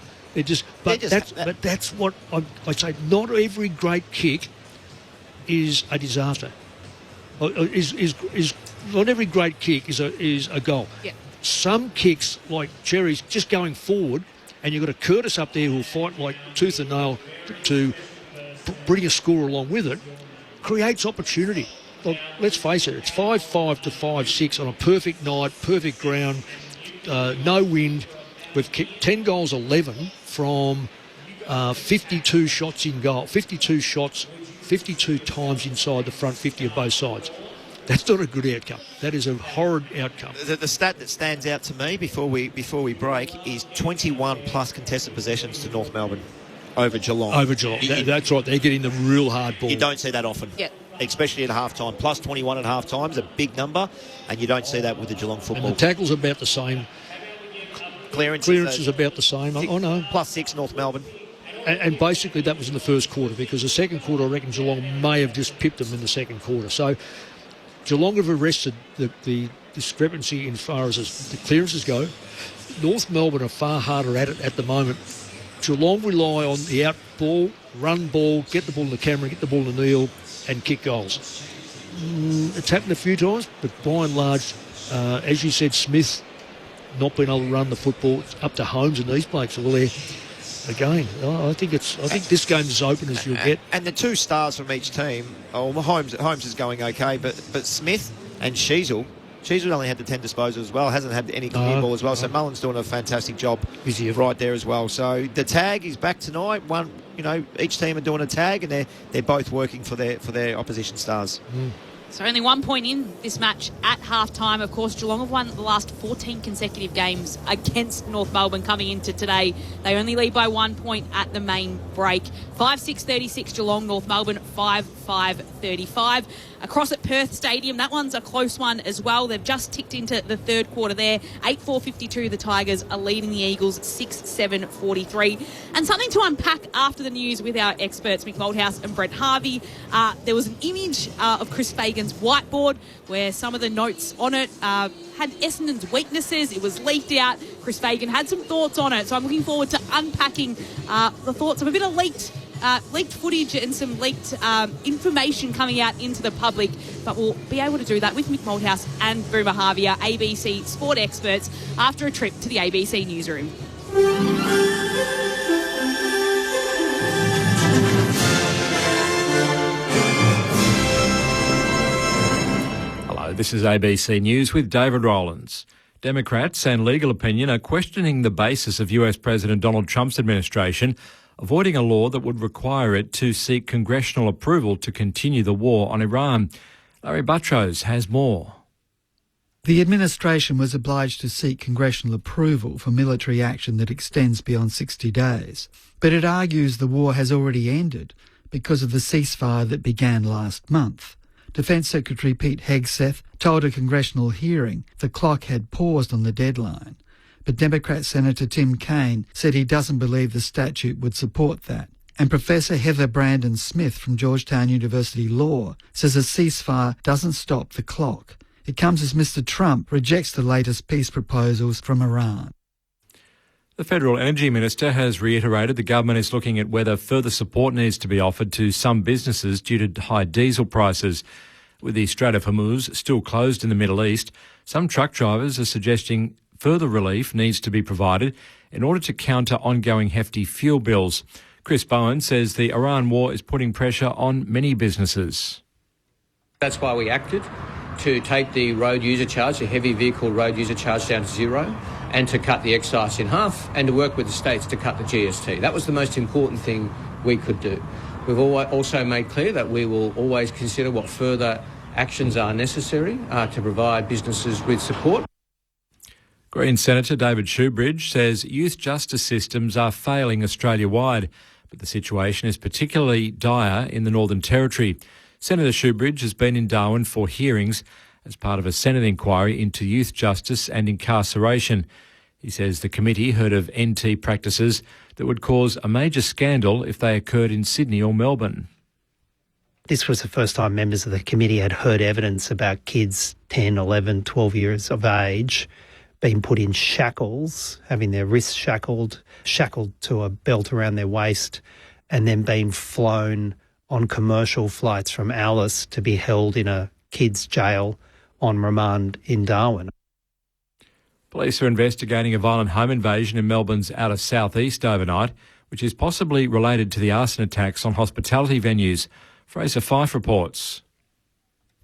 But that's what I say. Not every great kick is a disaster. Not every great kick is a goal. Yeah. Some kicks, like Cherry's, just going forward, and you've got a Curtis up there who'll fight like tooth and nail to bring a score along with it, creates opportunity. Look, let's face it, it's 5-5 to 5-6 on a perfect night, perfect ground, no wind. We've kicked 10 goals, 11 from 52 shots in goal, 52 shots, 52 times inside the front 50 of both sides. That's not a good outcome. That is a horrid outcome. The stat that stands out to me before we break is 21 plus contested possessions to North Melbourne over Geelong. That's right. They're getting the real hard ball. You don't see that often. Yeah. Especially at half-time. Plus 21 at half-time is a big number, and you don't see that with the Geelong football. And the tackle's about the same. Clearance is about the same. No. Plus 6 North Melbourne. And basically that was in the first quarter, because the second quarter, I reckon Geelong may have just pipped them in the second quarter. So Geelong have arrested the discrepancy in far as the clearances go. North Melbourne are far harder at it at the moment. Geelong rely on the out ball, run ball, get the ball to Cameron, get the ball to Neil, and kick goals. It's happened a few times, but by and large, as you said, Smith not being able to run the football, it's up to Holmes and these blokes. Well, again, I think this game is as open as you'll get. And the 2 stars from each team, Holmes is going okay, but Smith and Sheasel only had the 10 disposals as well, hasn't had any clear ball as well. So Mullen's doing a fantastic job right there as well. So the tag is back tonight. Each team are doing a tag, and they're both working for their opposition stars. So only 1 point in this match at half-time. Of course, Geelong have won the last 14 consecutive games against North Melbourne coming into today. They only lead by 1 point at the main break. 5-6-36 Geelong, North Melbourne 5-5-35. Across at Perth Stadium, that one's a close one as well. They've just ticked into the third quarter there. 8-4-52, the Tigers are leading the Eagles 6-7-43. And something to unpack after the news with our experts, Mick Moldhouse and Brent Harvey. There was an image of Chris Fagan's whiteboard where some of the notes on it had Essendon's weaknesses. It was leaked out. Chris Fagan had some thoughts on it. So I'm looking forward to unpacking the thoughts of a bit of leaked footage and some leaked information coming out into the public, but we'll be able to do that with Mick Moldhouse and Boomer Harvey, our ABC sport experts, after a trip to the ABC newsroom. Hello, this is ABC News with David Rowlands. Democrats and legal opinion are questioning the basis of US President Donald Trump's administration avoiding a law that would require it to seek congressional approval to continue the war on Iran. Larry Buttrose has more. The administration was obliged to seek congressional approval for military action that extends beyond 60 days. But it argues the war has already ended because of the ceasefire that began last month. Defence Secretary Pete Hegseth told a congressional hearing the clock had paused on the deadline. But Democrat Senator Tim Kaine said he doesn't believe the statute would support that. And Professor Heather Brandon-Smith from Georgetown University Law says a ceasefire doesn't stop the clock. It comes as Mr Trump rejects the latest peace proposals from Iran. The Federal Energy Minister has reiterated the government is looking at whether further support needs to be offered to some businesses due to high diesel prices. With the Strait of Hormuz still closed in the Middle East, some truck drivers are suggesting further relief needs to be provided in order to counter ongoing hefty fuel bills. Chris Bowen says the Iran war is putting pressure on many businesses. That's why we acted to take the road user charge, the heavy vehicle road user charge, down to zero, and to cut the excise in half, and to work with the states to cut the GST. That was the most important thing we could do. We've also made clear that we will always consider what further actions are necessary to provide businesses with support. Green Senator David Shoebridge says youth justice systems are failing Australia-wide, but the situation is particularly dire in the Northern Territory. Senator Shoebridge has been in Darwin for hearings as part of a Senate inquiry into youth justice and incarceration. He says the committee heard of NT practices that would cause a major scandal if they occurred in Sydney or Melbourne. This was the first time members of the committee had heard evidence about kids 10, 11, 12 years of age being put in shackles, having their wrists shackled to a belt around their waist, and then being flown on commercial flights from Alice to be held in a kids' jail on remand in Darwin. Police are investigating a violent home invasion in Melbourne's outer southeast overnight, which is possibly related to the arson attacks on hospitality venues. Fraser Fife reports.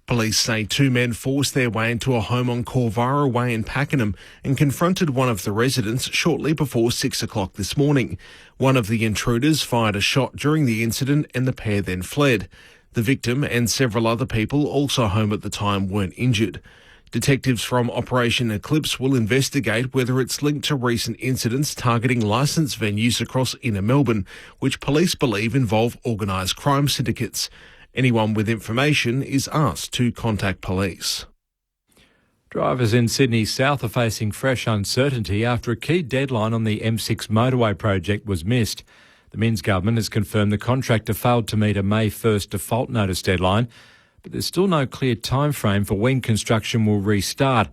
Police say two men forced their way into a home on Corvara Way in Pakenham and confronted one of the residents shortly before 6 o'clock this morning. One of the intruders fired a shot during the incident and the pair then fled. The victim and several other people also home at the time weren't injured. Detectives from Operation Eclipse will investigate whether it's linked to recent incidents targeting licensed venues across inner Melbourne, which police believe involve organised crime syndicates. Anyone with information is asked to contact police. Drivers in Sydney South are facing fresh uncertainty after a key deadline on the M6 motorway project was missed. The Minns government has confirmed the contractor failed to meet a May 1st default notice deadline, but there's still no clear timeframe for when construction will restart.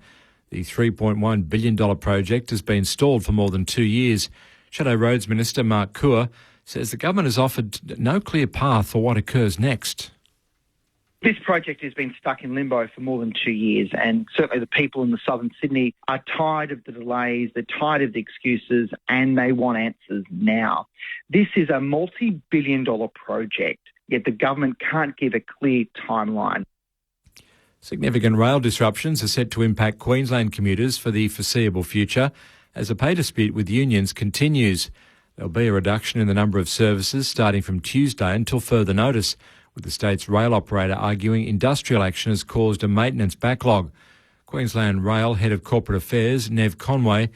The $3.1 billion project has been stalled for more than 2 years. Shadow Roads Minister Mark Coeur says the government has offered no clear path for what occurs next. This project has been stuck in limbo for more than 2 years, and certainly the people in the southern Sydney are tired of the delays, they're tired of the excuses, and they want answers now. This is a multi-billion-dollar project, yet the government can't give a clear timeline. Significant rail disruptions are set to impact Queensland commuters for the foreseeable future as a pay dispute with unions continues. There'll be a reduction in the number of services starting from Tuesday until further notice, with the state's rail operator arguing industrial action has caused a maintenance backlog. Queensland Rail Head of Corporate Affairs, Nev Conway,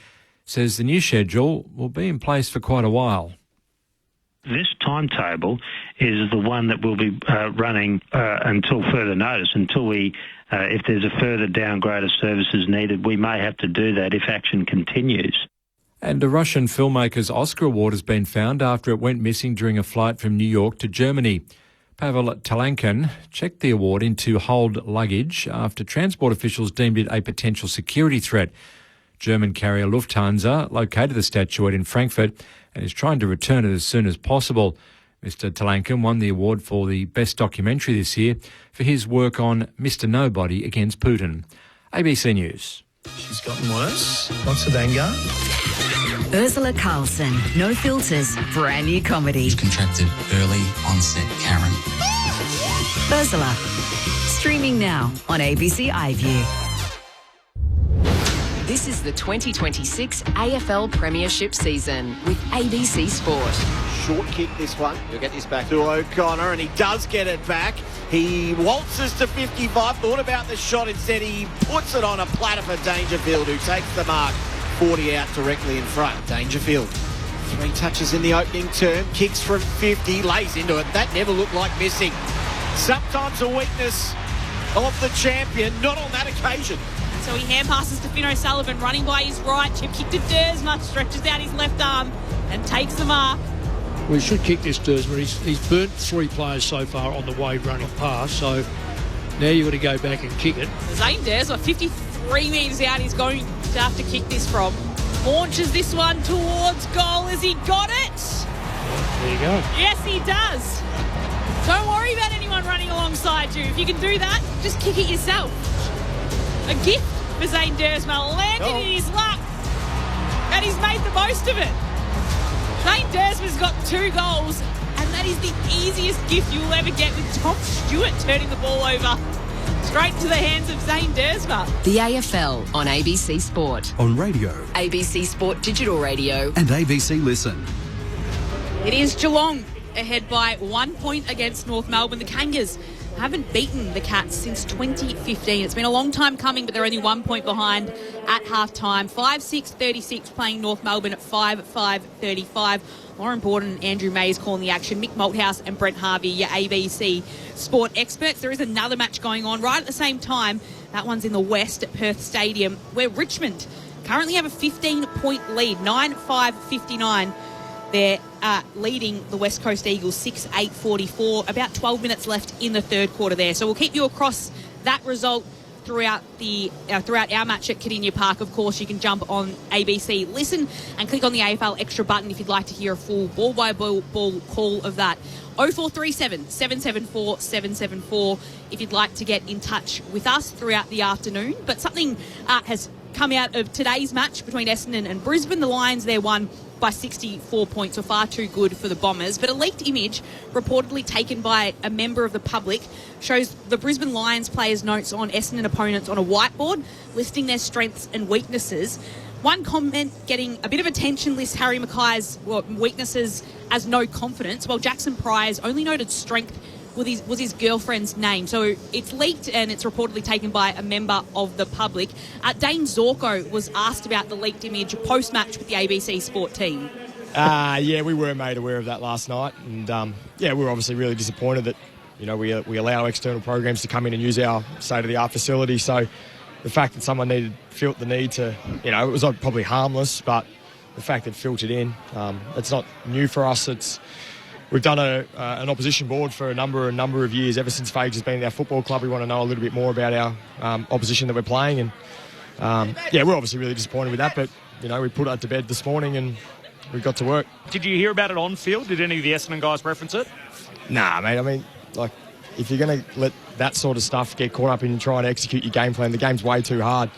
says the new schedule will be in place for quite a while. This timetable is the one that will be running until further notice, until we, if there's a further downgrade of services needed, we may have to do that if action continues. And a Russian filmmaker's Oscar award has been found after it went missing during a flight from New York to Germany. Pavel Talankin checked the award into hold luggage after transport officials deemed it a potential security threat. German carrier Lufthansa located the statuette in Frankfurt and is trying to return it as soon as possible. Mr. Talankin won the award for the best documentary this year for his work on Mr. Nobody against Putin. ABC News. She's gotten worse. Lots of anger. Ursula Carlson, No Filters, brand new comedy. She's contracted early onset Karen. Ursula, streaming now on ABC iView. This is the 2026 AFL Premiership season with ABC Sport. Short kick this one. He'll get this back to O'Connor, and he does get it back. He waltzes to 55, thought about the shot. Instead, he puts it on a platter for Dangerfield, who takes the mark. 40 out directly in front. Dangerfield. 3 touches in the opening term. Kicks from 50, lays into it. That never looked like missing. Sometimes a weakness of the champion, not on that occasion. So he hand passes to Finn O'Sullivan, running by his right. Chip kick to Dersma, stretches out his left arm and takes the mark. We should kick this Dersma. He's burnt 3 players so far on the way running past, so now you've got to go back and kick it. Zane Dersma, 53 metres out, he's going to have to kick this from. Launches this one towards goal. Has he got it? There you go. Yes, he does. Don't worry about anyone running alongside you. If you can do that, just kick it yourself. A gift for Zane Dersma, landed in his lap, and he's made the most of it. Zane Dersma's got 2 goals, and that is the easiest gift you'll ever get, with Tom Stewart turning the ball over straight into the hands of Zane Dersma. The AFL on ABC Sport. On radio. ABC Sport Digital Radio. And ABC Listen. It is Geelong ahead by 1 point against North Melbourne. The Kangas haven't beaten the Cats since 2015. It's been a long time coming, but they're only 1 point behind at half-time. 5-6-36 playing North Melbourne at 5-5-35. Lauren Borden and Andrew Mays calling the action. Mick Malthouse and Brent Harvey, your ABC sport experts. There is another match going on right at the same time. That one's in the west at Perth Stadium, where Richmond currently have a 15-point lead, 9-5-59. They're leading the West Coast Eagles 6-8-44. About 12 minutes left in the third quarter there. So we'll keep you across that result throughout our match at Cardinia Park. Of course, you can jump on ABC, listen and click on the AFL Extra button if you'd like to hear a full ball-by-ball call of that. 0437 774 774 if you'd like to get in touch with us throughout the afternoon. But something has come out of today's match between Essendon and Brisbane. The Lions there won by 64 points, so far too good for the Bombers. But a leaked image reportedly taken by a member of the public shows the Brisbane Lions players' notes on Essendon opponents on a whiteboard, listing their strengths and weaknesses. One comment getting a bit of attention lists Harry Mackay's weaknesses as no confidence, while Jackson Pryor's only noted strength was his girlfriend's name. So it's leaked and it's reportedly taken by a member of the public. Dane Zorko was asked about the leaked image post-match with the ABC Sport team. Yeah, we were made aware of that last night, and we were obviously really disappointed that we allow external programs to come in and use our state-of-the-art facility. So the fact that someone felt the need to, it was probably harmless, but the fact that it filtered in, it's not new for us. We've done an opposition board for a number of years. Ever since Fages has been in our football club, we want to know a little bit more about our opposition that we're playing. And, we're obviously really disappointed with that. But, we put it to bed this morning and we got to work. Did you hear about it on field? Did any of the Essendon guys reference it? Nah, mate. I mean, if you're going to let that sort of stuff get caught up in trying to execute your game plan, the game's way too hard.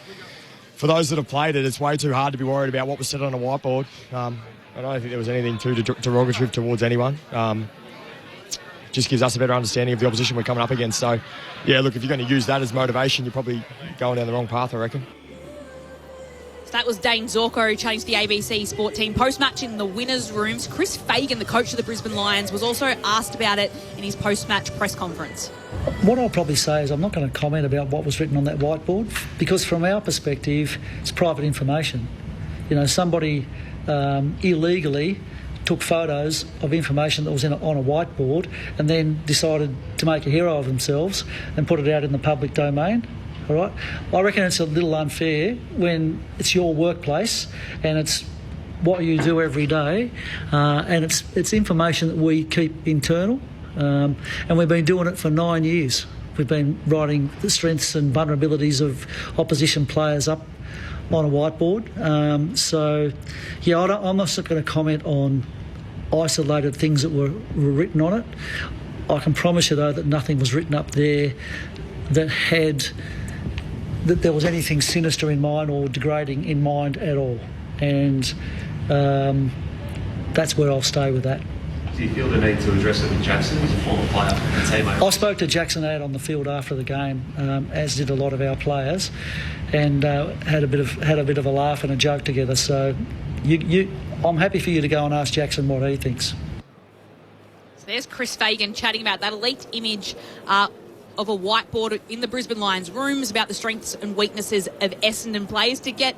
For those that have played it, it's way too hard to be worried about what was said on a whiteboard. I don't think there was anything too derogatory towards anyone. Just gives us a better understanding of the opposition we're coming up against. So, yeah, look, if you're going to use that as motivation, you're probably going down the wrong path, I reckon. So that was Dane Zorko chatting to the ABC Sport team. Post-match in the winners' rooms, Chris Fagan, the coach of the Brisbane Lions, was also asked about it in his post-match press conference. What I'll probably say is I'm not going to comment about what was written on that whiteboard, because from our perspective, it's private information. Somebody illegally took photos of information that was on a whiteboard and then decided to make a hero of themselves and put it out in the public domain. All right, I reckon it's a little unfair when it's your workplace and it's what you do every day, and it's information that we keep internal, and we've been doing it for 9 years. We've been writing the strengths and vulnerabilities of opposition players up on a whiteboard. I'm not going to comment on isolated things that were written on it. I can promise you, though, that nothing was written up there that there was anything sinister in mind or degrading in mind at all. And that's where I'll stay with that. Do you feel the need to address it with Jackson as a former player and teammate? I spoke to Jackson out on the field after the game, as did a lot of our players, and had a bit of a laugh and a joke together. So, I'm happy for you to go and ask Jackson what he thinks. So there's Chris Fagan chatting about that leaked image of a whiteboard in the Brisbane Lions rooms about the strengths and weaknesses of Essendon players. To get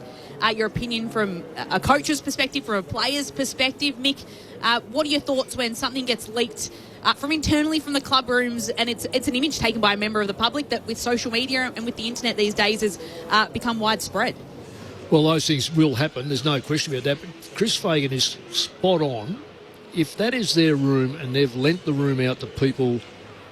your opinion from a coach's perspective, from a player's perspective, Mick, what are your thoughts when something gets leaked from internally from the club rooms, and it's an image taken by a member of the public that with social media and with the internet these days has become widespread? Well, those things will happen. There's no question about that. But Chris Fagan is spot on. If that is their room and they've lent the room out to people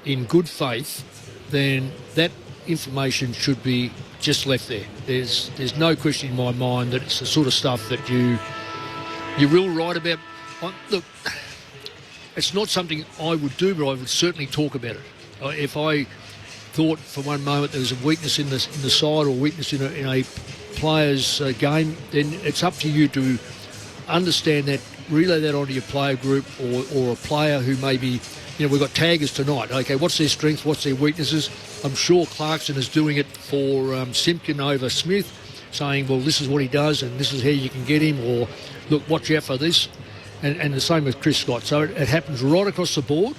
in good faith, then that information should be just left there. There's no question in my mind that it's the sort of stuff that you will write about. Look, it's not something I would do, but I would certainly talk about it. If I thought for one moment there was a weakness in the side or weakness in a player's game, then it's up to you to understand that, relay that onto your player group or a player who may be, we've got taggers tonight. Okay, what's their strengths, what's their weaknesses? I'm sure Clarkson is doing it for Simpkin over Smith, saying, well, this is what he does and this is how you can get him, or look, watch out for this. And the same with Chris Scott. So it happens right across the board.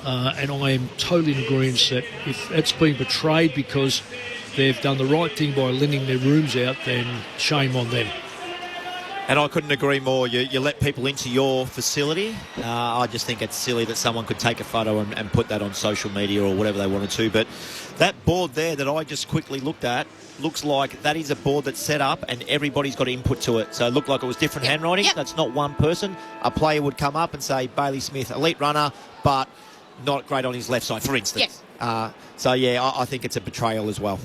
and I am totally in agreement that if it's been betrayed because they've done the right thing by lending their rooms out, then shame on them. And I couldn't agree more. You let people into your facility. I just think it's silly that someone could take a photo and put that on social media or whatever they wanted to. But that board there that I just quickly looked at looks like that is a board that's set up and everybody's got input to it. So it looked like it was different handwriting. That's not one person. A player would come up and say, Bailey Smith, elite runner, but not great on his left side, for instance. I think it's a betrayal as well.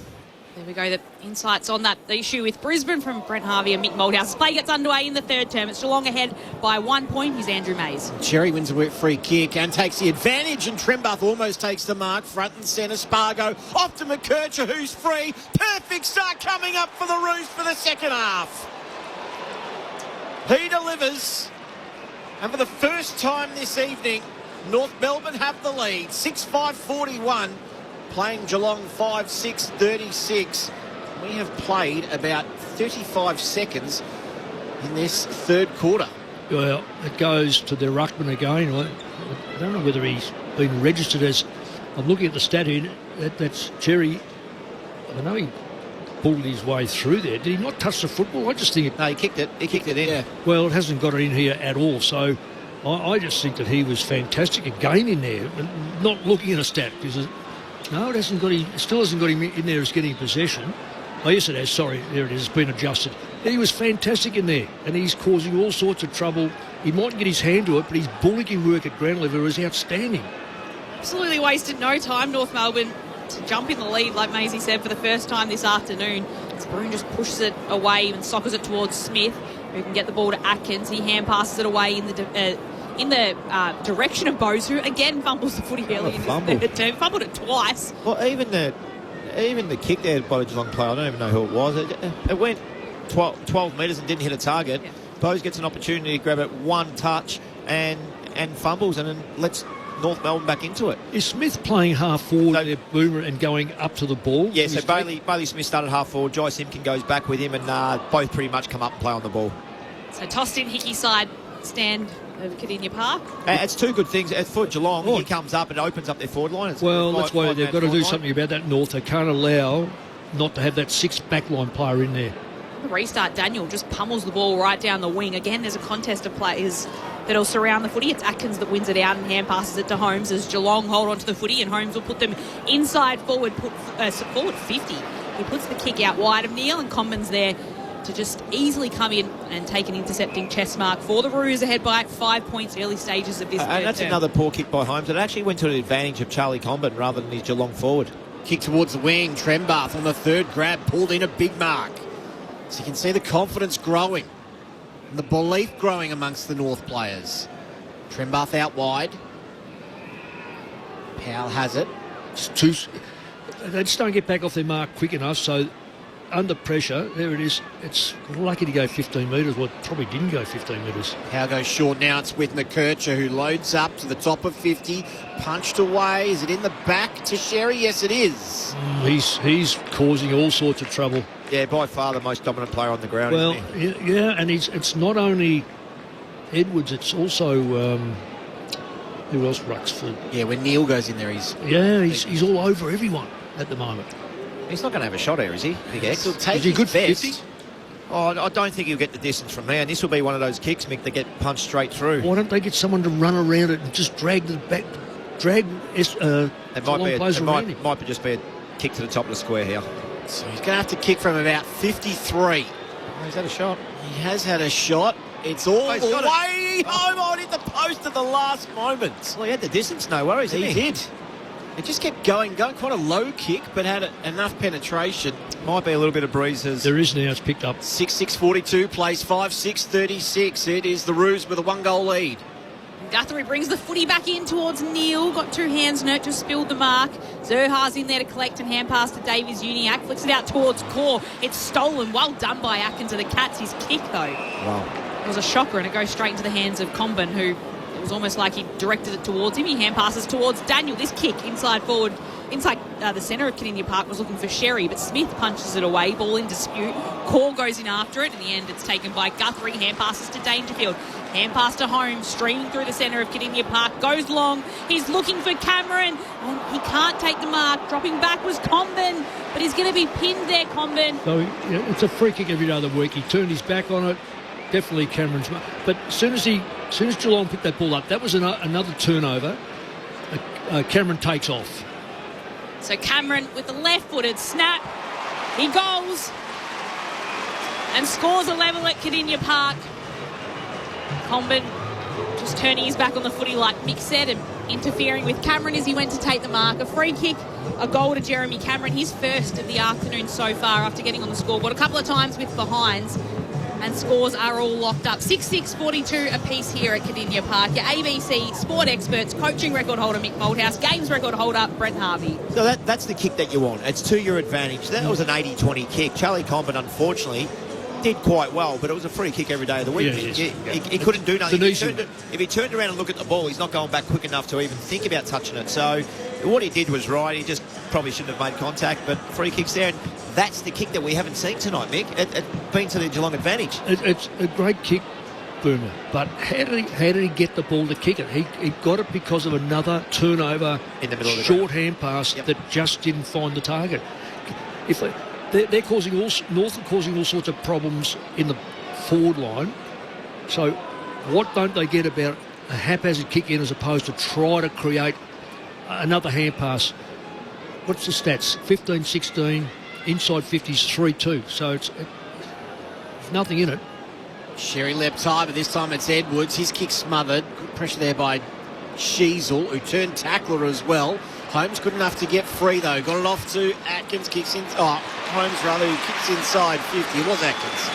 There we go, the insights on that issue with Brisbane from Brent Harvey and Mick Moldhouse. Play gets underway in the third term. It's Geelong ahead by 1 point. Here's Andrew Mays. Cherry wins a free kick and takes the advantage, and Trembath almost takes the mark. Front and centre, Spargo off to McKercher, who's free. Perfect start coming up for the Roos for the second half. He delivers, and for the first time this evening, North Melbourne have the lead. 6-5-41. Playing Geelong 5-6-36. We have played about 35 seconds in this third quarter. Well, it goes to the ruckman again. I don't know whether he's been registered as... I'm looking at the stat here. That's Cherry. I know he pulled his way through there. Did he not touch the football? I just think... No, he kicked it. He kicked it in. Yeah. Well, it hasn't got it in here at all. So I just think that he was fantastic again in there. Not looking at a stat because... No, it hasn't got him. It still hasn't got him in there as getting possession. Oh, yes, it has. Sorry, there it is. It's been adjusted. He was fantastic in there, and he's causing all sorts of trouble. He mightn't get his hand to it, but his bullying work at ground level is outstanding. Absolutely wasted no time, North Melbourne, to jump in the lead, like Maisie said, for the first time this afternoon. Broon just pushes it away and sockers it towards Smith, who can get the ball to Atkins. He hand passes it away in the direction of Bose, who again fumbles the footy early in the third term. Fumbled it twice. Well, even the kick there by the Geelong player, I don't even know who it was. It went 12 metres and didn't hit a target. Yeah. Bose gets an opportunity to grab it one touch and fumbles and then lets North Melbourne back into it. Is Smith playing half forward there, Boomer, and going up to the ball? Yeah, so Bailey Smith started half forward. Jai Simpkin goes back with him and both pretty much come up and play on the ball. So tossed in Hickey side stand over Kardinia Park. It's two good things. For Geelong, he comes up and opens up their forward line. That's why they've got to do something about that, North. They can't allow not to have that sixth backline player in there. The restart, Daniel just pummels the ball right down the wing. Again, there's a contest of players that'll surround the footy. It's Atkins that wins it out and hand passes it to Holmes as Geelong hold on to the footy, and Holmes will put them inside forward 50. He puts the kick out wide of Neil, and Common's there to just easily come in and take an intercepting chest mark for the Roos, ahead by 5 points early stages of this and that's term. Another poor kick by Holmes. It actually went to the advantage of Charlie Comben rather than his Geelong forward. Kick towards the wing. Trembath on the third grab pulled in a big mark. So you can see the confidence growing and the belief growing amongst the North players. Trembath out wide. Powell has it. They just don't get back off their mark quick enough, so under pressure, there it is. It's lucky to go 15 metres. Well, it probably didn't go 15 metres. Powell goes short now. It's with McKercher, who loads up to the top of 50. Punched away. Is it in the back to Sherry? Yes, it is. He's causing all sorts of trouble. Yeah, by far the most dominant player on the ground. Well, isn't he? yeah, and it's not only Edwards, it's also who else rucks for? Yeah, when Neil goes in there, he's all over everyone at the moment. He's not going to have a shot here, is he? Big X. He'll take is he good for 50? Oh, I don't think he'll get the distance from there. And this will be one of those kicks, Mick, that get punched straight through. Why don't they get someone to run around it and just drag the back? It might just be a kick to the top of the square here. So he's going to have to kick from about 53. Oh, he's had a shot. He has had a shot. It's all the way home on hit the post at the last moment. Well, he had the distance, no worries. He did. It just kept going quite a low kick, but had enough penetration. Might be a little bit of breezes. There is now, it's picked up. 6-6-42, plays 5-6-36. It is the Roos with a 1-goal lead. Guthrie brings the footy back in towards Neil. Got two hands, Nurt just spilled the mark. Zerha's in there to collect and hand pass to Davies Uniacke. Flicks it out towards Core. It's stolen. Well done by Atkins of the Cats. His kick, though. Wow. It was a shocker, and it goes straight into the hands of Comben, who it was almost like he directed it towards him. He hand passes towards Daniel. This kick inside forward inside the centre of Kardinia Park was looking for Sherry, but Smith punches it away. Ball in dispute. Core goes in after it. In the end, it's taken by Guthrie. Hand passes to Dangerfield. Hand pass to Holmes, streaming through the centre of Kardinia Park. Goes long. He's looking for Cameron, and he can't take the mark. Dropping back was Comben, but he's going to be pinned there, Comben. So it's a free kick every day of the week. He turned his back on it. Definitely Cameron's. But as soon as Geelong picked that ball up, that was another turnover. Cameron takes off. So Cameron with the left-footed snap. He goes and scores a level at Kardinia Park. Comben just turning his back on the footy like Mick said and interfering with Cameron as he went to take the mark. A free kick, a goal to Jeremy Cameron, his first of the afternoon so far after getting on the scoreboard a couple of times with behinds. And scores are all locked up. 6-6-42 apiece here at Kardinia Park. Your ABC sport experts, coaching record holder Mick Malthouse, games record holder Brent Harvey. So that's the kick that you want. It's to your advantage. That was an 80-20 kick. Charlie Comben, unfortunately, did quite well, but it was a free kick every day of the week. He couldn't do nothing. If he turned around and looked at the ball, he's not going back quick enough to even think about touching it. So what he did was right. He just probably shouldn't have made contact, but free kick's there. And that's the kick that we haven't seen tonight, Mick. It's been to the Geelong advantage. It's a great kick, Boomer, but how did he get the ball to kick it? He got it because of another turnover in the middle of the short hand pass that just didn't find the target. If they're causing North are causing all sorts of problems in the forward line. So what don't they get about a haphazard kick in as opposed to try to create another hand pass? What's the stats? 15-16, inside 50s 3-2. So there's nothing in it. Sherry left high, but this time it's Edwards. His kick smothered. Good pressure there by Sheasel, who turned tackler as well. Holmes good enough to get free, though. Got it off to Atkins. Holmes, rather, who kicks inside 50. It was Atkins.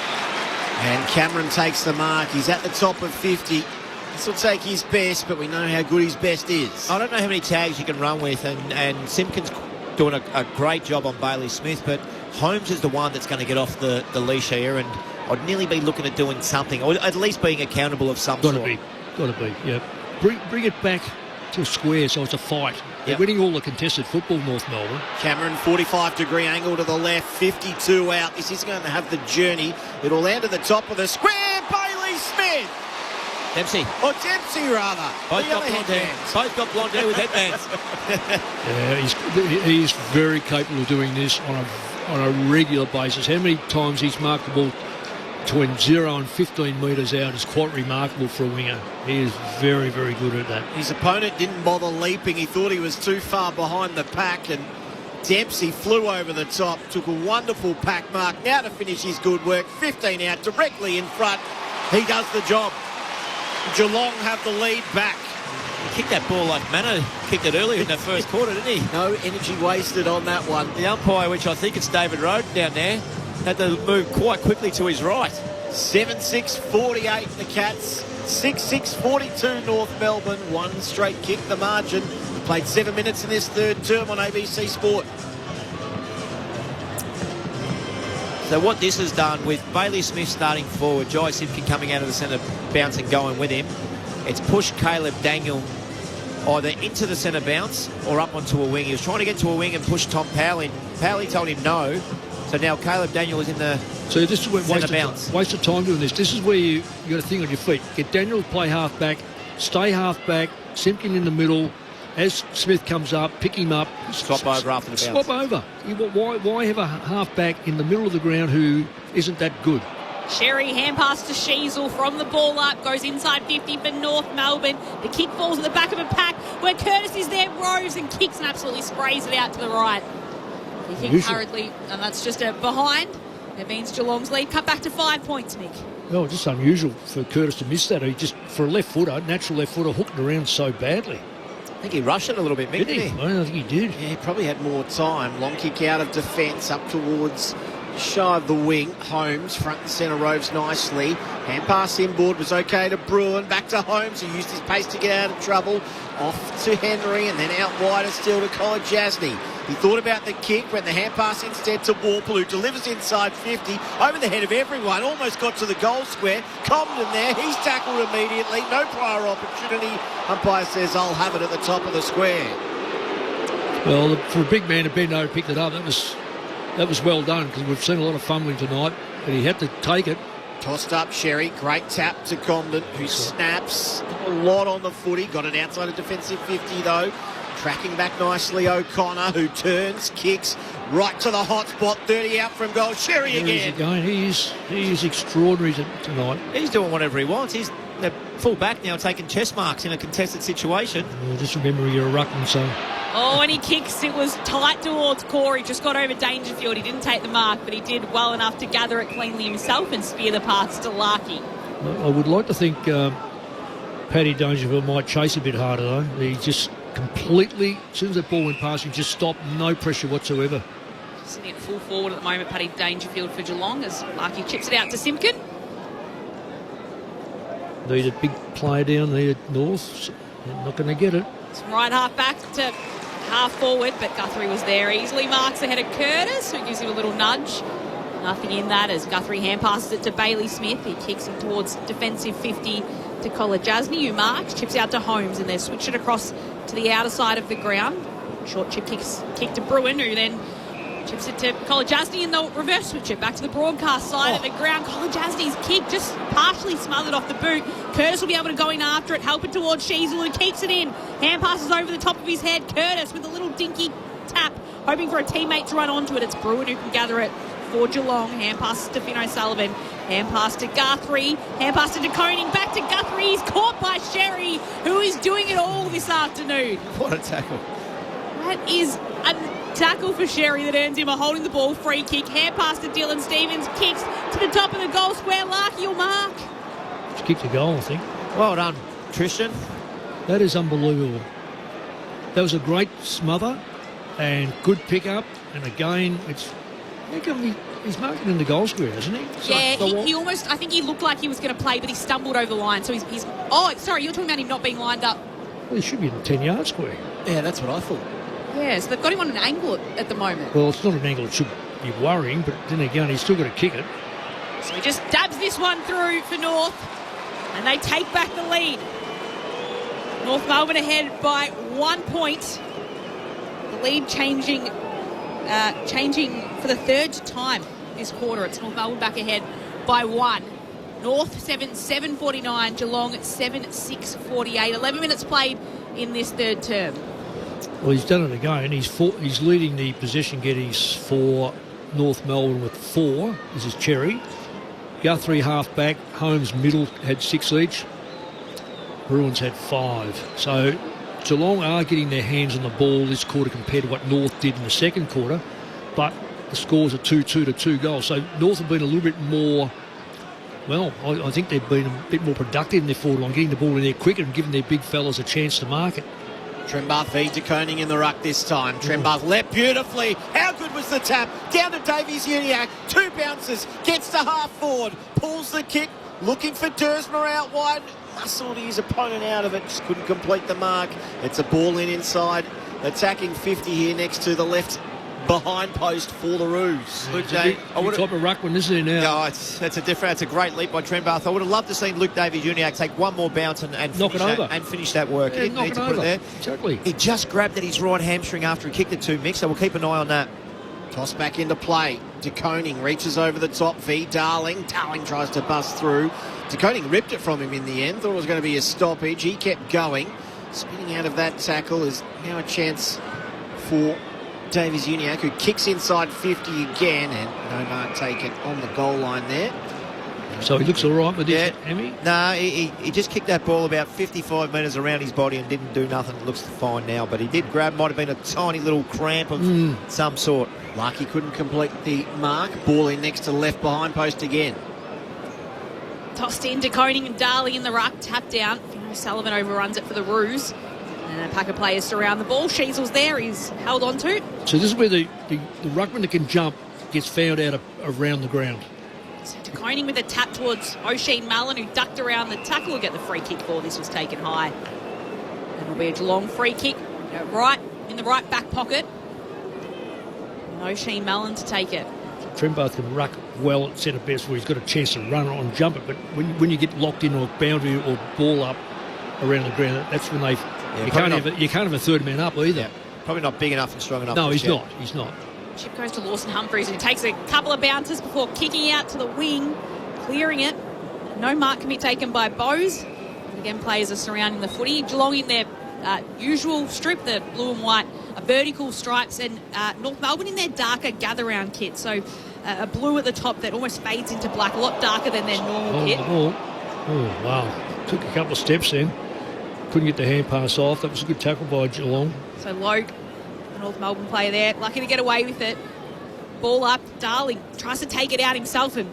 And Cameron takes the mark. He's at the top of 50. This will take his best, but we know how good his best is. I don't know how many tags you can run with, and Simpkins doing a great job on Bailey Smith, but Holmes is the one that's going to get off the leash here, and I'd nearly be looking at doing something, or at least being accountable of some sort. Got to be, yeah. Bring it back to a square so it's a fight. They're winning all the contested football, North Melbourne. Cameron, 45-degree angle to the left, 52 out. This is going to have the journey. It'll land at the top of the square. Bailey Smith. Dempsey. Or Dempsey, rather. Both got blonde hair. Both got blonde hair with headbands. Yeah, he's very capable of doing this on a regular basis. How many times he's marked the ball between 0 and 15 metres out is quite remarkable for a winger. He is very, very good at that. His opponent didn't bother leaping. He thought he was too far behind the pack, and Dempsey flew over the top, took a wonderful pack mark. Now to finish his good work, 15 out, directly in front. He does the job. Geelong have the lead back. He kicked that ball like Mano kicked it earlier in the first quarter, didn't he? No energy wasted on that one. The umpire, which I think it's David Roden down there, had to move quite quickly to his right. 7-6-48 the Cats. 6-6-42 North Melbourne. One straight kick the margin. We played 7 minutes in this third term on ABC Sport. So what this has done with Bailey Smith starting forward, Jai Simpkin coming out of the centre, bouncing, going with him, it's pushed Caleb Daniel either into the centre bounce or up onto a wing. He was trying to get to a wing and push Tom Powell in. Powell told him no. So now Caleb Daniel is in the So this is where waste of time doing this. This is where you got to think on your feet. Get Daniel to play half back, stay half back, Simpkin in the middle. As Smith comes up, pick him up. Swap over after the bounce. Swap over. Why have a half back in the middle of the ground who isn't that good? Sherry, hand pass to Sheasel from the ball up, goes inside 50 for North Melbourne. The kick falls at the back of a pack where Curtis is there, roves and kicks and absolutely sprays it out to the right. He kicked hurriedly, and that's just a behind. It means Geelong's lead cut back to 5 points, Mick. Oh, just unusual for Curtis to miss that. He just, for a left footer, natural left footer, hooked around so badly. I think he rushed it a little bit, Mick, didn't he? I think he did. Yeah, he probably had more time. Long kick out of defence up towards shy of the wing. Holmes, front and centre, roves nicely. Hand pass inboard was okay to Bruin. Back to Holmes, who used his pace to get out of trouble. Off to Henry, and then out wider still to Colin Jasny. He thought about the kick, went the hand pass instead to Warple, who delivers inside 50, over the head of everyone, almost got to the goal square. Comden there, he's tackled immediately, no prior opportunity. Umpire says, I'll have it at the top of the square. Well, for a big man to bend over and pick it up, that was well done, because we've seen a lot of fumbling tonight, but he had to take it. Tossed up Sherry, great tap to Condon, who snaps a lot on the footy, got it outside of defensive 50 though. Tracking back nicely, O'Connor, who turns, kicks right to the hot spot, 30 out from goal. Sherry again. He is extraordinary tonight. He's doing whatever he wants. He's the full back now, taking chest marks in a contested situation. Well, just remember you're a ruckman, so... Oh, and he kicks. It was tight towards Corey. Just got over Dangerfield. He didn't take the mark, but he did well enough to gather it cleanly himself and spear the pass to Larky. I would like to think Paddy Dangerfield might chase a bit harder, though. He just completely, as soon as that ball went past him, just stopped. No pressure whatsoever. Sitting at full forward at the moment, Paddy Dangerfield for Geelong, as Larky chips it out to Simpkin. Need a big player down there at North. Not going to get it. From right half back to half forward, but Guthrie was there. Easily marks ahead of Curtis, who gives him a little nudge. Nothing in that as Guthrie hand passes it to Bailey Smith. He kicks it towards defensive 50 to Kolajasny, who marks, chips out to Holmes, and they switch it across to the outer side of the ground. Short chip kick to Bruin, who then chips it to Kolajasny, and they'll reverse switch it back to the broadcast side of the ground. Kolajasny's kick just partially smothered off the boot. Curtis will be able to go in after it, help it towards Sheasel, who keeps it in. Hand passes over the top of his head. Curtis with a little dinky tap, hoping for a teammate to run onto it. It's Bruin who can gather it for Geelong. Hand passes to Finn O'Sullivan. Hand pass to Guthrie. Hand pass to DeConing. Back to Guthrie. He's caught by Sherry, who is doing it all this afternoon. What a tackle. That is a tackle for Sherry that earns him a holding the ball free kick. Hand pass to Dylan Stevens. Kicks to the top of the goal square. Larky will mark. Just kicked a goal, I think. Well done, Tristan. That is unbelievable. That was a great smother and good pick-up. And again, he's marking in the goal square, isn't he? So yeah, he almost, I think he looked like he was going to play, but he stumbled over the line. So he's oh, sorry, you're talking about him not being lined up. Well, he should be in the 10-yard square. Yeah, that's what I thought. Yeah, so they've got him on an angle at the moment. Well, it's not an angle that should be worrying, but then again, he's still got to kick it. So he just dabs this one through for North, and they take back the lead. North Melbourne ahead by 1 point. The lead changing for the third time this quarter. It's North Melbourne back ahead by 1. North 7:49, Geelong 7:6:48. 11 minutes played in this third term. Well, he's done it again. He's leading the possession getters for North Melbourne with 4. This is Cherry. Guthrie half back. Holmes middle had 6 each. Bruins had 5. So Geelong are getting their hands on the ball this quarter compared to what North did in the second quarter. But the scores are 2-2 to 2 goals. So North have been a little bit more... Well, I think they've been a bit more productive in their forward line, getting the ball in there quicker and giving their big fellas a chance to mark it. Trembath v. DeConing in the ruck this time. Trembath leapt beautifully. How good was the tap? Down to Davies-Uniacke. 2 bounces. Gets to half forward. Pulls the kick. Looking for Dersmer out wide. Muscled his opponent out of it. Just couldn't complete the mark. It's a ball inside. Attacking 50 here next to the left behind post for the Roos. Luke type of ruckman, isn't he now? No, that's a great leap by Trembath. I would have loved to see Luke Davies-Uniacke take one more bounce and finish that work. Yeah, he didn't need to put it there. Exactly. He just grabbed at his right hamstring after he kicked it to Mick, so we'll keep an eye on that. Toss back into play. DeConing reaches over the top. Darling tries to bust through. DeConing ripped it from him in the end. Thought it was going to be a stoppage. He kept going. Spinning out of that tackle is now a chance for Davies-Uniacke, who kicks inside 50 again, and no mark taken on the goal line there. So he looks all right with this, Emmy? No, he just kicked that ball about 55 metres around his body and didn't do nothing. It looks fine now, but he did grab. Might have been a tiny little cramp of some sort. Larky couldn't complete the mark. Ball in next to left behind post again. Tossed in, DeConing and Darley in the ruck, tapped down. Sullivan overruns it for the Roos. And a pack of players surround the ball. Sheasel's there. He's held on to. So this is where the ruckman that can jump gets found out around the ground. So DeConing with a tap towards O'Sheen Mallon, who ducked around the tackle, will get the free kick for. This was taken high. And it'll be a Geelong free kick. Right in the right back pocket. And O'Sheen Mallon to take it. Trembath can ruck well at centre best where he's got a chance to run on and jump it. But when you get locked into a boundary or ball up around the ground, that's when they... You can't have a third man up either. Probably not big enough and strong enough. No, he's not. He's not. Chip goes to Lawson Humphries, who takes a couple of bounces before kicking out to the wing, clearing it. No mark can be taken by Bowes. And again, players are surrounding the footy. Geelong in their usual strip, the blue and white vertical stripes, and North Melbourne in their darker gather-round kit. So a blue at the top that almost fades into black, a lot darker than their normal kit. Oh, wow. Took a couple of steps then. Couldn't get the hand pass off. That was a good tackle by Geelong. So Logue, the North Melbourne player there, lucky to get away with it. Ball up, Darling tries to take it out himself and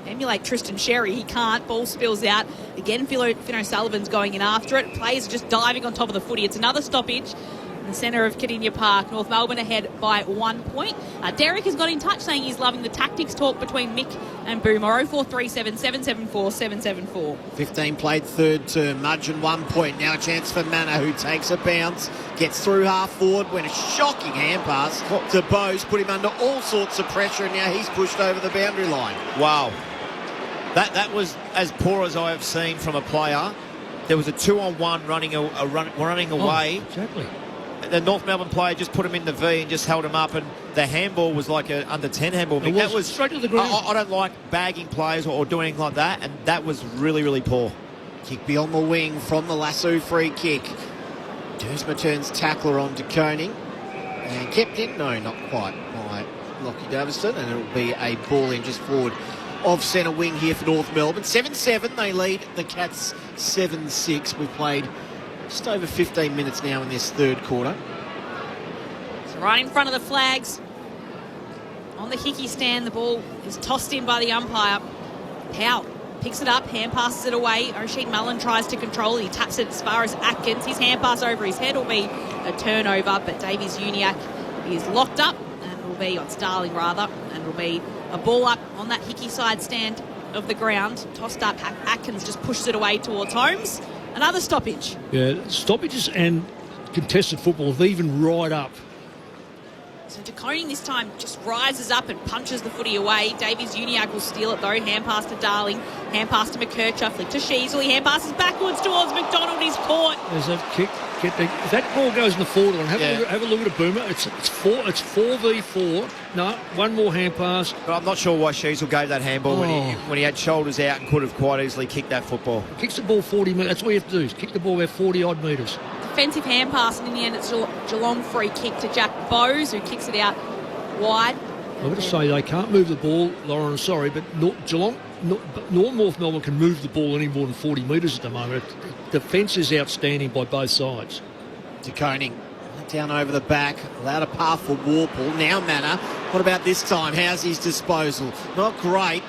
emulate Tristan Sherry. He can't. Ball spills out. Again, Finn O'Sullivan's going in after it. Players are just diving on top of the footy. It's another stoppage in the centre of Kardinia Park. North Melbourne ahead by 1 point. Derek has got in touch saying he's loving the tactics talk between Mick and Boomer. 0437 774 774. 15 played third term. Margin 1 point. Now a chance for Manor, who takes a bounce. Gets through half forward. Went a shocking hand pass to Bowes. Put him under all sorts of pressure, and now he's pushed over the boundary line. Wow. That was as poor as I have seen from a player. There was a 2-on-1 running away. Exactly. The North Melbourne player just put him in the V and just held him up, and the handball was like an under 10 handball. That was straight to the ground. I don't like bagging players or doing anything like that, and that was really, really poor. Kick beyond the wing from the Lasso free kick. Dersma turns tackler on to Koning. And kept in, no, not quite, by Lockie Daviston, and it'll be a ball in just forward of centre wing here for North Melbourne. 7-7, they lead the Cats 7-6. We've played just over 15 minutes now in this third quarter. So right in front of the flags, on the Hickey stand, the ball is tossed in by the umpire. Powell picks it up, hand passes it away. O'Sheen Mullen tries to control it. He taps it as far as Atkins. His hand pass over his head will be a turnover, but Davies Uniacke is locked up, and will be on Starling rather, and will be a ball up on that Hickey side stand of the ground. Tossed up, Atkins just pushes it away towards Holmes. Another stoppage. Yeah, stoppages and contested football have even right up. So De Koning this time just rises up and punches the footy away. Davies Uniacke will steal it though. Hand pass to Darling. Hand pass to McKercher. Flick to Sheasley. Hand passes backwards towards McDonald. He's caught. There's that kick. If that ball goes in the forward line, have a look at a Boomer. It's 4v4. No, one more hand pass. But I'm not sure why Sheasel gave that handball when he had shoulders out and could have quite easily kicked that football. Kicks the ball 40 metres. That's what you have to do, is kick the ball about 40-odd metres. Defensive hand pass, and in the end it's Geelong free kick to Jack Bowes, who kicks it out wide. I've got to say, they can't move the ball, Lauren, sorry, but North Melbourne can move the ball any more than 40 metres at the moment. Defence is outstanding by both sides. De Koning down over the back, allowed a path for Warple. Now Manor, what about this time? How's his disposal? Not great.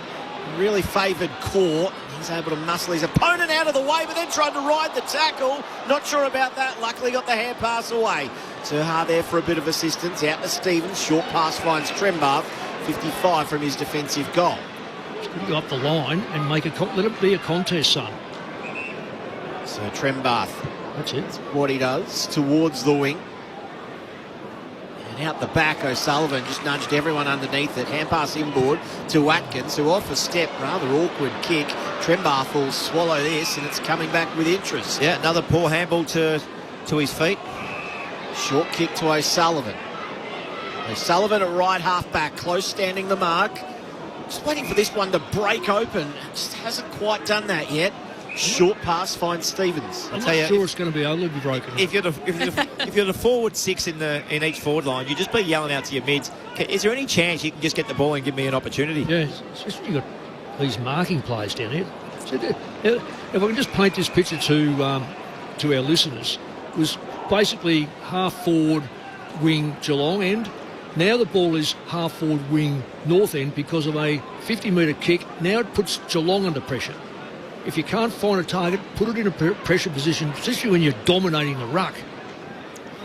Really favoured Core. He's able to muscle his opponent out of the way, but then tried to ride the tackle. Not sure about that. Luckily got the hand pass away. Terha there for a bit of assistance. Out to Stevens. Short pass finds Trembath. 55 from his defensive goal. He's going to go up the line and make let it be a contest, son. So Trembath. That's it. That's what he does towards the wing. And out the back, O'Sullivan just nudged everyone underneath it. Hand pass inboard to Atkins, who off a step, rather awkward kick. Trembath will swallow this, and it's coming back with interest. Yeah, another poor handball to his feet. Short kick to O'Sullivan. O'Sullivan at right half back, close standing the mark. Just waiting for this one to break open. Just hasn't quite done that yet. Short pass finds Stevens. I'm not sure it's going to be able to be broken. If you're the forward six in each forward line, you just be yelling out to your mids. Is there any chance you can just get the ball and give me an opportunity? Yeah, it's just you got these marking players down here. So if I can just paint this picture to our listeners, it was basically half forward wing Geelong end. Now the ball is half forward wing North end because of a 50-metre kick. Now it puts Geelong under pressure. If you can't find a target, put it in a pressure position, especially when you're dominating the ruck.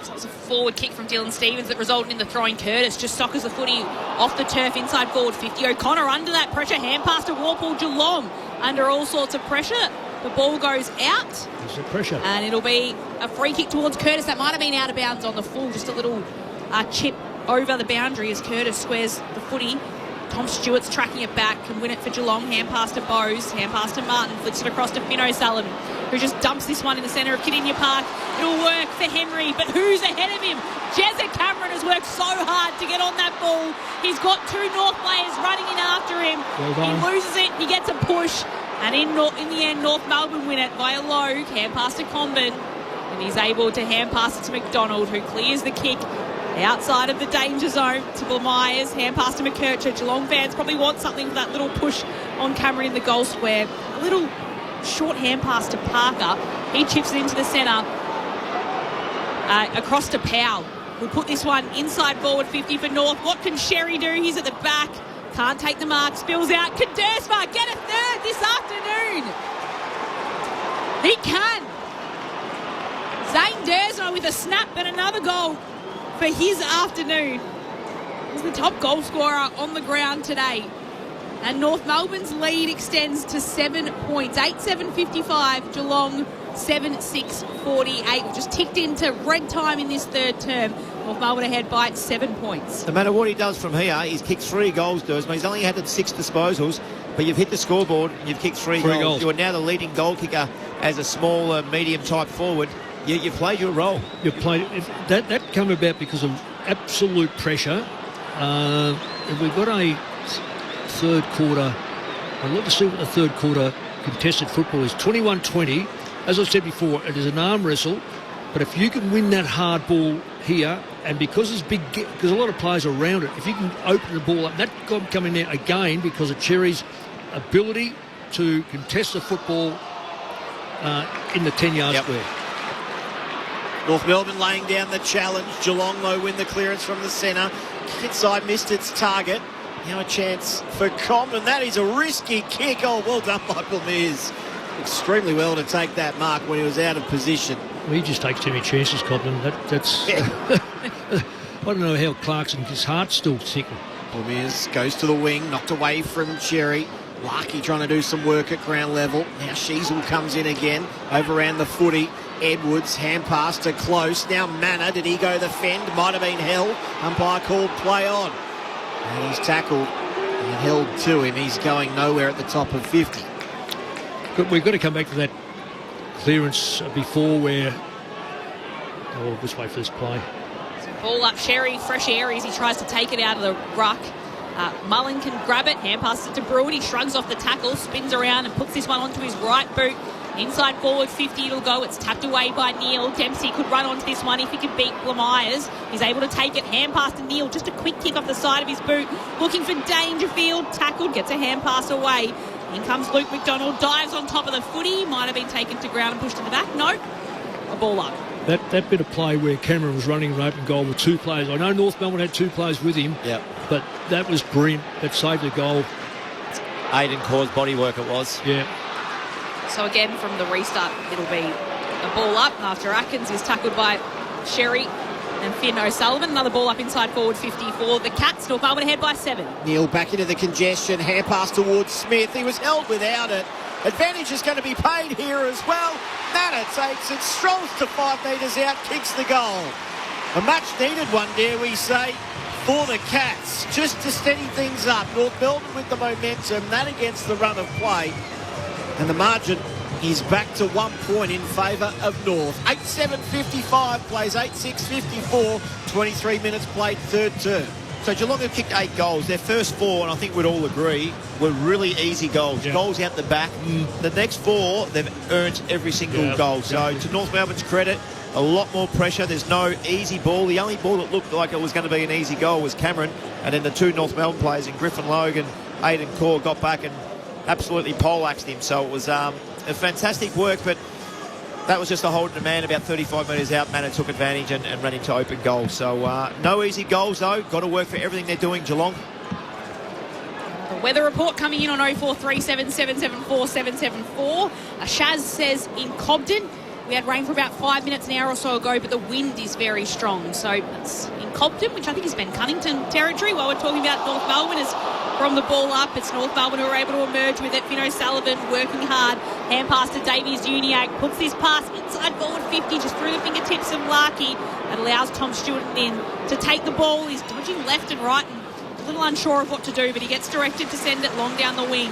So it was a forward kick from Dylan Stevens that resulted in the throwing. Curtis just soccers the footy off the turf inside forward 50. O'Connor under that pressure. Hand pass to Warple. Geelong under all sorts of pressure. The ball goes out. There's the pressure. And it'll be a free kick towards Curtis. That might have been out of bounds on the full. Just a little chip over the boundary as Curtis squares the footy. Tom Stewart's tracking it back, can win it for Geelong. Hand pass to Bowes, hand pass to Martin, flicks it across to Finn O'Sullivan. who just dumps this one in the centre of Kardinia Park. It'll work for Henry, but who's ahead of him? Jezza Cameron has worked so hard to get on that ball. He's got two North players running in after him. He loses it, he gets a push, and in the end, North Melbourne win it via low, hand pass to Comben, and he's able to hand pass it to McDonald, who clears the kick outside of the danger zone to Myers. Hand pass to McKercher. Geelong fans probably want something for that little push on Cameron in the goal square. A little short hand pass to Parker. He chips it into the centre. Across to Powell. We'll put this one inside forward 50 for North. What can Sherry do? He's at the back. Can't take the mark. Spills out. Can Dersma get a third this afternoon? He can. Zane Dersma with a snap and another goal for his afternoon. He's the top goal scorer on the ground today. And North Melbourne's lead extends to 7 points. 8-7-55, Geelong 7-6-48. We've just ticked into red time in this third term. North Melbourne ahead by 7 points. No matter what he does from here, he's kicked 3 goals, Dersma. He's only had 6 disposals, but you've hit the scoreboard and you've kicked 3 goals. You are now the leading goal kicker as a small, medium-type forward. You've played your role. You've played that came about because of absolute pressure. If we've got a third quarter, I'd love to see what the third quarter contested football is. 21-20. As I said before, it is an arm wrestle, but if you can win that hard ball here, and because it's big, because a lot of players are around it, if you can open the ball up, that got coming out again because of Cherry's ability to contest the football in the 10-yard square. North Melbourne laying down the challenge. Geelong, though, win the clearance from the centre. Kick inside, missed its target. Now a chance for Comben. That is a risky kick. Oh, well done, Michael Mears. Extremely well to take that mark when he was out of position. Well, he just takes too many chances, Comben. That's... I don't know how Clarkson, his heart's still ticking. Mears goes to the wing, knocked away from Cherry. Larkey trying to do some work at ground level. Now Sheasel comes in again, overran the footy. Edwards, hand pass to Close. Now Manor, did he go the fend? Might have been held. Umpire called play on. And he's tackled and held to him. He's going nowhere at the top of 50. We've got to come back to that clearance before where... Oh, let's wait for this play. So ball up, Sherry, fresh air as he tries to take it out of the ruck. Mullen can grab it, hand passes it to Bruin. He shrugs off the tackle, spins around and puts this one onto his right boot. Inside forward 50 it'll go. It's tapped away by Neil. Dempsey could run onto this one if he could beat Myers. He's able to take it. Hand pass to Neil. Just a quick kick off the side of his boot. Looking for Dangerfield. Tackled. Gets a hand pass away. In comes Luke McDonald. Dives on top of the footy. Might have been taken to ground and pushed to the back. No. A ball up. That bit of play where Cameron was running an open goal with 2 players. I know North Melbourne had 2 players with him. Yep. But that was brilliant. That saved the goal. Aidan Corr's bodywork it was. Yeah. So again, from the restart, it'll be a ball up after Atkins is tackled by Sherry and Finn O'Sullivan. Another ball up inside forward 50 for the Cats. North Melbourne ahead by 7. Neil back into the congestion. Hand pass towards Smith. He was held without it. Advantage is going to be paid here as well. Manor takes it, strolls to 5 metres out, kicks the goal. A much needed one, dare we say, for the Cats, just to steady things up. North Melbourne with the momentum, that against the run of play. And the margin is back to 1 point in favour of North. 8-7-55 plays 8-6-54. 23 minutes played third term. So Geelong have kicked 8 goals. Their first 4, and I think we'd all agree, were really easy goals. Yeah. Goals out the back. The next 4, they've earned every single goal. So to North Melbourne's credit, a lot more pressure. There's no easy ball. The only ball that looked like it was going to be an easy goal was Cameron. And then the 2 North Melbourne players in Griffin Logan, Aidan Corr, got back and absolutely poleaxed him. So it was a fantastic work, but that was just a hold in a man about 35 metres out. Manor took advantage and ran into open goal. So no easy goals, though. Got to work for everything they're doing, Geelong. The weather report coming in on 0437 774 774. Shaz says in Cobden, we had rain for about 5 minutes an hour or so ago, but the wind is very strong. So it's in Cobden, which I think is Ben Cunnington territory, while we're talking about North Melbourne is from the ball up. It's North Melbourne who are able to emerge with it. Finn O'Sullivan working hard. Hand pass to Davies Uniacke. Puts this pass inside forward 50, just through the fingertips of Larkey. That allows Tom Stewart in to take the ball. He's dodging left and right and a little unsure of what to do, but he gets directed to send it long down the wing.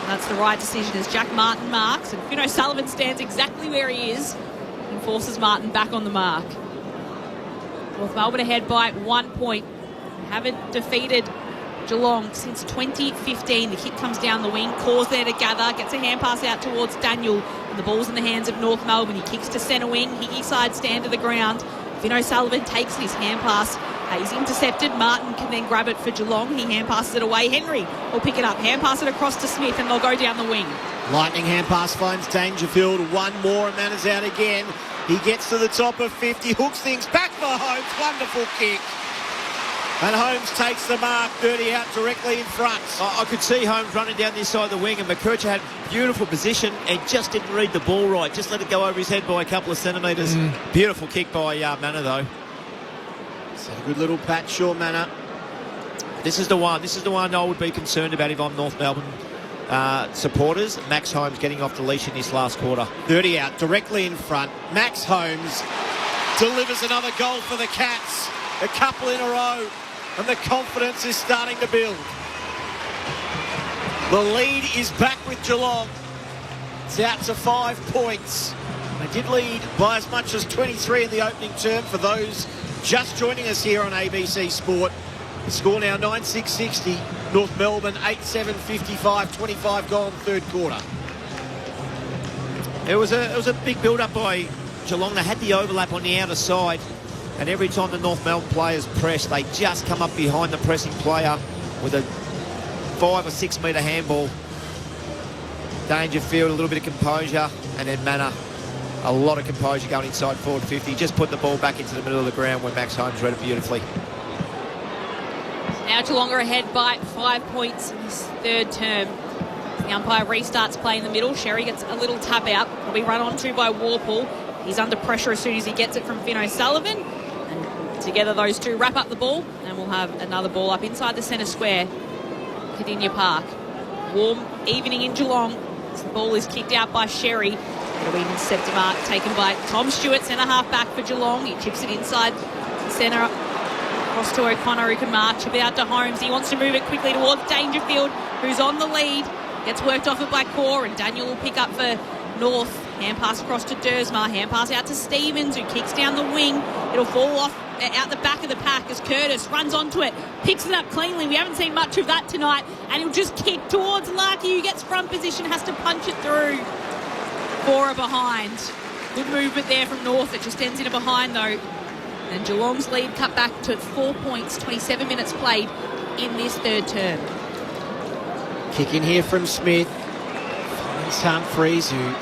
And that's the right decision as Jack Martin marks. And Finn O'Sullivan stands exactly where he is and forces Martin back on the mark. North Melbourne ahead by 1 point. Haven't defeated Geelong since 2015. The kick comes down the wing. Cor's there to gather. Gets a hand pass out towards Daniel. And the ball's in the hands of North Melbourne. He kicks to centre wing. Hickey side stand to the ground. Finn O'Sullivan takes his hand pass. He's intercepted. Martin can then grab it for Geelong. He hand passes it away. Henry will pick it up. Hand pass it across to Smith and they'll go down the wing. Lightning hand pass finds Dangerfield. One more and Manners out again. He gets to the top of 50. Hooks things back for Holmes. Wonderful kick. And Holmes takes the mark, 30 out directly in front. I could see Holmes running down this side of the wing, and McKercher had beautiful position and just didn't read the ball right. Just let it go over his head by a couple of centimetres. Beautiful kick by Manor, though. It's a good little patch, Shaw Manor. This is the one I would be concerned about if I'm North Melbourne supporters. Max Holmes getting off the leash in this last quarter. 30 out, directly in front. Max Holmes delivers another goal for the Cats. A couple in a row. And the confidence is starting to build. The lead is back with Geelong. It's out to 5 points. They did lead by as much as 23 in the opening term for those just joining us here on ABC Sport. The score now 9-6-60. North Melbourne 8-7-55, 25 goal in the third quarter. It was a big build-up by Geelong. They had the overlap on the outer side. And every time the North Melbourne players press, they just come up behind the pressing player with a 5 or 6 metre handball. Dangerfield, a little bit of composure, and then Manor, a lot of composure going inside forward 50. Just put the ball back into the middle of the ground where Max Holmes read it beautifully. Now Geelong are ahead by 5 points in this third term. The umpire restarts play in the middle. Sherry gets a little tap out. Will be run onto by Warple. He's under pressure as soon as he gets it from Finn O'Sullivan. Together those two wrap up the ball and we'll have another ball up inside the centre square, Cardinia Park. Warm evening in Geelong as the ball is kicked out by Sherry. It'll be an interceptor mark taken by Tom Stewart, centre half back for Geelong. He chips it inside the centre across to O'Connor who can march about to Holmes. He wants to move it quickly towards Dangerfield who's on the lead. Gets worked off it by Cor and Daniel will pick up for North. Hand pass across to Dersma. Hand pass out to Stevens who kicks down the wing. It'll fall off out the back of the pack as Curtis runs onto it, picks it up cleanly. We haven't seen much of that tonight, and he'll just kick towards Larkey who gets front position, has to punch it through. 4 behind. Good movement there from North. It just ends in a behind though. And Geelong's lead cut back to 4 points, 27 minutes played in this third term. Kick in here from Smith. Finds Humphreys who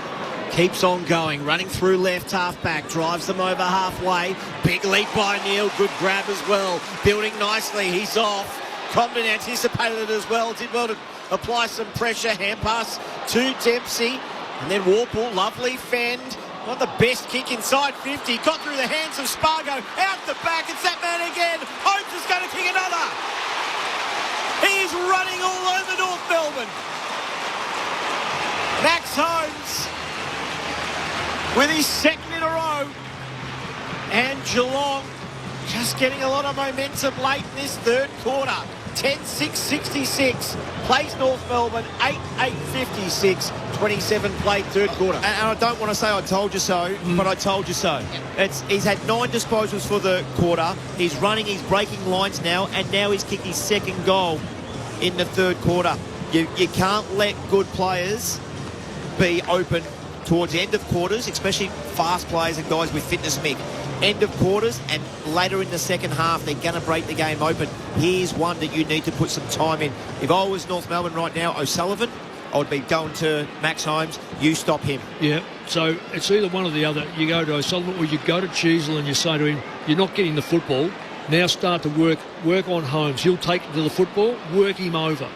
keeps on going, running through left half-back, drives them over halfway. Big leap by Neil, good grab as well. Building nicely, he's off. Comden anticipated it as well, did well to apply some pressure. Hand pass to Dempsey. And then Warple, lovely fend. Not the best kick inside 50. Got through the hands of Spargo. Out the back, it's that man again. Holmes is going to kick another. He's running all over North Melbourne. Max Holmes with his second in a row, and Geelong just getting a lot of momentum late in this third quarter. 10-6-66 plays North Melbourne, 8-8-56, 27 played third quarter. And I don't want to say I told you so, but I told you so. He's had 9 disposals for the quarter. He's running, he's breaking lines now, and now he's kicked his second goal in the third quarter. You can't let good players be open towards the end of quarters, especially fast players and guys with fitness, Mick. End of quarters and later in the second half, they're going to break the game open. Here's one that you need to put some time in. If I was North Melbourne right now, O'Sullivan, I would be going to Max Holmes. You stop him. Yeah, so it's either one or the other. You go to O'Sullivan or you go to Cheezel and you say to him, you're not getting the football. Now start to work on Holmes. He'll take to the football, work him over.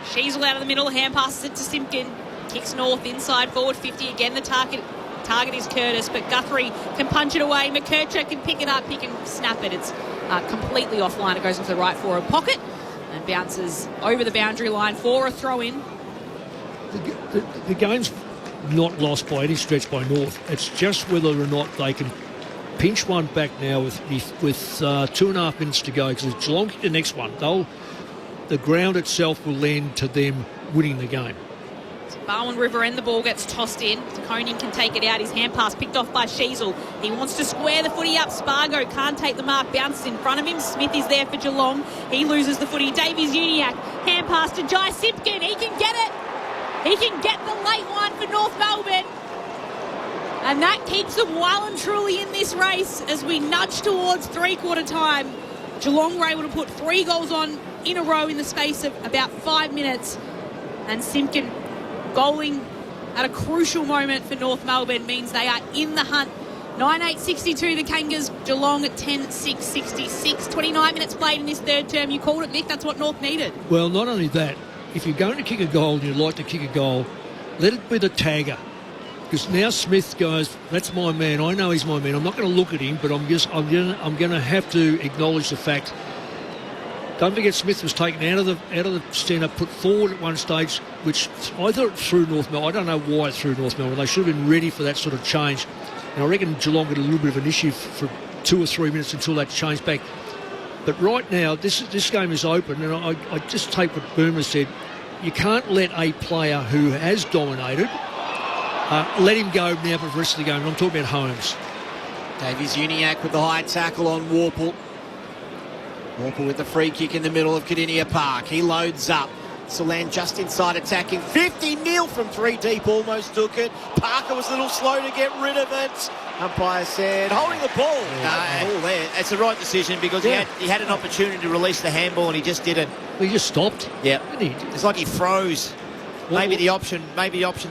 Cheezel out of the middle, hand passes it to Simpkin. Kicks North inside forward 50 again. The target is Curtis, but Guthrie can punch it away. McKercher can pick it up. He can snap it. It's completely offline. It goes into the right forward pocket and bounces over the boundary line for a throw in. The game's not lost by any stretch by North. It's just whether or not they can pinch one back now with 2.5 minutes to go, because if Geelong hit the next one, the ground itself will lend to them winning the game. Barwon River and the ball gets tossed in. Koning can take it out. His hand pass picked off by Sheasel. He wants to square the footy up. Spargo can't take the mark. Bounces in front of him. Smith is there for Geelong. He loses the footy. Davies Uniacke. Hand pass to Jai Simpkin. He can get it. He can get the late one for North Melbourne. And that keeps them well and truly in this race as we nudge towards three-quarter time. Geelong were able to put 3 goals on in a row in the space of about 5 minutes. And Simpkin goaling at a crucial moment for North Melbourne means they are in the hunt. 9-8-62 the Kangas, Geelong at 10-6-66. 29 minutes played in this third term. You called it, Nick. That's what North needed. Well, not only that, if you're going to kick a goal and you'd like to kick a goal, let it be the tagger. Because now Smith goes, that's my man. I know he's my man. I'm not going to look at him, but I'm going to have to acknowledge the fact. Don't forget, Smith was taken out of the centre, put forward at one stage, which I thought threw North Melbourne. I don't know why it threw North Melbourne. They should have been ready for that sort of change. And I reckon Geelong got a little bit of an issue for 2 or 3 minutes until that changed back. But right now, this game is open, and I just take what Boomer said. You can't let a player who has dominated let him go now for the rest of the game. And I'm talking about Holmes. Davies Uniacke with the high tackle on Warple. Warple with the free kick in the middle of Cardinia Park. He loads up. Salan just inside attacking. 50 Neil from 3 deep almost took it. Parker was a little slow to get rid of it. Umpire said, holding the ball. All there. It's the right decision because he had an opportunity to release the handball and he just didn't. He just stopped. Yeah. It's like he froze. Maybe the option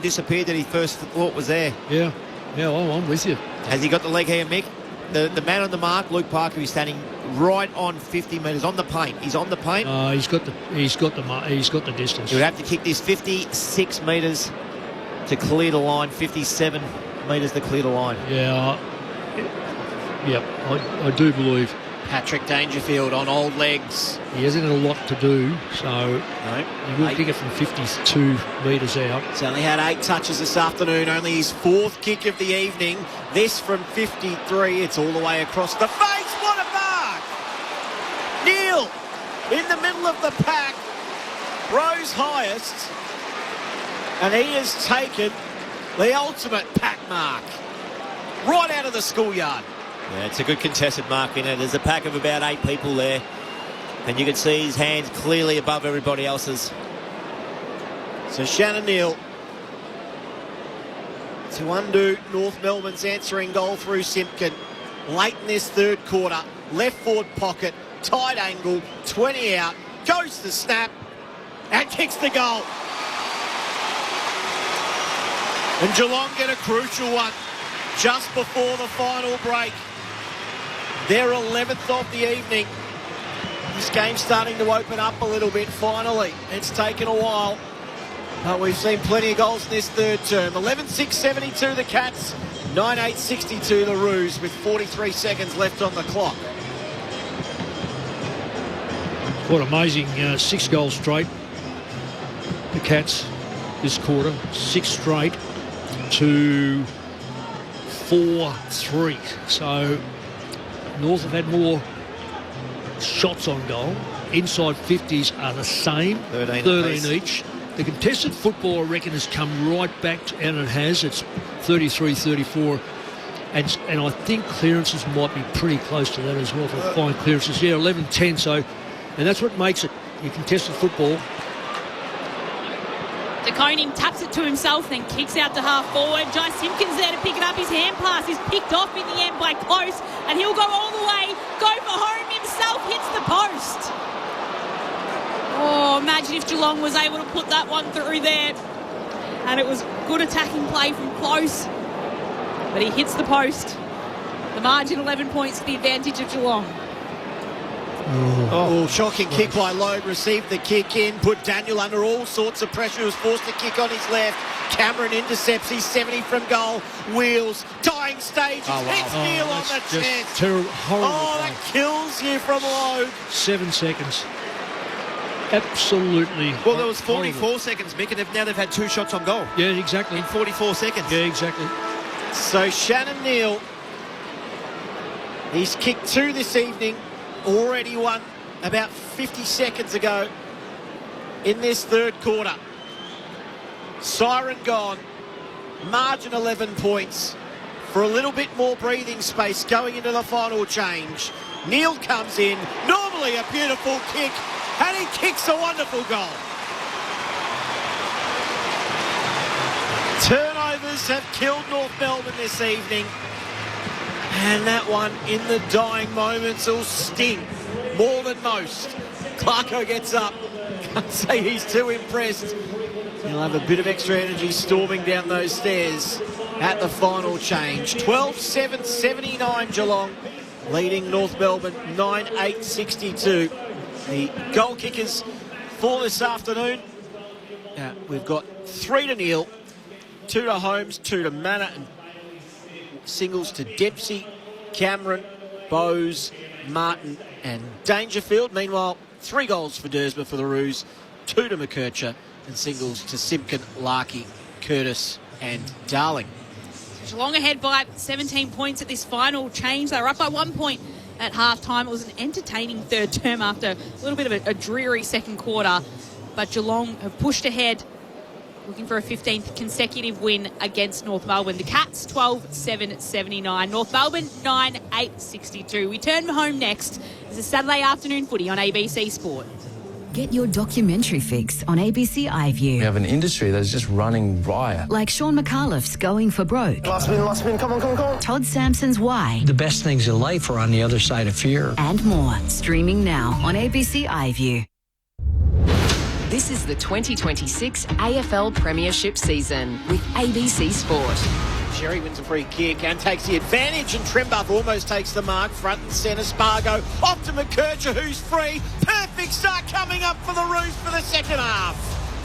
disappeared that he first thought was there. Yeah. Yeah, I'm with you. Has he got the leg here, Mick? The man on the mark, Luke Parker, is standing right on 50 metres on the paint. He's on the paint. He's got the distance. He would have to kick this 56 metres to clear the line, 57 metres to clear the line. Yeah. I do believe. Patrick Dangerfield on old legs. He hasn't got a lot to do, so he will kick it from 52 metres out. He's only had 8 touches this afternoon, only his 4th kick of the evening. This from 53, it's all the way across the face. What a mark! Neil in the middle of the pack, Rose highest, and he has taken the ultimate pack mark right out of the schoolyard. Yeah, it's a good contested mark in it. There's a pack of about 8 people there. And you can see his hands clearly above everybody else's. So Shannon Neal to undo North Melbourne's answering goal through Simpkin. Late in this third quarter. Left forward pocket. Tight angle. 20 out. Goes to snap. And kicks the goal. And Geelong get a crucial one just before the final break. Their 11th of the evening. This game's starting to open up a little bit finally. It's taken a while, but we've seen plenty of goals in this third term. 11-6-72 the Cats, 9-8-62 the Roos with 43 seconds left on the clock. What amazing 6 goals straight. The Cats this quarter, 6 straight to 4-3. So North have had more shots on goal. Inside 50s are the same, 13 each. The contested football, I reckon, has come right back, and it has. It's 33-34. And I think clearances might be pretty close to that as well for fine clearances. Yeah, 11-10. So, and that's what makes it. You contested football. DeConing taps it to himself, then kicks out to half forward. Jai Simpkins there to pick it up. His hand pass is picked off in the end by Close, and he'll go all the way, go for home himself, hits the post. Oh, imagine if Geelong was able to put that one through there. And it was good attacking play from Close, but he hits the post. The margin 11 points to the advantage of Geelong. Shocking kick by Logue. Received the kick in, put Daniel under all sorts of pressure. He was forced to kick on his left. Cameron intercepts. He's 70 from goal. Wheels. Dying stages. Hits Neil on the chest. Terrible, horrible. That kills you from Logue. 7 seconds. Absolutely. Well, there was 44 seconds, Mick, and now they've had 2 shots on goal. Yeah, exactly. In 44 seconds. Yeah, exactly. So Shannon Neal, he's kicked 2 this evening. Already won about 50 seconds ago in this third quarter. Siren gone. Margin 11 points. For a little bit more breathing space going into the final change. Neil comes in. Normally a beautiful kick. And he kicks a wonderful goal. Turnovers have killed North Melbourne this evening. And that one in the dying moments will sting more than most. Clarko gets up. Can't say he's too impressed. He'll have a bit of extra energy storming down those stairs at the final change. 12-7, 79 Geelong, leading North Melbourne 9-8, 62. The goal kickers for this afternoon. We've got 3 to Neil, 2 to Holmes, 2 to Manor, and singles to Dempsey, Cameron, Bowes, Martin and Dangerfield. Meanwhile, 3 goals for Dersma for the Roos, 2 to McKercher, and singles to Simpkin, Larkey, Curtis and Darling. Geelong ahead by 17 points at this final change. They were up by 1 point at half-time. It was an entertaining third term after a little bit of a dreary second quarter. But Geelong have pushed ahead, looking for a 15th consecutive win against North Melbourne. The Cats 12-7, 79. North Melbourne 9-8, 62. We turn home next. It's a Saturday afternoon footy on ABC Sport. Get your documentary fix on ABC iView. We have an industry that's just running riot. Like Sean McAuliffe's Going for Broke. Last spin, come on. Todd Sampson's Why. The best things in life are on the other side of fear. And more. Streaming now on ABC iView. This is the 2026 AFL Premiership season with ABC Sport. Sherry wins a free kick and takes the advantage, and Trembuff almost takes the mark. Front and centre, Spargo off to McKercher, who's free. Perfect start coming up for the Roos for the second half.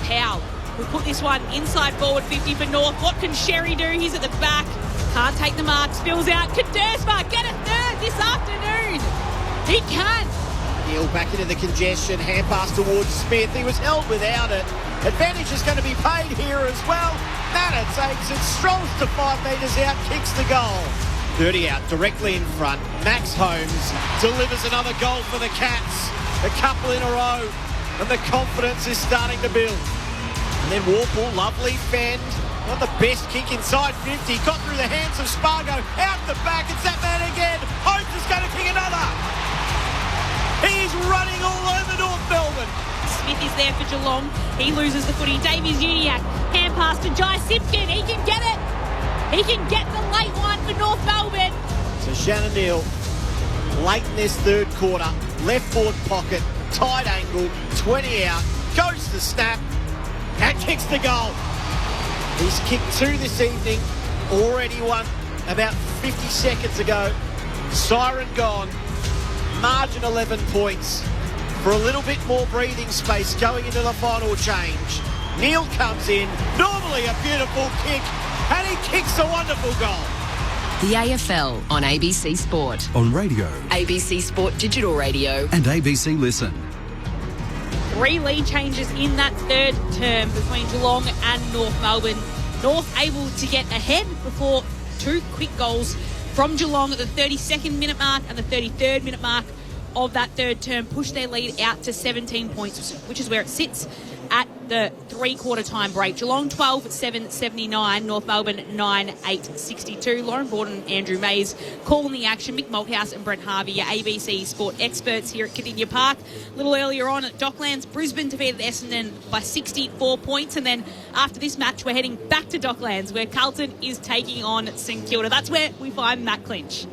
Powell will put this one inside forward 50 for North. What can Sherry do? He's at the back. Can't take the mark. Spills out. Can Dersma get a third this afternoon? He can. Neil back into the congestion. Hand pass towards Smith. He was held without it. Advantage is going to be paid here as well. Manor takes it, strolls to 5 metres out, kicks the goal. 30 out, directly in front. Max Holmes delivers another goal for the Cats. A couple in a row, and the confidence is starting to build. And then Warple, lovely fend. Not the best kick inside 50. Got through the hands of Spargo. Out the back, it's that man again. Holmes is going to kick another. He's running all over North Melbourne. Smith is there for Geelong. He loses the footy. Davies Uniacke. Hand pass to Jai Simpkin. He can get it. He can get the late one for North Melbourne. So Shannon Neal, late in this third quarter, left forward pocket, tight angle, 20 out, goes to snap, and kicks the goal. He's kicked 2 this evening, already won about 50 seconds ago. Siren gone, margin 11 points. For a little bit more breathing space going into the final change. Neil comes in, normally a beautiful kick, and he kicks a wonderful goal. The AFL on ABC Sport. On radio. ABC Sport Digital Radio. And ABC Listen. 3 lead changes in that third term between Geelong and North Melbourne. North able to get ahead before 2 quick goals from Geelong at the 32nd minute mark and the 33rd minute mark of that third term, push their lead out to 17 points, which is where it sits at the 3-quarter time break. Geelong 12-7, 79, North Melbourne 9-8, 62. Lauren Borden and Andrew Mays calling the action. Mick Malthouse and Brent Harvey, your ABC Sport experts here at Kardinia Park. A little earlier on at Docklands, Brisbane defeated Essendon by 64 points. And then after this match, we're heading back to Docklands, where Carlton is taking on St Kilda. That's where we find Matt Clinch.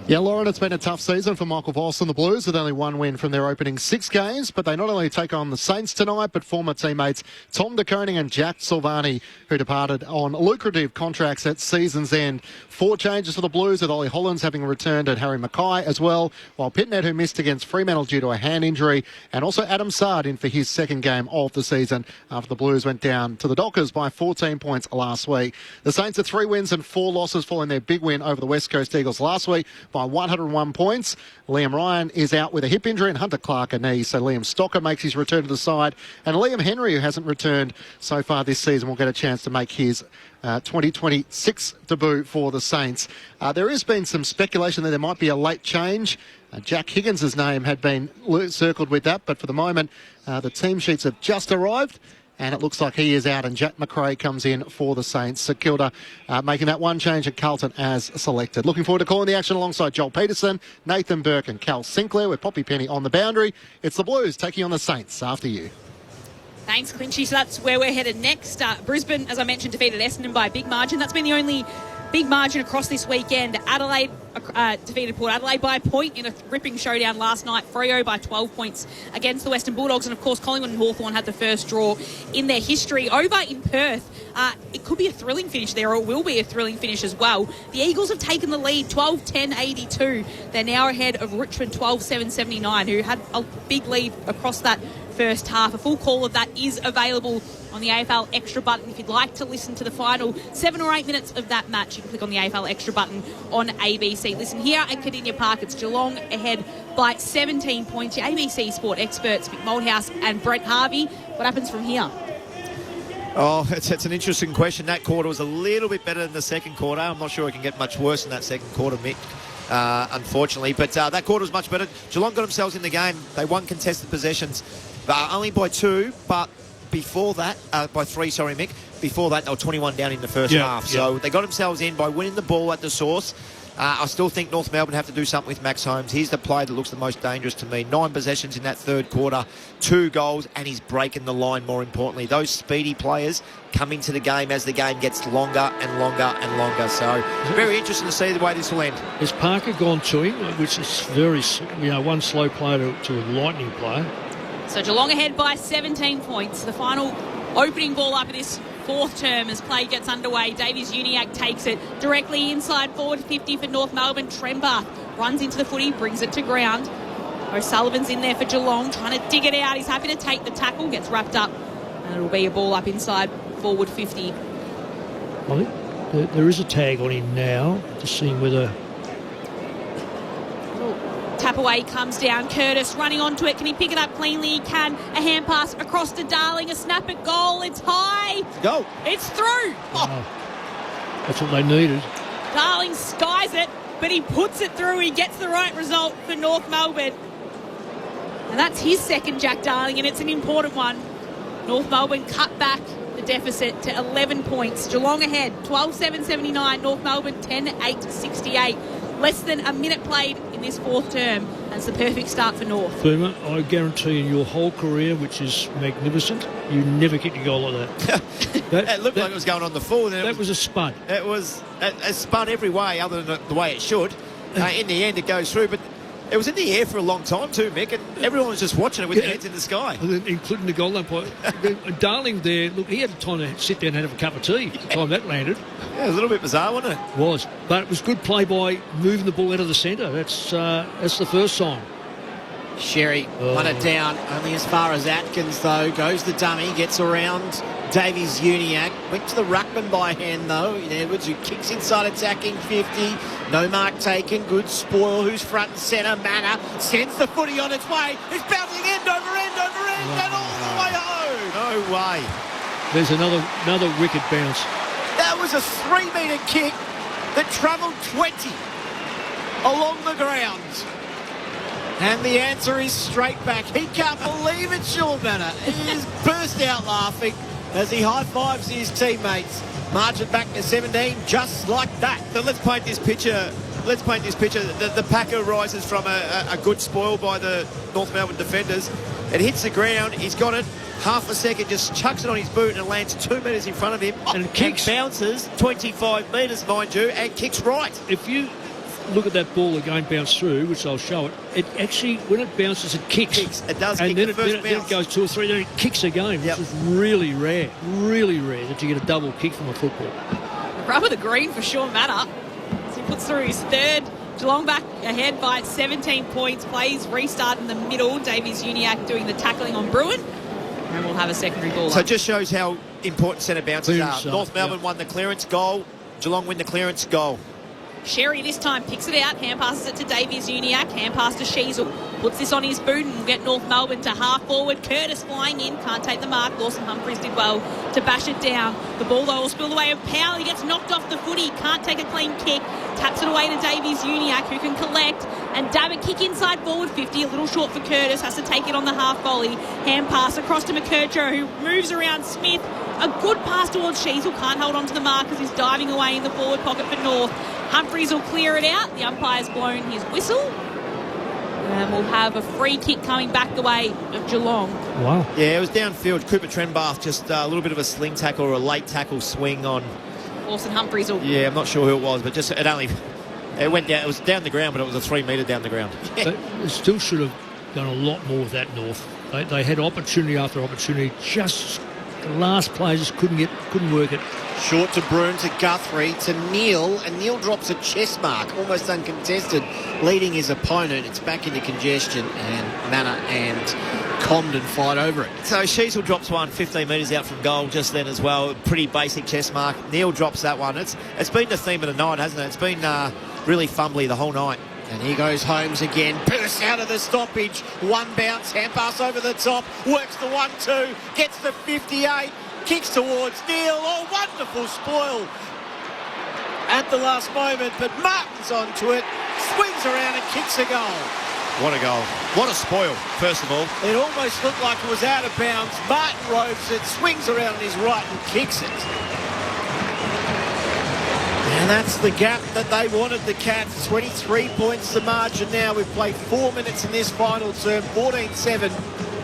Yeah, Lauren, it's been a tough season for Michael Voss and the Blues with only 1 win from their opening 6 games, but they not only take on the Saints tonight, but former teammates Tom De Koning and Jack Silvani, who departed on lucrative contracts at season's end. 4 changes for the Blues, with Ollie Hollands having returned and Harry Mackay as well, while Pitnet, who missed against Fremantle due to a hand injury, and also Adam Sard in for his 2nd game of the season after the Blues went down to the Dockers by 14 points last week. The Saints are 3 wins and 4 losses following their big win over the West Coast Eagles last week by 101 points. Liam Ryan is out with a hip injury and Hunter Clark a knee, so Liam Stocker makes his return to the side. And Liam Henry, who hasn't returned so far this season, will get a chance to make his 2026 debut for the Saints. There has been some speculation that there might be a late change. Jack Higgins' name had been circled with that, but for the moment, the team sheets have just arrived. and it looks like he is out, and Jack McRae comes in for the Saints. St Kilda making that one change at Carlton as selected. Looking forward to calling the action alongside Joel Peterson, Nathan Burke and Cal Sinclair with Poppy Penny on the boundary. It's the Blues taking on the Saints after you. Thanks, Clinchy. So that's where we're headed next. Brisbane, as I mentioned, defeated Essendon by a big margin. That's been the only big margin across this weekend. Adelaide defeated Port Adelaide by a point in a ripping showdown last night. Freo by 12 points against the Western Bulldogs. And, of course, Collingwood and Hawthorn had the first draw in their history. Over in Perth, it could be a thrilling finish there, or it will be a thrilling finish as well. The Eagles have taken the lead, 12-10-82. They're now ahead of Richmond, 12-7-79, who had a big lead across that first half. A full call of that is available on the AFL Extra button. If you'd like to listen to the final 7 or 8 minutes of that match, you can click on the AFL Extra button on ABC. Listen, here at Cardinia Park, it's Geelong ahead by 17 points. Your ABC Sport experts, Mick Moldhouse and Brett Harvey. What happens from here? Oh, it's an interesting question. That quarter was a little bit better than the second quarter. I'm not sure it can get much worse than that second quarter, Mick, unfortunately. But that quarter was much better. Geelong got themselves in the game. They won contested possessions, only by 2, but before that, by 3, sorry, Mick. Before that, they were 21 down in the first half. So they got themselves in by winning the ball at the source. I still think North Melbourne have to do something with Max Holmes. He's the player that looks the most dangerous to me. 9 possessions in that third quarter, 2 goals, and he's breaking the line, more importantly. Those speedy players come into the game as the game gets longer and longer and longer. So very interesting to see the way this will end. Has Parker gone to him, which is very, one slow player to a lightning player? So Geelong ahead by 17 points. The final opening ball up of this fourth term as play gets underway. Davies-Uniacke takes it directly inside forward 50 for North Melbourne. Trembath runs into the footy, brings it to ground. O'Sullivan's in there for Geelong, trying to dig it out. He's happy to take the tackle, gets wrapped up, and it'll be a ball up inside forward 50. I think there is a tag on him now. Just seeing whether... Tap away comes down. Curtis running onto it. Can he pick it up cleanly? He can. A hand pass across to Darling. A snap at goal. It's high. Go. It's through. Wow. That's what they needed. Darling skies it, but he puts it through. He gets the right result for North Melbourne. And that's his second, Jack Darling, and it's an important one. North Melbourne cut back the deficit to 11 points. Geelong ahead, 12-7-79. North Melbourne 10-8-68. Less than a minute played in this fourth term. That's the perfect start for North. Boomer, I guarantee in your whole career, which is magnificent, you never kicked a goal like that. It looked like it was going on the full. That was a spud. It was a spud every way other than the way it should. In the end, it goes through. But it was in the air for a long time too, Mick, and everyone was just watching it with their heads in the sky. Including the goal umpire. Darling there, look, he had time to sit down and have a cup of tea by the time that landed. Yeah, it was a little bit bizarre, wasn't it? It was. But it was good play by moving the ball out of the centre. That's the first sign. Sherry won it down only as far as Atkins, though. Goes the dummy, gets around Davies-Uniacke. Went to the ruckman by hand, though. Edwards, who kicks inside attacking 50. No mark taken. Good spoil. Who's front and centre? Manor sends the footy on its way. It's bouncing end over end over end and all the way home. No way. There's another wicked bounce. That was a 3-metre kick that travelled 20 along the ground. And the answer is straight back. He can't believe it, Sean Manor. He is burst out laughing as he high-fives his teammates. Margin back to 17, just like that. So let's paint this picture. The Packer rises from a good spoil by the North Melbourne defenders. It hits the ground. He's got it. Half a second, just chucks it on his boot and it lands 2 metres in front of him. And kicks. And bounces 25 metres, mind you, and kicks right. If you look at that ball again bounce through, which I'll show it, it actually, when it bounces, it kicks. It does and kick then then it goes 2 or 3, then it kicks again. Yep. Which is really rare that you get a double kick from a football. Rubber the green for Sean Manor. So he puts through his third. Geelong back ahead by 17 points. Plays restart in the middle. Davies-Uniacke doing the tackling on Bruin. And we'll have a secondary ball. So it just shows how important centre bounces are. North Melbourne yep. won the clearance goal. Geelong win the clearance goal. Sherry this time picks it out, hand passes it to Davies-Uniacke, hand pass to Sheasel, puts this on his boot and will get North Melbourne to half forward. Curtis flying in, can't take the mark. Lawson Humphries did well to bash it down. The ball though will spill away of Powell. He gets knocked off the footy, can't take a clean kick, taps it away to Davies-Uniacke who can collect. And Dabbit kick inside forward 50, a little short for Curtis, has to take it on the half volley. Hand pass across to McKercher, who moves around Smith. A good pass towards Sheasel, can't hold on to the mark as he's diving away in the forward pocket for North. Humphries will clear it out. The umpire's blown his whistle. And we'll have a free kick coming back the way of Geelong. Wow. Yeah, it was downfield. Cooper Trenbath, just a little bit of a sling tackle or a late tackle swing on Orson Humphries. Yeah, I'm not sure who it was, but just it went down. It was down the ground, but it was a 3 metre down the ground. They still should have done a lot more with that, North. They had opportunity after opportunity. Just the last players just couldn't work it. Short to Broome, to Guthrie, to Neil, and Neil drops a chest mark, almost uncontested, leading his opponent. It's back into congestion, and Manor and Comden fight over it. So Sheasel drops one 15 metres out from goal just then as well. Pretty basic chest mark. Neil drops that one. It's been the theme of the night, hasn't it? It's been really fumbly the whole night. And here goes Holmes again, bursts out of the stoppage, one bounce, hand pass over the top, works the 1-2, gets the 58, kicks towards Neil. Oh, wonderful spoil at the last moment, but Martin's onto it, swings around and kicks a goal. What a goal. What a spoil, first of all. It almost looked like it was out of bounds. Martin ropes it, swings around on his right and kicks it. And that's the gap that they wanted, the Cats. 23 points the margin now. We've played 4 minutes in this final term. 14-7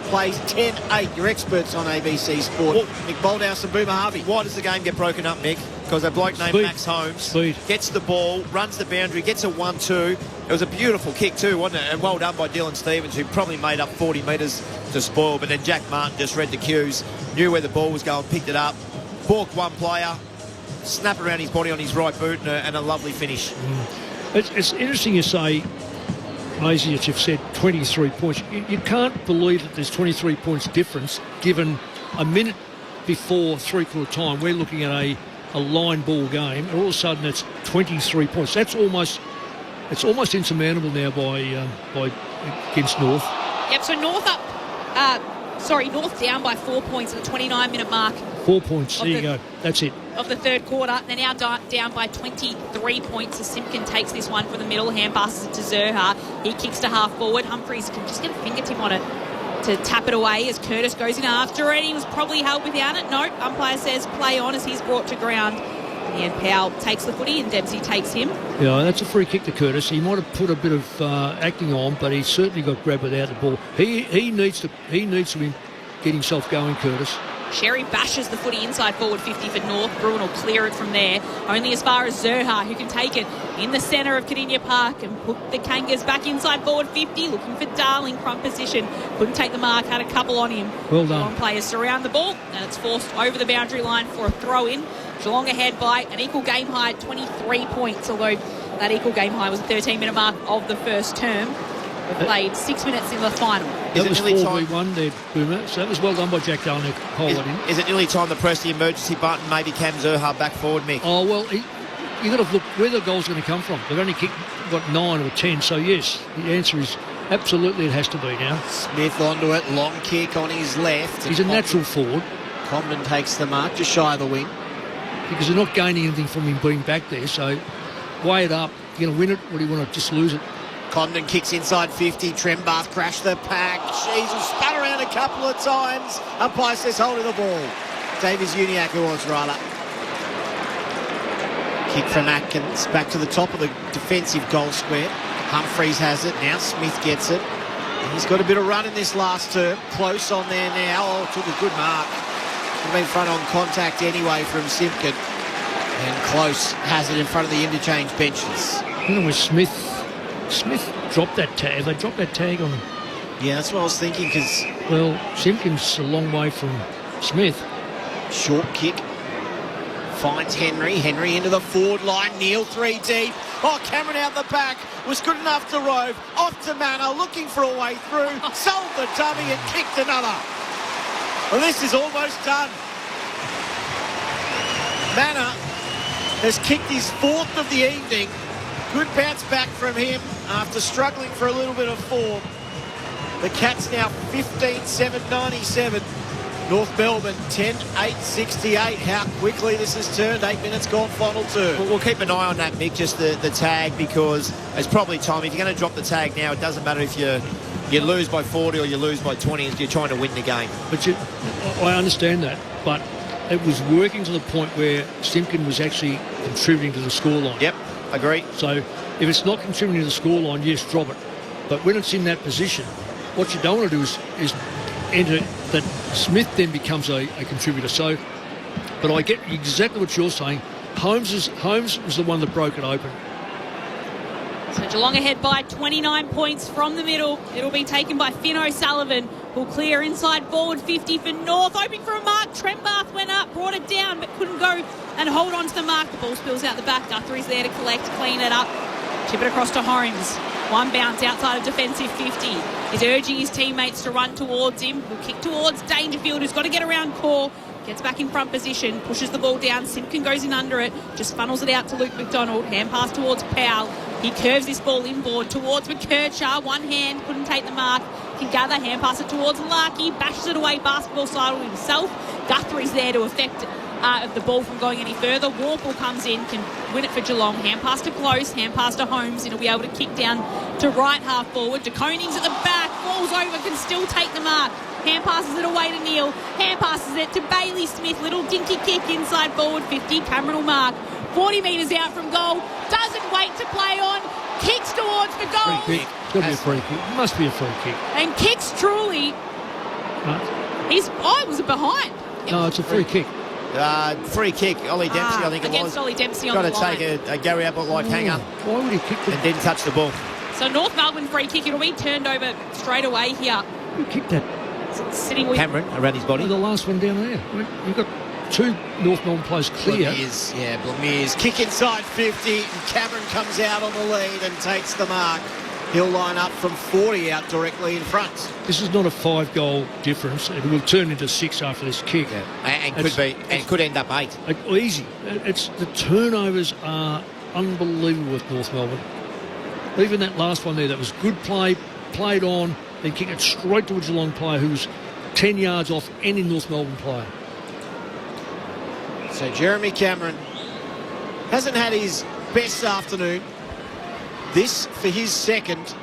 plays 10-8. Your experts on ABC Sport. Well, Mick Boldhouse and Boomer Harvey. Why does the game get broken up, Mick? Because a bloke named Max Holmes gets the ball, runs the boundary, gets a 1-2. It was a beautiful kick too, wasn't it? And well done by Dylan Stevens, who probably made up 40 metres to spoil. But then Jack Martin just read the cues, knew where the ball was going, picked it up, balked one player, snap around his body on his right boot, and a lovely finish. It's interesting you say, Maisie, that you've said 23 points. You can't believe that there's 23 points difference given a minute before three-quarter time we're looking at a line ball game, and all of a sudden it's 23 points. It's almost insurmountable now by against North. Yep, so North down by 4 points at the 29-minute mark. 4 points, there you go. That's it. Of the third quarter. They're now down by 23 points as Simpkin takes this one from the middle, hand passes it to Zerha. He kicks to half forward. Humphries can just get a fingertip on it to tap it away as Curtis goes in after it. He was probably held without it. No, umpire says play on as he's brought to ground. And Powell takes the footy and Dempsey takes him. Yeah, that's a free kick to Curtis. He might have put a bit of acting on, but he certainly got grabbed without the ball. He needs to get himself going, Curtis. Sherry bashes the footy inside forward 50 for North. Bruin will clear it from there. Only as far as Zerha, who can take it in the centre of Cardinia Park and put the Kangas back inside forward 50, looking for Darling front position. Couldn't take the mark, had a couple on him. Well done. Geelong players surround the ball, and it's forced over the boundary line for a throw-in. Geelong ahead by an equal game high, 23 points, although that equal game high was the 13-minute mark of the first term. We've played 6 minutes in the final. That was 4v1 there, Boomer. So that was well done by Jack Darling. Is it nearly time to press the emergency button? Maybe Cam Zerha back forward, Mick? Oh, well, you've got to look where the goal's going to come from. They've only kicked, 9 or 10. So, yes, the answer is absolutely it has to be now. Smith onto it. Long kick on his left. He's a natural forward. Comden takes the mark, just shy of the wing. Because they're not gaining anything from him being back there. So, weigh it up. You're going to win it, or do you want to just lose it? Comden kicks inside 50. Trenbath crashed the pack. Sheasel spun around a couple of times. Umpire says hold of the ball. Davies Uniacke who was rather. Kick from Atkins. Back to the top of the defensive goal square. Humphries has it. Now Smith gets it. He's got a bit of run in this last term. Close on there now. Oh, took a good mark. Could have been front on contact anyway from Simpkin. And Close has it in front of the interchange benches. With Smith dropped that tag. They dropped that tag on him. Yeah, that's what I was thinking because... Well, Simpkins a long way from Smith. Short kick. Finds Henry. Henry into the forward line. Neil 3 deep. Oh, Cameron out the back. Was good enough to rove. Off to Manor. Looking for a way through. Sold the dummy and kicked another. Well, this is almost done. Manor has kicked his 4th of the evening. Good bounce back from him after struggling for a little bit of form. The Cats now 15-7-97. North Melbourne 10-8-68. How quickly this has turned. 8 minutes gone, final 2. We'll keep an eye on that, Mick, just the tag, because it's probably time. If you're going to drop the tag now, it doesn't matter if you lose by 40 or you lose by 20, if you're trying to win the game. But I understand that, but it was working to the point where Simpkin was actually contributing to the scoreline. Yep, agree. So if it's not contributing to the scoreline, yes, drop it. But when it's in that position, what you don't want to do is enter that Smith then becomes a contributor. So, but I get exactly what you're saying. Holmes was the one that broke it open. So Geelong ahead by 29 points from the middle. It'll be taken by Finn O'Sullivan, who'll clear inside forward 50 for North. Hoping for a mark. Trentbath went up, brought it down, but couldn't go and hold on to the mark. The ball spills out the back. Guthrie's there to collect, clean it up. Chip it across to Holmes. One bounce outside of defensive 50. He's urging his teammates to run towards him. Will kick towards Dangerfield, who's got to get around Core. Gets back in front position, pushes the ball down. Simpkin goes in under it, just funnels it out to Luke McDonald. Hand pass towards Powell. He curves this ball inboard towards McKercher. One hand, couldn't take the mark. Can gather, hand pass it towards Larkey. Bashes it away, basketball side himself. Guthrie's there to affect the ball from going any further. Warple comes in, can win it for Geelong. Hand pass to Close, hand pass to Holmes, and he'll be able to kick down to right half forward. De Koning's at the back, falls over, can still take the mark. Hand passes it away to Neil. Hand passes it to Bailey Smith. Little dinky kick inside forward 50. Cameron will mark. 40 metres out from goal. Doesn't wait to play on. Kicks towards the goal. Free kick. It's got to be a free kick. It must be a free kick. And kicks truly. His eye was behind. No, it's a free kick. Free kick. Ollie Dempsey, I think it was. Against Ollie Dempsey on the line. Got to take a Gary Ablett-like hanger. Why would he kick the... And didn't touch the ball. So North Melbourne free kick. It'll be turned over straight away here. Who kicked that? Sitting with Cameron around his body. Oh, the last one down there. You've got two North Melbourne players clear. Blamires. Kick inside 50. And Cameron comes out on the lead and takes the mark. He'll line up from 40 out directly in front. This is not a 5-goal difference. It will turn into 6 after this kick. Yeah. And could end up 8. Easy. The turnovers are unbelievable with North Melbourne. Even that last one there, that was good play, played on, then kick it straight to a Geelong player who was 10 yards off any North Melbourne player. So Jeremy Cameron hasn't had his best afternoon. This for his second.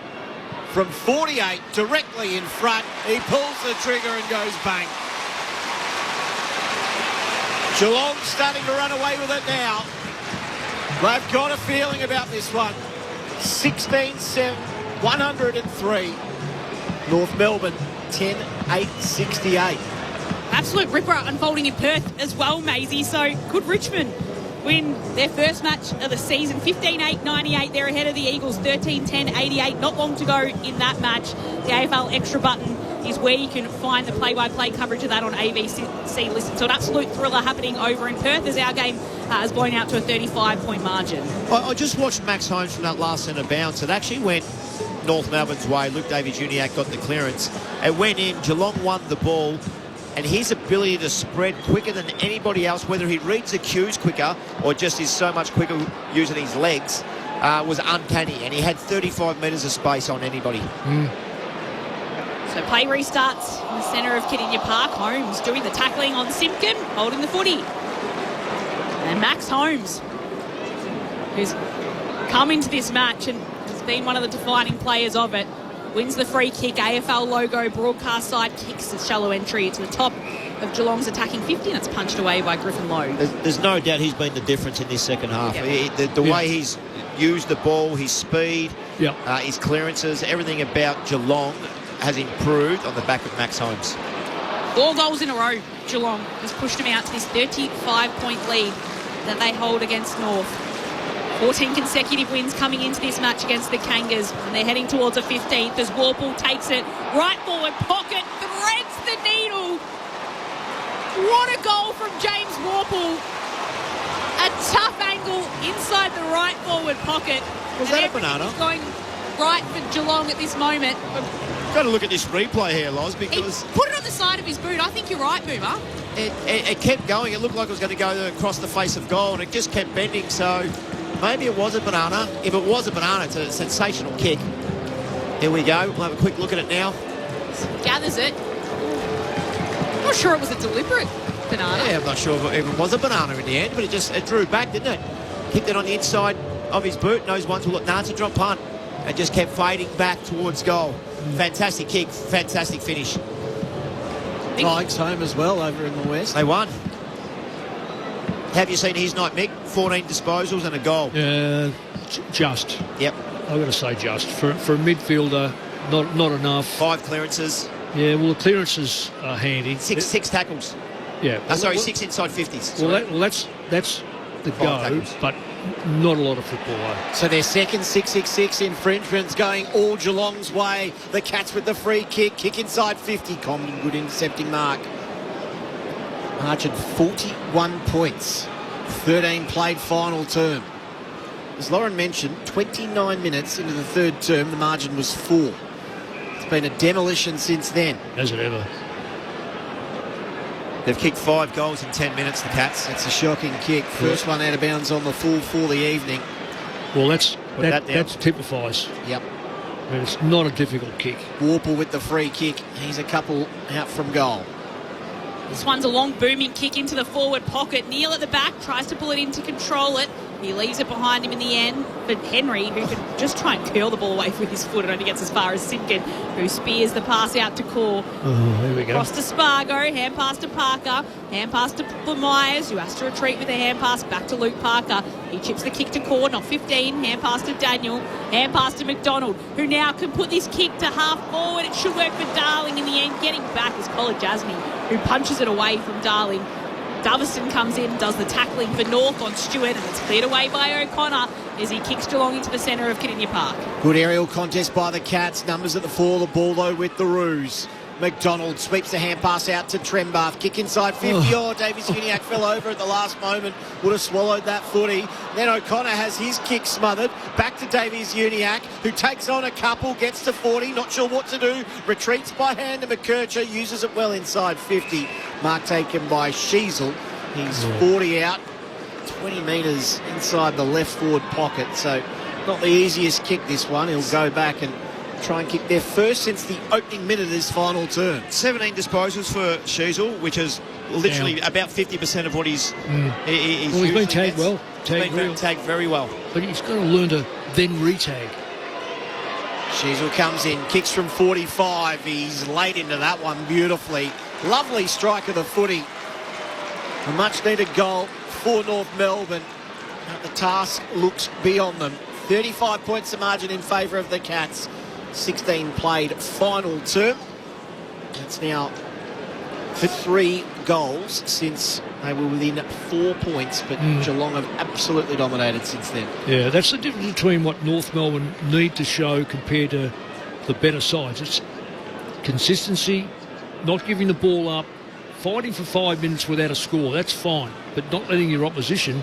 From 48, directly in front. He pulls the trigger and goes bang. Geelong starting to run away with it now. They've got a feeling about this one. 16-7, 103. North Melbourne 10-8-68. Absolute ripper unfolding in Perth as well, Maisie. So could Richmond win their first match of the season? 15-8-98. They're ahead of the Eagles. 13-10-88. Not long to go in that match. The AFL Extra button is where you can find the play-by-play coverage of that on ABC Listen. So an absolute thriller happening over in Perth as our game has blown out to a 35-point margin. I just watched Max Holmes from that last centre bounce. It actually went North Melbourne's way. Luke Davies-Uniacke got the clearance. It went in. Geelong won the ball. And his ability to spread quicker than anybody else, whether he reads the cues quicker or just is so much quicker using his legs, was uncanny. And he had 35 metres of space on anybody. So play restarts in the centre of Kardinia Park. Holmes doing the tackling on Simpkin, holding the footy. And Max Holmes, who's come into this match and has been one of the defining players of it, wins the free kick. AFL logo broadcast side kicks the shallow entry to the top of Geelong's attacking 50, and it's punched away by Griffin Lowe. There's no doubt he's been the difference in this second half. Yep. The way he's used the ball, his speed, his clearances, everything about Geelong has improved on the back of Max Holmes. 4 goals in a row. Geelong has pushed them out to this 35-point lead that they hold against North. 14 consecutive wins coming into this match against the Kangas, and they're heading towards a 15th as Warple takes it right forward pocket, threads the needle. What a goal from James Warple. A tough angle inside the right forward pocket. Was that a banana? Going right for Geelong at this moment. Got to look at this replay here, Loz, because he put it on the side of his boot. I think you're right, Boomer. It kept going. It looked like it was going to go across the face of goal, and it just kept bending. So maybe it was a banana. If it was a banana, it's a sensational kick. Here we go. We'll have a quick look at it now. Gathers it. not sure it was a deliberate banana. Yeah, I'm not sure if it was a banana in the end, but it drew back, didn't it? Kicked it on the inside of his boot. Knows once will look, it's a drop punt. And just kept fading back towards goal. Fantastic kick, fantastic finish. Tigers home as well over in the West. They won. Have you seen his night, Mick? 14 disposals and a goal. Just. Yep. I've got to say just. For a midfielder, not enough. 5 clearances. Yeah, well, the clearances are handy. Six tackles. Yeah. 6 inside 50s. Well, that's the go, tackles. but not a lot of football. So their second 666 infringements going all Geelong's way. The Cats with the free kick inside 50. Common good intercepting mark. Margin 41 points. 13 played final term. As Lauren mentioned, 29 minutes into the third term, the margin was 4. It's been a demolition since then. Has it ever? They've kicked 5 goals in 10 minutes, the Cats. It's a shocking kick. First one out of bounds on the full for the evening. Well, that typifies. Yep. I mean, it's not a difficult kick. Warple with the free kick. He's a couple out from goal. This one's a long booming kick into the forward pocket. Neil at the back tries to pull it in to control it. He leaves it behind him in the end. But Henry, who can just try and curl the ball away with his foot, it only gets as far as Simpkin, who spears the pass out to Core. Oh, there we go. Cross to Spargo, hand pass to Parker, hand pass to Myers, who has to retreat with a hand pass back to Luke Parker. He chips the kick to Core, not 15, hand pass to Daniel, hand pass to McDonald, who now can put this kick to half forward. It should work for Darling in the end. Getting back is Colin Jasny, who punches it away from Darling. Doverston comes in, does the tackling for North on Stewart, and it's cleared away by O'Connor as he kicks Geelong into the centre of Kardinia Park. Good aerial contest by the Cats. Numbers at the fore, the ball though with the Roos. McDonald sweeps the hand pass out to Trembath. Kick inside 50. Davies Uniacke fell over at the last moment. Would have swallowed that footy. Then O'Connor has his kick smothered. Back to Davies Uniacke, who takes on a couple, gets to 40. Not sure what to do. Retreats by hand to McKercher. Uses it well inside 50. Mark taken by Sheasel. He's 40 out. 20 metres inside the left forward pocket. So not the easiest kick, this one. He'll go back and try and kick their first since the opening minute of this final term. 17 disposals for Sheasel, which is literally about 50% of what he's he's been tagged well. Tagged very well. But he's got to learn to then retag. Sheasel comes in, kicks from 45. He's laid into that one beautifully. Lovely strike of the footy. A much-needed goal for North Melbourne. The task looks beyond them. 35 points the margin in favour of the Cats. 16 played final term. It's now 3 goals since they were within 4 points, but Geelong have absolutely dominated since then. Yeah, that's the difference between what North Melbourne need to show compared to the better sides. It's consistency, not giving the ball up, fighting for 5 minutes without a score. That's fine, but not letting your opposition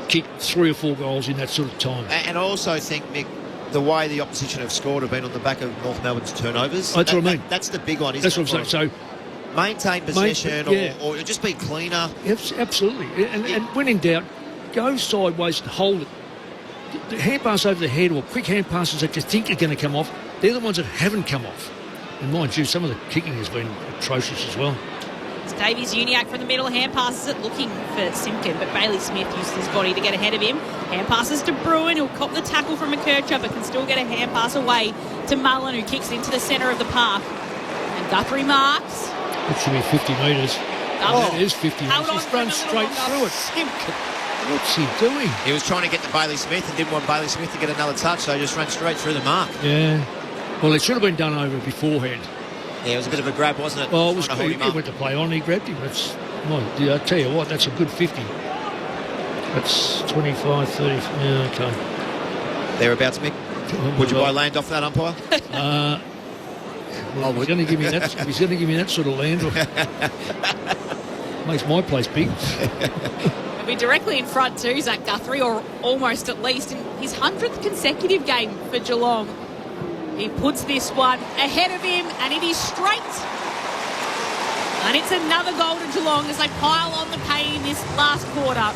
kick 3 or 4 goals in that sort of time. And I also think, Mick, the way the opposition have scored have been on the back of North Melbourne's turnovers. That's what I mean. That's the big one, isn't it? That's what I'm saying. So maintain possession or just be cleaner. Yes, absolutely. And when in doubt, go sideways and hold it. The hand pass over the head or quick hand passes that you think are going to come off, they're the ones that haven't come off. And mind you, some of the kicking has been atrocious as well. It's Davies Uniacke from the middle, hand passes it looking for Simpkin, but Bailey Smith used his body to get ahead of him. Hand passes to Bruin, who'll cop the tackle from McKercher, but can still get a hand pass away to Mullen, who kicks into the centre of the park. And Guthrie marks. It should be 50 metres. That is 50 metres. Just run straight through it. Simpkin. What's he doing? He was trying to get to Bailey Smith and didn't want Bailey Smith to get another touch, so he just ran straight through the mark. Yeah. Well, it should have been done over beforehand. Yeah, it was a bit of a grab, wasn't it? Oh, it was cool. He went to play on, he grabbed him. I tell you what, that's a good 50. That's 25, 30. Yeah, okay. Thereabouts, Mick. Would you buy land off that umpire? Well, he's going to give me that. He's going to give me that sort of land. Makes my place big. He'll be directly in front too, Zach Guthrie, or almost at least in his 100th consecutive game for Geelong. He puts this one ahead of him, and it is straight. And it's another goal to Geelong as they pile on the pain in this last quarter.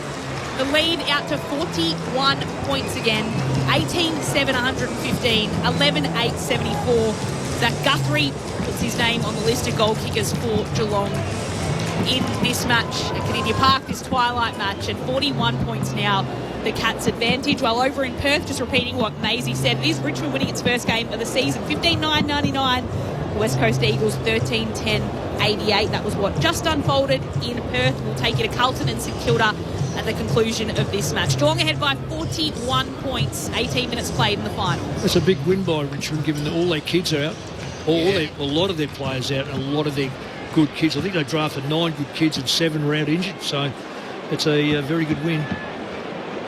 The lead out to 41 points again. 18-7, 115. 11-8, 74. Zach Guthrie puts his name on the list of goal kickers for Geelong in this match at Kardinia Park, this twilight match, and 41 points now, the Cats' advantage. While over in Perth, just repeating what Maisie said, it is Richmond winning its first game of the season, 15-9-99. The West Coast Eagles 13-10-88. That was what just unfolded in Perth. We'll take you to Carlton and St Kilda at the conclusion of this match. Geelong ahead by 41 points, 18 minutes played in the final. It's a big win by Richmond, given that all their kids are out, a lot of their players out, and a lot of their good kids. I think they drafted 9 good kids and 7 were out injured, so it's a very good win.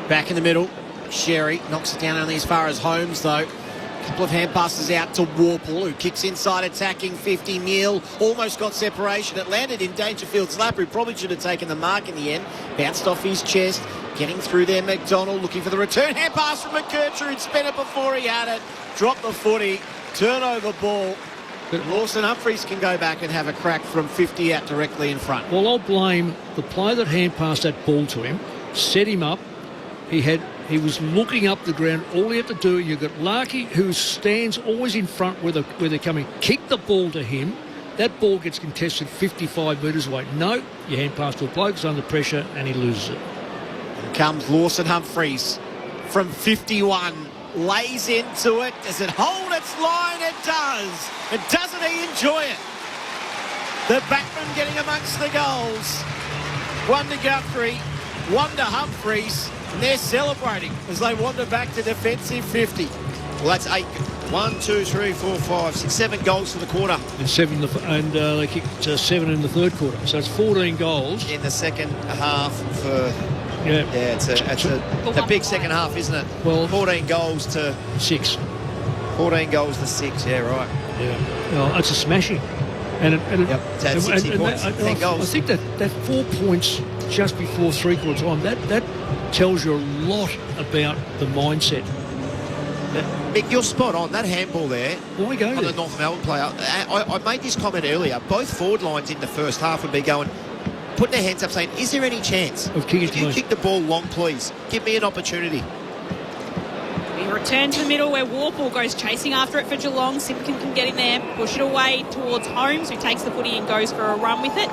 Back in the middle, Sherry knocks it down only as far as Holmes, though. A couple of hand passes out to Warple, who kicks inside, attacking 50. Neal almost got separation. It landed in Dangerfield's lap, who probably should have taken the mark in the end. Bounced off his chest, getting through there. McDonald looking for the return. Hand pass from McKercher, who'd spent it before he had it. Dropped the footy, turnover ball. Lawson Humphries can go back and have a crack from 50 out directly in front. Well, I'll blame the player that hand passed that ball to him, set him up. He was looking up the ground. All he had to do, you've got Larky, who stands always in front where they're coming. Kick the ball to him. That ball gets contested 55 metres away. No, you hand pass to a bloke who's under pressure and he loses it. And comes Lawson Humphries from 51. Lays into it. Does it hold its line? It does. And doesn't he enjoy it? The backman getting amongst the goals. One to Guthrie, one to Humphries. And they're celebrating as they wander back to defensive 50. Well, that's 8. 1, 2, 3, 4, 5, 6, 7 goals for the quarter. And they kicked 7 in the third quarter. So it's 14 goals. In the second half for... Yeah, it's a big second half, isn't it? Well, 14 goals to 6. 14 goals to 6, yeah, right. Yeah, well, it's a smashing. And it's had 60 points, 10 goals. I think that 4 points just before three-quarter time, that tells you a lot about the mindset. Mick, you're spot on. That handball there on the North Melbourne player, I made this comment earlier. Both forward lines in the first half would be going, putting their hands up saying, is there any chance? Of kicking If you kick the ball long, please. Give me an opportunity. We return to the middle where Warple goes chasing after it for Geelong. Simpkin can get in there, push it away towards Holmes, who takes the footy and goes for a run with it.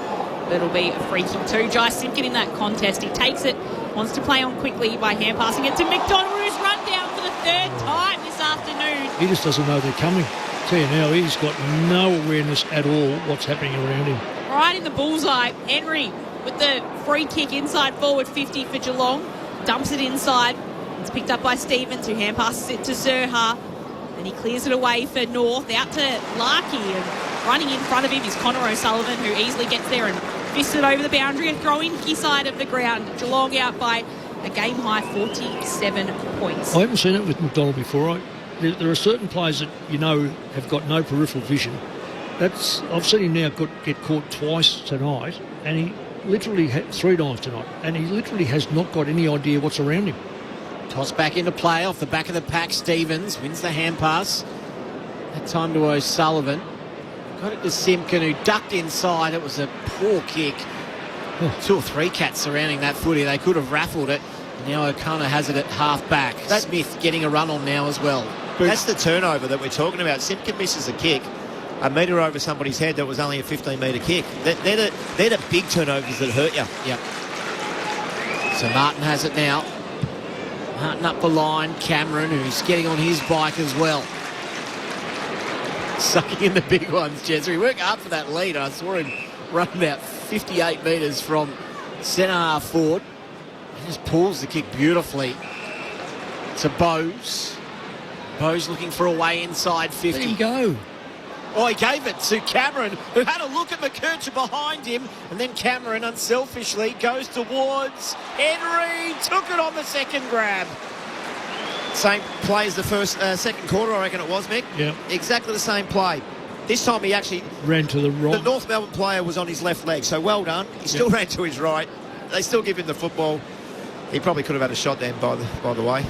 But it'll be a free kick too. Jai Simpkin in that contest. He takes it, wants to play on quickly by hand passing it to McDonald, who's run down for the third time this afternoon. He just doesn't know they're coming. I tell you now, he's got no awareness at all what's happening around him. Right in the bullseye. Henry with the free kick inside forward 50 for Geelong. Dumps it inside. It's picked up by Stevens, who hand passes it to Zerha. And he clears it away for North. Out to Larky. And running in front of him is Connor O'Sullivan, who easily gets there and fists it over the boundary and throwing his side of the ground. Geelong out by a game-high 47 points. I haven't seen it with McDonald before. There are certain players that you know have got no peripheral vision. I've seen him now get caught twice tonight, and he literally 3 times tonight, and he literally has not got any idea what's around him. Toss back into play off the back of the pack. Stevens wins the hand pass. That time to O'Sullivan. Got it to Simpkin, who ducked inside. It was a poor kick. 2 or 3 Cats surrounding that footy. They could have raffled it. Now O'Connor has it at half back. Smith getting a run on now as well. That's the turnover that we're talking about. Simpkin misses a kick. A metre over somebody's head that was only a 15-metre kick. They're the big turnovers that hurt you. Yep. So Martin has it now. Martin up the line. Cameron, who's getting on his bike as well. Sucking in the big ones, Jez. He worked hard for that lead. I saw him run about 58 metres from centre half forward. He just pulls the kick beautifully to Bowes. Bowes looking for a way inside 50. Let him go. Oh, he gave it to Cameron, who had a look at McKercher behind him, and then Cameron unselfishly goes towards Henry. Took it on the second grab. Same play as the second quarter, I reckon it was, Mick. Yeah. Exactly the same play. This time he actually ran to the right. The North Melbourne player was on his left leg, so well done. He still ran to his right. They still give him the football. He probably could have had a shot then, by the way.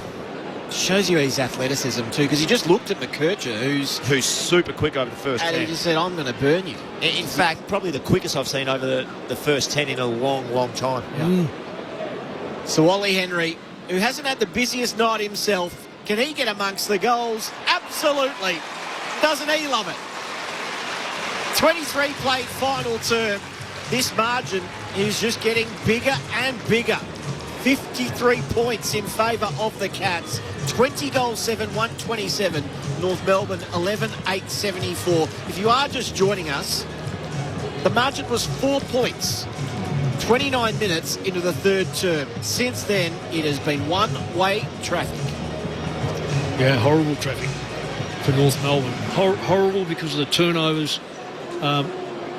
Shows you his athleticism too, because he just looked at McKercher, who's super quick over the first 10. And he just said, I'm going to burn you. In fact, probably the quickest I've seen over the first 10 in a long, long time. Yeah. So Ollie Henry, who hasn't had the busiest night himself, can he get amongst the goals? Absolutely. Doesn't he love it? 23 played final term. This margin is just getting bigger and bigger. 53 points in favour of the Cats. 20 goals, 7, 127. North Melbourne, 11, 874. If you are just joining us, the margin was 4 points. 29 minutes into the third term. Since then, it has been one-way traffic. Yeah, horrible traffic for North Melbourne. Horrible because of the turnovers.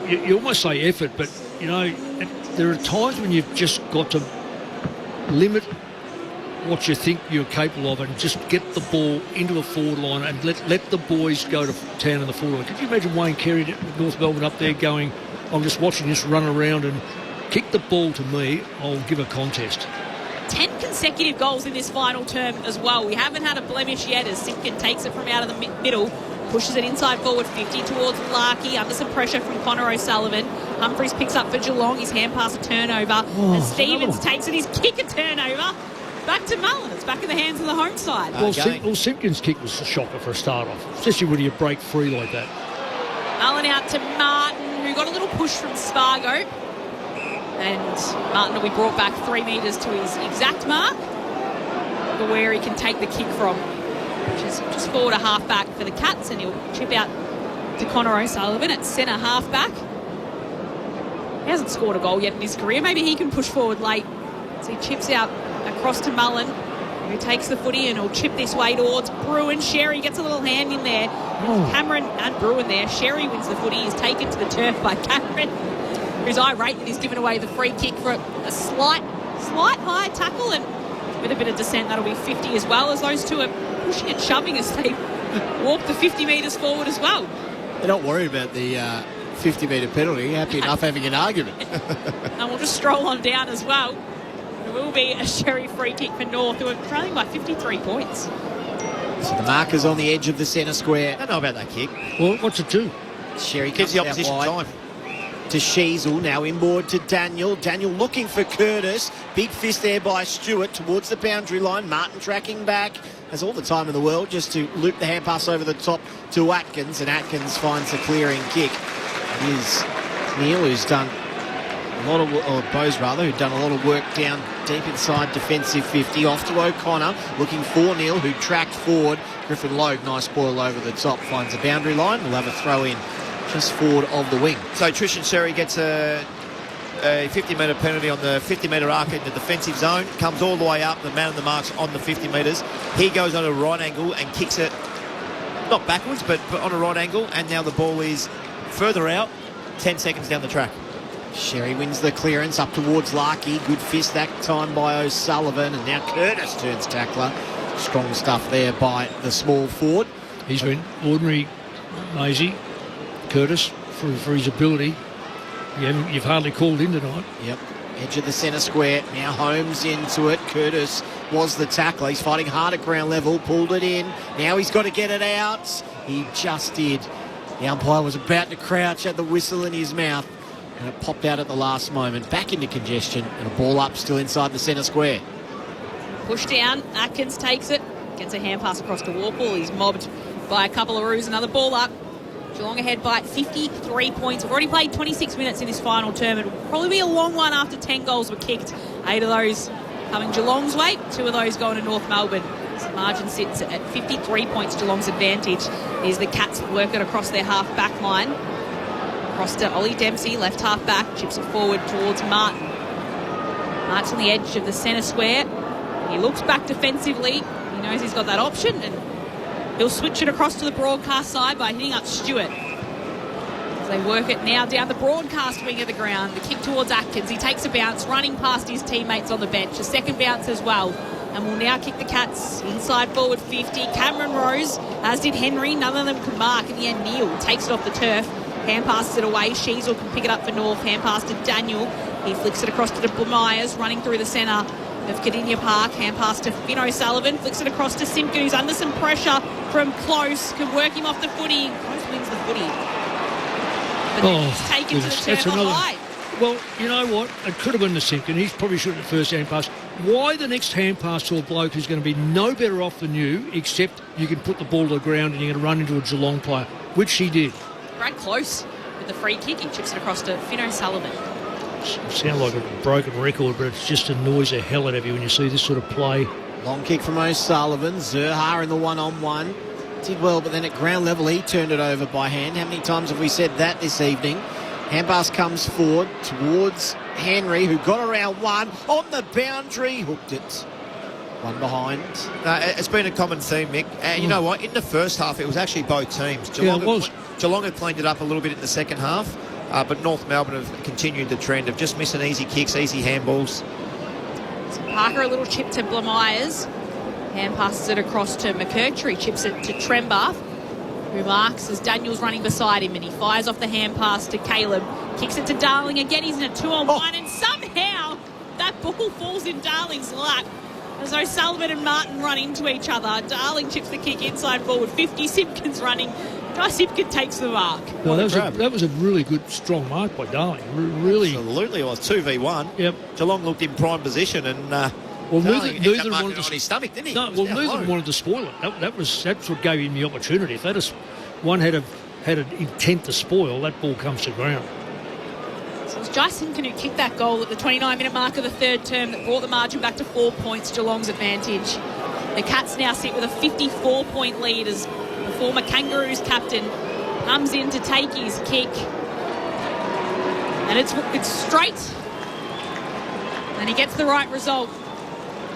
You almost say effort, but, you know, there are times when you've just got to limit what you think you're capable of and just get the ball into the forward line and let the boys go to town in the forward line. Could you imagine Wayne Carey at North Melbourne up there going, I'm just watching this run around and kick the ball to me, I'll give a contest. 10 consecutive goals in this final term as well. We haven't had a blemish yet as Simpkin takes it from out of the middle, pushes it inside forward 50 towards Larkey, under some pressure from Connor O'Sullivan. Humphries picks up for Geelong, his hand pass a turnover. As Stevens takes it, his kick a turnover. Back to Mullen. It's back in the hands of the home side. Well, Simpkins' kick was a shocker for a start off, especially when you break free like that. Mullen out to Martin, who got a little push from Spargo. And Martin will be brought back 3 metres to his exact mark for where he can take the kick from, which is just forward a half-back for the Cats, and he'll chip out to Connor O'Sullivan at centre half-back. He hasn't scored a goal yet in his career. Maybe he can push forward late. So he chips out across to Mullen, who takes the footy and will chip this way towards Bruin. Sherry gets a little hand in there. Cameron and Bruin there. Sherry wins the footy. He's taken to the turf by Cameron, who's irate that he's given away the free kick for a slight high tackle, and with a bit of descent that'll be 50 as well, as those two are pushing and shoving as they walk the 50 metres forward as well. They're not worried about the 50-metre penalty. Happy enough having an argument. And we'll just stroll on down as well. There will be a Sherry free kick for North, who are trailing by 53 points. So the marker's on the edge of the centre square. I don't know about that kick. Well, what's it do? Sherry Gives the opposition time. To Sheasel, now inboard to Daniel. Daniel looking for Curtis. Big fist there by Stewart towards the boundary line. Martin tracking back. Has all the time in the world just to loop the hand pass over the top to Atkins, and Atkins finds a clearing kick. It is Neil who's done a lot of, or Bose rather, who'd done a lot of work down deep inside defensive 50. Off to O'Connor, looking for Neil, who tracked forward. Griffin Logue, nice boil over the top, finds the boundary line. We'll have a throw in just forward of the wing. So Trishan Sherry gets a 50-metre penalty on the 50-metre arc in the defensive zone, comes all the way up, the man of the mark's on the 50 metres. He goes on a right angle and kicks it, not backwards, but on a right angle, and now the ball is further out, 10 seconds down the track. Sherry wins the clearance up towards Larkey. Good fist that time by O'Sullivan, and now Curtis turns tackler. Strong stuff there by the small forward. He's been ordinary, Maisie. Curtis, for his ability. You've hardly called in tonight. Yep. Edge of the centre square. Now Holmes into it. Curtis was the tackler. He's fighting hard at ground level. Pulled it in. Now he's got to get it out. He just did. The umpire was about to crouch, had the whistle in his mouth, and it popped out at the last moment. Back into congestion, and a ball up still inside the centre square. Push down. Atkins takes it. Gets a hand pass across to Warple. He's mobbed by a couple of roos. Another ball up. Geelong ahead by 53 points. We've already played 26 minutes in this final term. It'll probably be a long one after 10 goals were kicked. 8 of those coming Geelong's way, 2 of those going to North Melbourne. So the margin sits at 53 points, Geelong's advantage. Here's the Cats work it across their half-back line. Across to Ollie Dempsey, left half-back, chips it forward towards Martin. Martin's on the edge of the centre square. He looks back defensively. He knows he's got that option, and he'll switch it across to the broadcast side by hitting up Stewart. As they work it now down the broadcast wing of the ground. The kick towards Atkins. He takes a bounce, running past his teammates on the bench. A second bounce as well. And will now kick the Cats inside forward 50. Cameron Rose, as did Henry. None of them could mark. In the end, Neil takes it off the turf. Hand passes it away. Sheasel can pick it up for North. Hand pass to Daniel. He flicks it across to Myers, running through the centre of Cardinia Park. Hand pass to Finn O'Sullivan. Flicks it across to Simpkin, who's under some pressure from Close. Can work him off the footy. Close wins the footy. But then he's taken to the turf on high. Well, you know what? It could have been the Simpkin. He probably should have the first hand pass. Why the next hand pass to a bloke who's going to be no better off than you, except you can put the ball to the ground and you're going to run into a Geelong player, which he did. Brad Close with the free kick. He chips it across to Finn O'Sullivan. Sound like a broken record, but it just annoys the hell out of you when you see this sort of play. Long kick from O'Sullivan. Zerha in the one-on-one. Did well, but then at ground level he turned it over by hand. How many times have we said that this evening? Handpass comes forward towards Henry, who got around one. On the boundary, hooked it. One behind. It's been a common theme, Mick. You know what? In the first half, it was actually both teams. Geelong had cleaned it up a little bit in the second half, but North Melbourne have continued the trend of just missing easy kicks, easy handballs. So Parker, a little chip to Blamires. Hand passes it across to McKercher. Chips it to Trembath, who marks as Daniel's running beside him, and he fires off the hand pass to Caleb. Kicks it to Darling again. He's in a 2-on-1, and somehow that ball falls in Darling's lap as O'Sullivan and Martin run into each other. Darling chips the kick inside forward. 50. Simpkins running. Guy Simpkin takes the mark. No, that was a really good, strong mark by Darling. Really. Absolutely. It was 2v1. Yep. Geelong looked in prime position and... Well, neither wanted on his stomach, didn't he? No, well, neither wanted to spoil it. That's what gave him the opportunity. If one had an intent to spoil, that ball comes to ground. So it was Jai Simpkin who kicked that goal at the 29-minute mark of the third term that brought the margin back to 4 points, Geelong's advantage. The Cats now sit with a 54-point lead as the former Kangaroos captain comes in to take his kick. And it's straight. And he gets the right result.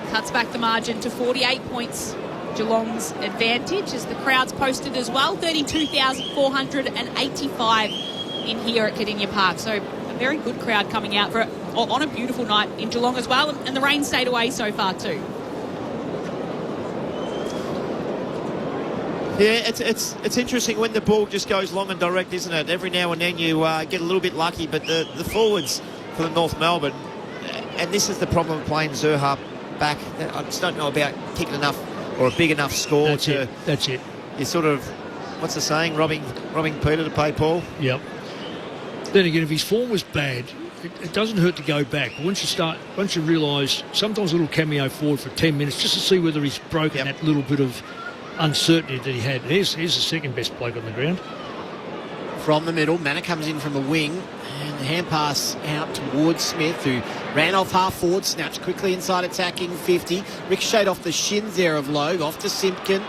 Cuts back the margin to 48 points, Geelong's advantage, as the crowd's posted as well. 32,485 in here at Cardinia Park. So a very good crowd coming out on a beautiful night in Geelong as well. And the rain stayed away so far too. Yeah, it's interesting when the ball just goes long and direct, isn't it? Every now and then you get a little bit lucky, but the forwards for the North Melbourne, and this is the problem of playing Zerha back. I just don't know about kicking enough or a big enough score. That's it. You're sort of, what's the saying, robbing Peter to pay Paul? Yep. Then again, if his form was bad, it doesn't hurt to go back. Once you realise, sometimes a little cameo forward for 10 minutes just to see whether he's broken that little bit of uncertainty that he had. Here's the second best bloke on the ground. From the middle, Manor comes in from the wing, and the hand pass out towards Smith, who ran off half forward, snatched quickly inside attacking 50, ricocheted off the shins there of Logue, off to Simpkin.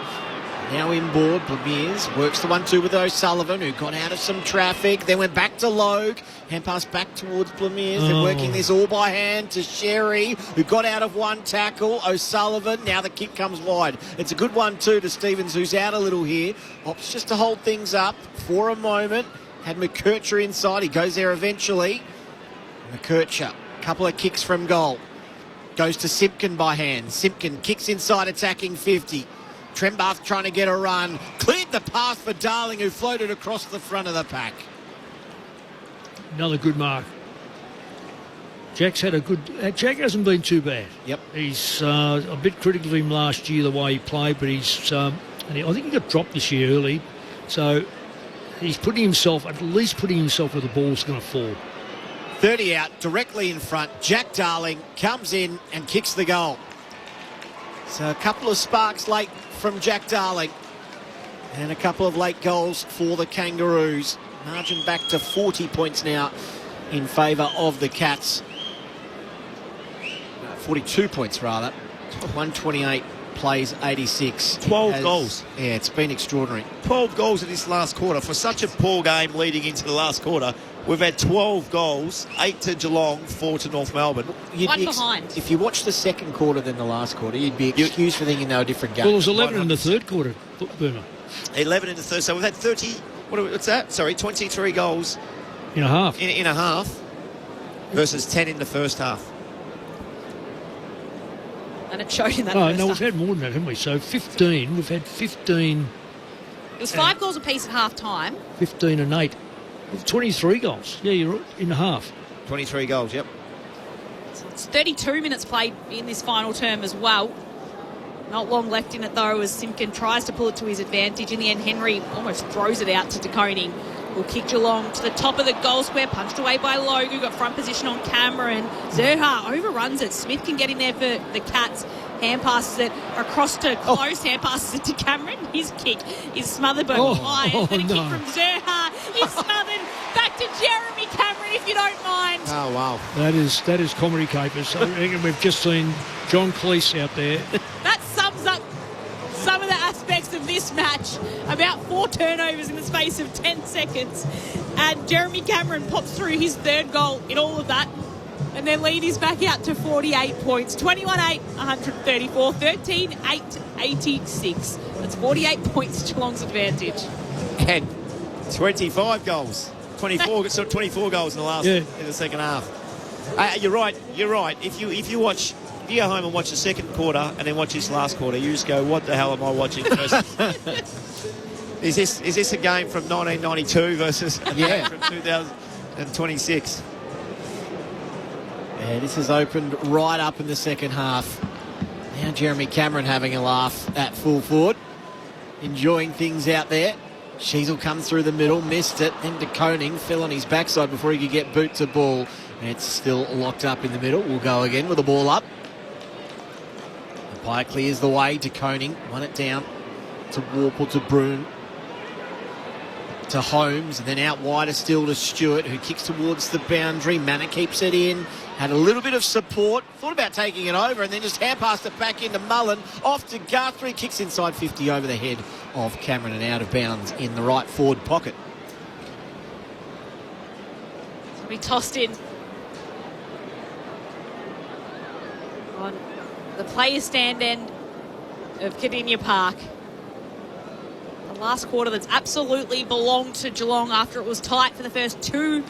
Now inboard, Blamires works the 1-2 with O'Sullivan, who got out of some traffic, then went back to Logue, hand pass back towards Blamires, They're working this all by hand to Sherry, who got out of one tackle. O'Sullivan, now the kick comes wide. It's a good 1-2 to Stevens, who's out a little here, opts just to hold things up for a moment. Had McKercher inside, he goes there eventually. McKercher, couple of kicks from goal, goes to Simpkin by hand. Simpkin kicks inside attacking 50. Trembath trying to get a run. Cleared the path for Darling, who floated across the front of the pack. Another good mark. Jack hasn't been too bad. Yep. He's a bit critical of him last year, the way he played, but I think he got dropped this year early. So he's at least putting himself where the ball's going to fall. 30 out, directly in front. Jack Darling comes in and kicks the goal. So a couple of sparks late from Jack Darling and a couple of late goals for the Kangaroos. Margin back to 40 points now in favour of the Cats. 42 points rather. 128 plays 86. 12 goals. Yeah, it's been extraordinary. 12 goals in this last quarter. For such a poor game leading into the last quarter, we've had 12 goals, 8 to Geelong, 4 to North Melbourne. One behind. If you watch the second quarter than the last quarter, you'd be excused for thinking they were different games. Well, it was 11 in the third quarter, Boomer. 11 in the third. So we've had 30... What's that? Sorry, 23 goals. In a half. In a half versus 10 in the first half. And it showed in that No, we've had more than that, haven't we? So 15. We've had 15. It was 5 goals apiece at half time. 15 and 8. 23 goals. Yeah, you're in a half. 23 goals, yep. So it's 32 minutes played in this final term as well. Not long left in it, though, as Simpkin tries to pull it to his advantage. In the end, Henry almost throws it out to De Koning. Will kick Geelong to the top of the goal square, punched away by Logue, who got front position on Cameron. Zerha overruns it. Smith can get in there for the Cats. Hand passes it across to Close. Hand passes it to Cameron. His kick is smothered by Wyatt. And a kick from Zerha is smothered back to Jeremy Cameron, if you don't mind. Oh, wow. That is comedy capers. I reckon we've just seen John Cleese out there. That sums up some of the aspects of this match. About 4 turnovers in the space of 10 seconds. And Jeremy Cameron pops through his third goal in all of that. And their lead is back out to 48 points. 21-8, 134, 13-8, 86. That's 48 points, Geelong's advantage. And 25 goals. 24 goals in the second half. You're right. If you go home and watch the second quarter and then watch this last quarter, you just go, what the hell am I watching? Is this a game from 1992 versus a game from 2026? Yeah, this has opened right up in the second half. Now Jeremy Cameron having a laugh at full forward. Enjoying things out there. Sheasel comes through the middle, missed it. Then De Koning fell on his backside before he could get boot to ball. And it's still locked up in the middle. We'll go again with the ball up. The Pie clears the way. De Koning won it down to Warple, to Broon, to Holmes, and then out wider still to Stewart, who kicks towards the boundary. Manor keeps it in. Had a little bit of support. Thought about taking it over and then just hand passed it back into Mullen. Off to Guthrie. Kicks inside 50 over the head of Cameron and out of bounds in the right forward pocket. It'll be tossed in on the player stand end of Cardinia Park. The last quarter that's absolutely belonged to Geelong after it was tight for the first 2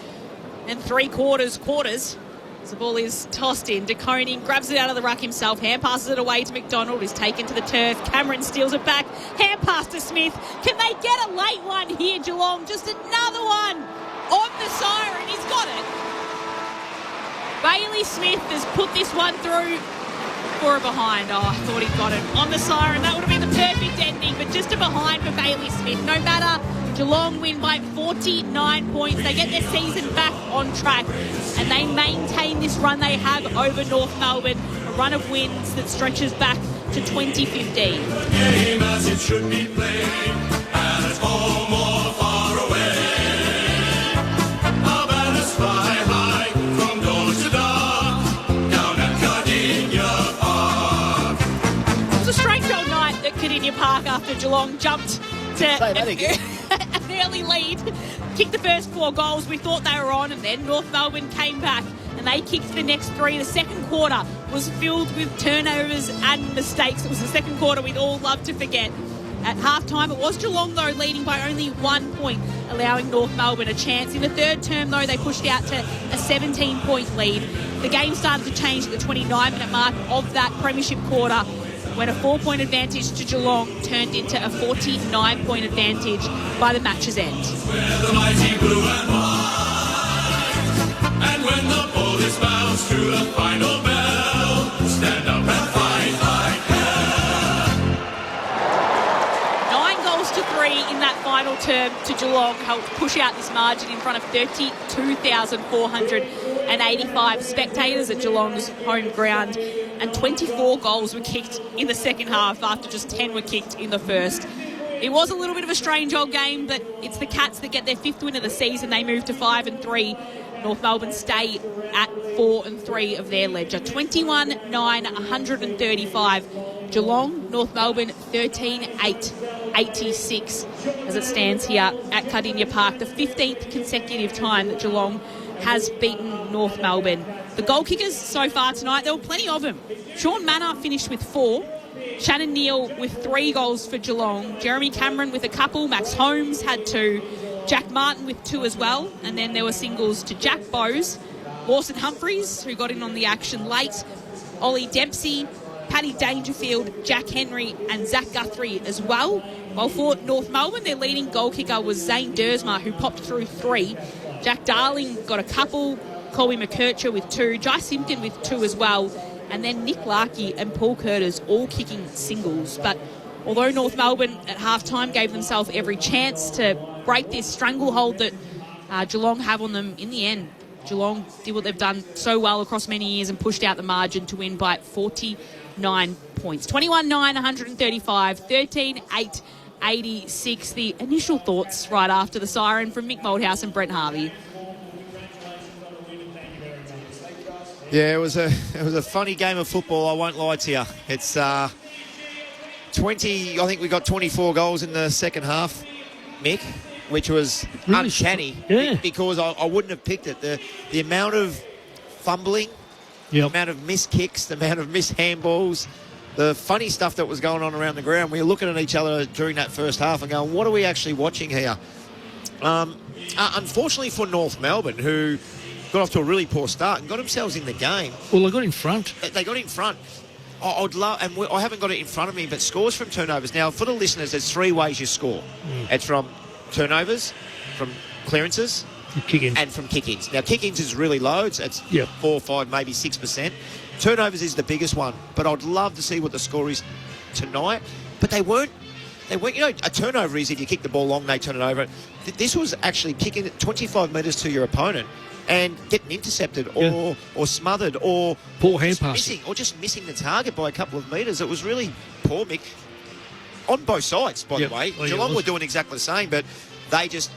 3/4 The ball is tossed in. De Koning grabs it out of the ruck himself. Hand passes it away to McDonald, who's taken to the turf. Cameron steals it back. Hand pass to Smith. Can they get a late one here, Geelong? Just another one on the siren. He's got it. Bailey Smith has put this one through for a behind. Oh, I thought he got it on the siren. That would have been the perfect ending, but just a behind for Bailey Smith. No matter. Geelong win by 49 points. They get their season back on track and they maintain this run they have over North Melbourne, a run of wins that stretches back to 2015. Game as it should be played, and at home or far away. Our banners fly high from dawn to dark, down at Cardinia Park. It was a strange old night at Cardinia Park after Geelong jumped to an early lead, kicked the first 4 goals. We thought they were on, and then North Melbourne came back and they kicked the next 3. The second quarter was filled with turnovers and mistakes. It was the second quarter we'd all love to forget. At halftime, it was Geelong, though, leading by only 1 point, allowing North Melbourne a chance. In the third term, though, they pushed out to a 17-point lead. The game started to change at the 29-minute mark of that premiership quarter, when a 4-point advantage to Geelong turned into a 49-point advantage by the match's end. Where the mighty blue and white, and when the ball is bounced to the final bell, stand up and fight like hell. 9 goals to 3 in that final term to Geelong helped push out this margin in front of 32,485 spectators at Geelong's home ground. And 24 goals were kicked in the second half after just 10 were kicked in the first. It was a little bit of a strange old game, but it's the Cats that get their 5th win of the season. They move to 5-3. North Melbourne stay at 4-3 of their ledger. 21-9, 135. Geelong, North Melbourne 13-8, 86 as it stands here at Cardinia Park. The 15th consecutive time that Geelong has beaten North Melbourne. The goal kickers so far tonight, there were plenty of them. Sean Manor finished with 4. Shannon Neal with 3 goals for Geelong. Jeremy Cameron with a couple. Max Holmes had 2. Jack Martin with 2 as well. And then there were singles to Jack Bowes, Lawson Humphries, who got in on the action late, Ollie Dempsey, Paddy Dangerfield, Jack Henry and Zach Guthrie as well. While for North Melbourne, their leading goal kicker was Zane Dersma, who popped through 3. Jack Darling got a couple. Colby McKercher with 2, Jai Simpkin with 2 as well, and then Nick Larkey and Paul Curtis all kicking singles. But although North Melbourne at halftime gave themselves every chance to break this stranglehold that Geelong have on them, in the end, Geelong did what they've done so well across many years and pushed out the margin to win by 49 points. 21-9, 135, 13-8, 86. The initial thoughts right after the siren from Mick Moldhouse and Brent Harvey. Yeah, it was a funny game of football, I won't lie to you. It's 20, I think we got 24 goals in the second half, Mick, which was really uncanny because I wouldn't have picked it. The amount of fumbling, the amount of missed kicks, the amount of missed handballs, the funny stuff that was going on around the ground. We were looking at each other during that first half and going, what are we actually watching here? Unfortunately for North Melbourne, who got off to a really poor start and got themselves in the game. Well, they got in front. They got in front. I'd love, and I haven't got it in front of me, but scores from turnovers. Now, for the listeners, there's three ways you score. It's from turnovers, from clearances, and from kick-ins. Now, kick-ins is really low. It's 4, 5, maybe 6%. Turnovers is the biggest one, but I'd love to see what the score is tonight. But they weren't. You know, a turnover is if you kick the ball long, they turn it over. This was actually kicking it 25 metres to your opponent and getting intercepted or smothered or poor hand passing or just missing the target by a couple of metres. It was really poor, Mick, on both sides, by the way. Well, Geelong were doing exactly the same, but they just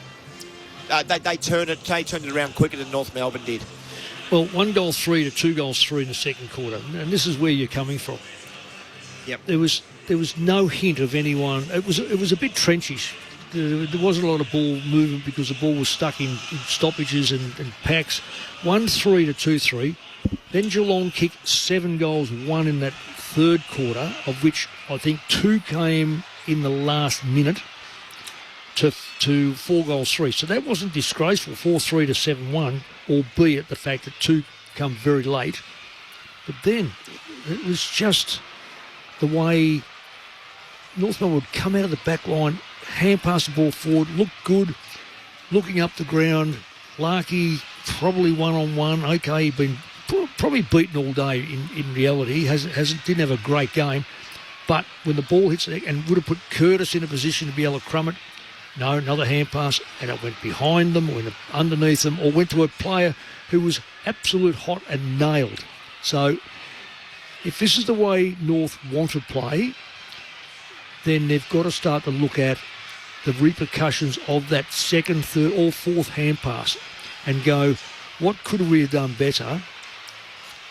they turned it around quicker than North Melbourne did. Well, 1 goal 3 to 2 goals 3 in the second quarter, and this is where you're coming from. Yep. There was no hint of anyone. It was a bit trenchish. There wasn't a lot of ball movement because the ball was stuck in stoppages and packs. 1-3 to 2-3. Then Geelong kicked 7 goals, 1 in that third quarter, of which I think 2 came in the last minute to 4 goals 3. So that wasn't disgraceful, 4-3 to 7-1, albeit the fact that 2 come very late. But then it was just the way North Melbourne would come out of the back line, hand pass the ball forward, look good, looking up the ground. Larkey probably one-on-one. Okay, he'd been probably beaten all day in reality. Didn't have a great game. But when the ball hits it, and would have put Curtis in a position to be able to crumb it, no, another hand pass, and it went behind them, went underneath them, or went to a player who was absolute hot and nailed. So if this is the way North want to play, then they've got to start to look at the repercussions of that second, third, or fourth hand pass and go, what could we have done better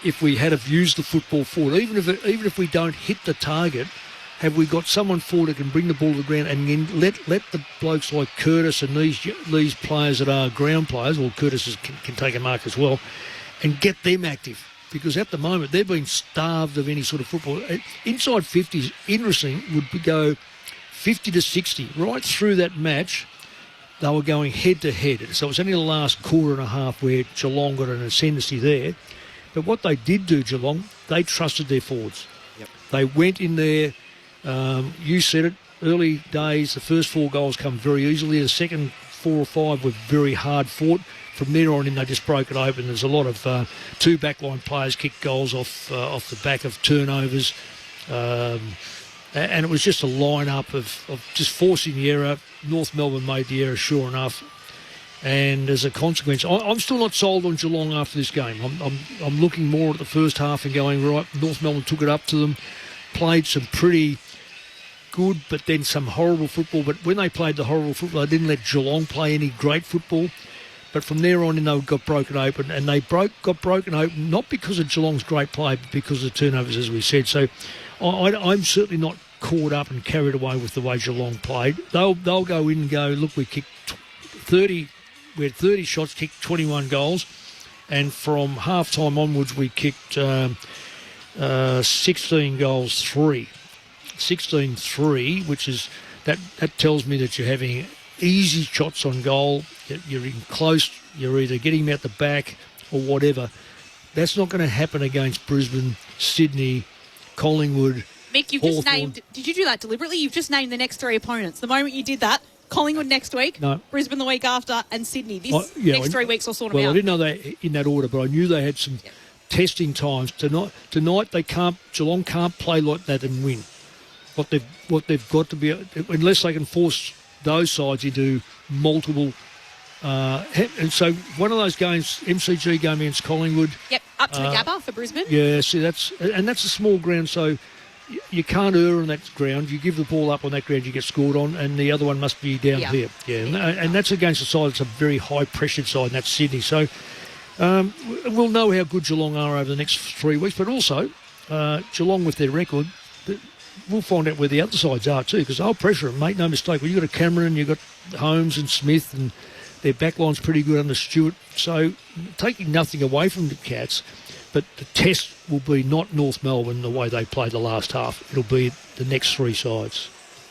if we had have used the football forward? Even if we don't hit the target, have we got someone forward that can bring the ball to the ground and then let the blokes like Curtis and these players that are ground players, well, Curtis can take a mark as well, and get them active? Because at the moment, they've been starved of any sort of football. Inside 50s, interesting, would go 50 to 60. Right through that match, they were going head-to-head. So it was only the last quarter and a half where Geelong got an ascendancy there. But what they did do, Geelong, they trusted their forwards. Yep. They went in there, you said it, early days, the first 4 goals come very easily. The second 4 or 5 were very hard fought. From there on in, they just broke it open. There's a lot of 2 backline players kicked goals off the back of turnovers. And it was just a line-up of just forcing the error. North Melbourne made the error, sure enough. And as a consequence, I'm still not sold on Geelong after this game. I'm looking more at the first half and going, right, North Melbourne took it up to them, played some pretty good, but then some horrible football. But when they played the horrible football, they didn't let Geelong play any great football. But from there on in, they got broken open, and they got broken open not because of Geelong's great play, but because of the turnovers, as we said. So I'm certainly not caught up and carried away with the way Geelong played. They'll go in and go, look, we kicked 30, we had 30 shots, kicked 21 goals, and from half-time onwards, we kicked 16 goals, 3. 16-3, which is, that tells me that you're having easy shots on goal, you're in close, you're either getting them out the back or whatever. That's not going to happen against Brisbane, Sydney, Collingwood, Mick, you've just named, did you do that deliberately? You've just named the next 3 opponents. The moment you did that, Collingwood next week, no. Brisbane the week after, and Sydney. Next 3 weeks will sort them out. Well, I didn't know that in that order, but I knew they had some testing times. Tonight Geelong can't play like that and win. What they've got to be, unless they can force those sides into multiple. And so one of those games, MCG game against Collingwood. Yep, up to the Gabba for Brisbane. Yeah, see, that's a small ground, so you can't err on that ground. You give the ball up on that ground, you get scored on, and the other one must be down here. Yeah, and that's against a side that's a very high-pressured side, and that's Sydney. So We'll know how good Geelong are over the next 3 weeks, but also Geelong with their record, we'll find out where the other sides are too, because they'll pressure them, make no mistake. Well, you've got a Cameron, you've got Holmes and Smith, and their backline's pretty good under Stewart. So taking nothing away from the Cats, but the test will be not North Melbourne the way they played the last half. It'll be the next 3 sides.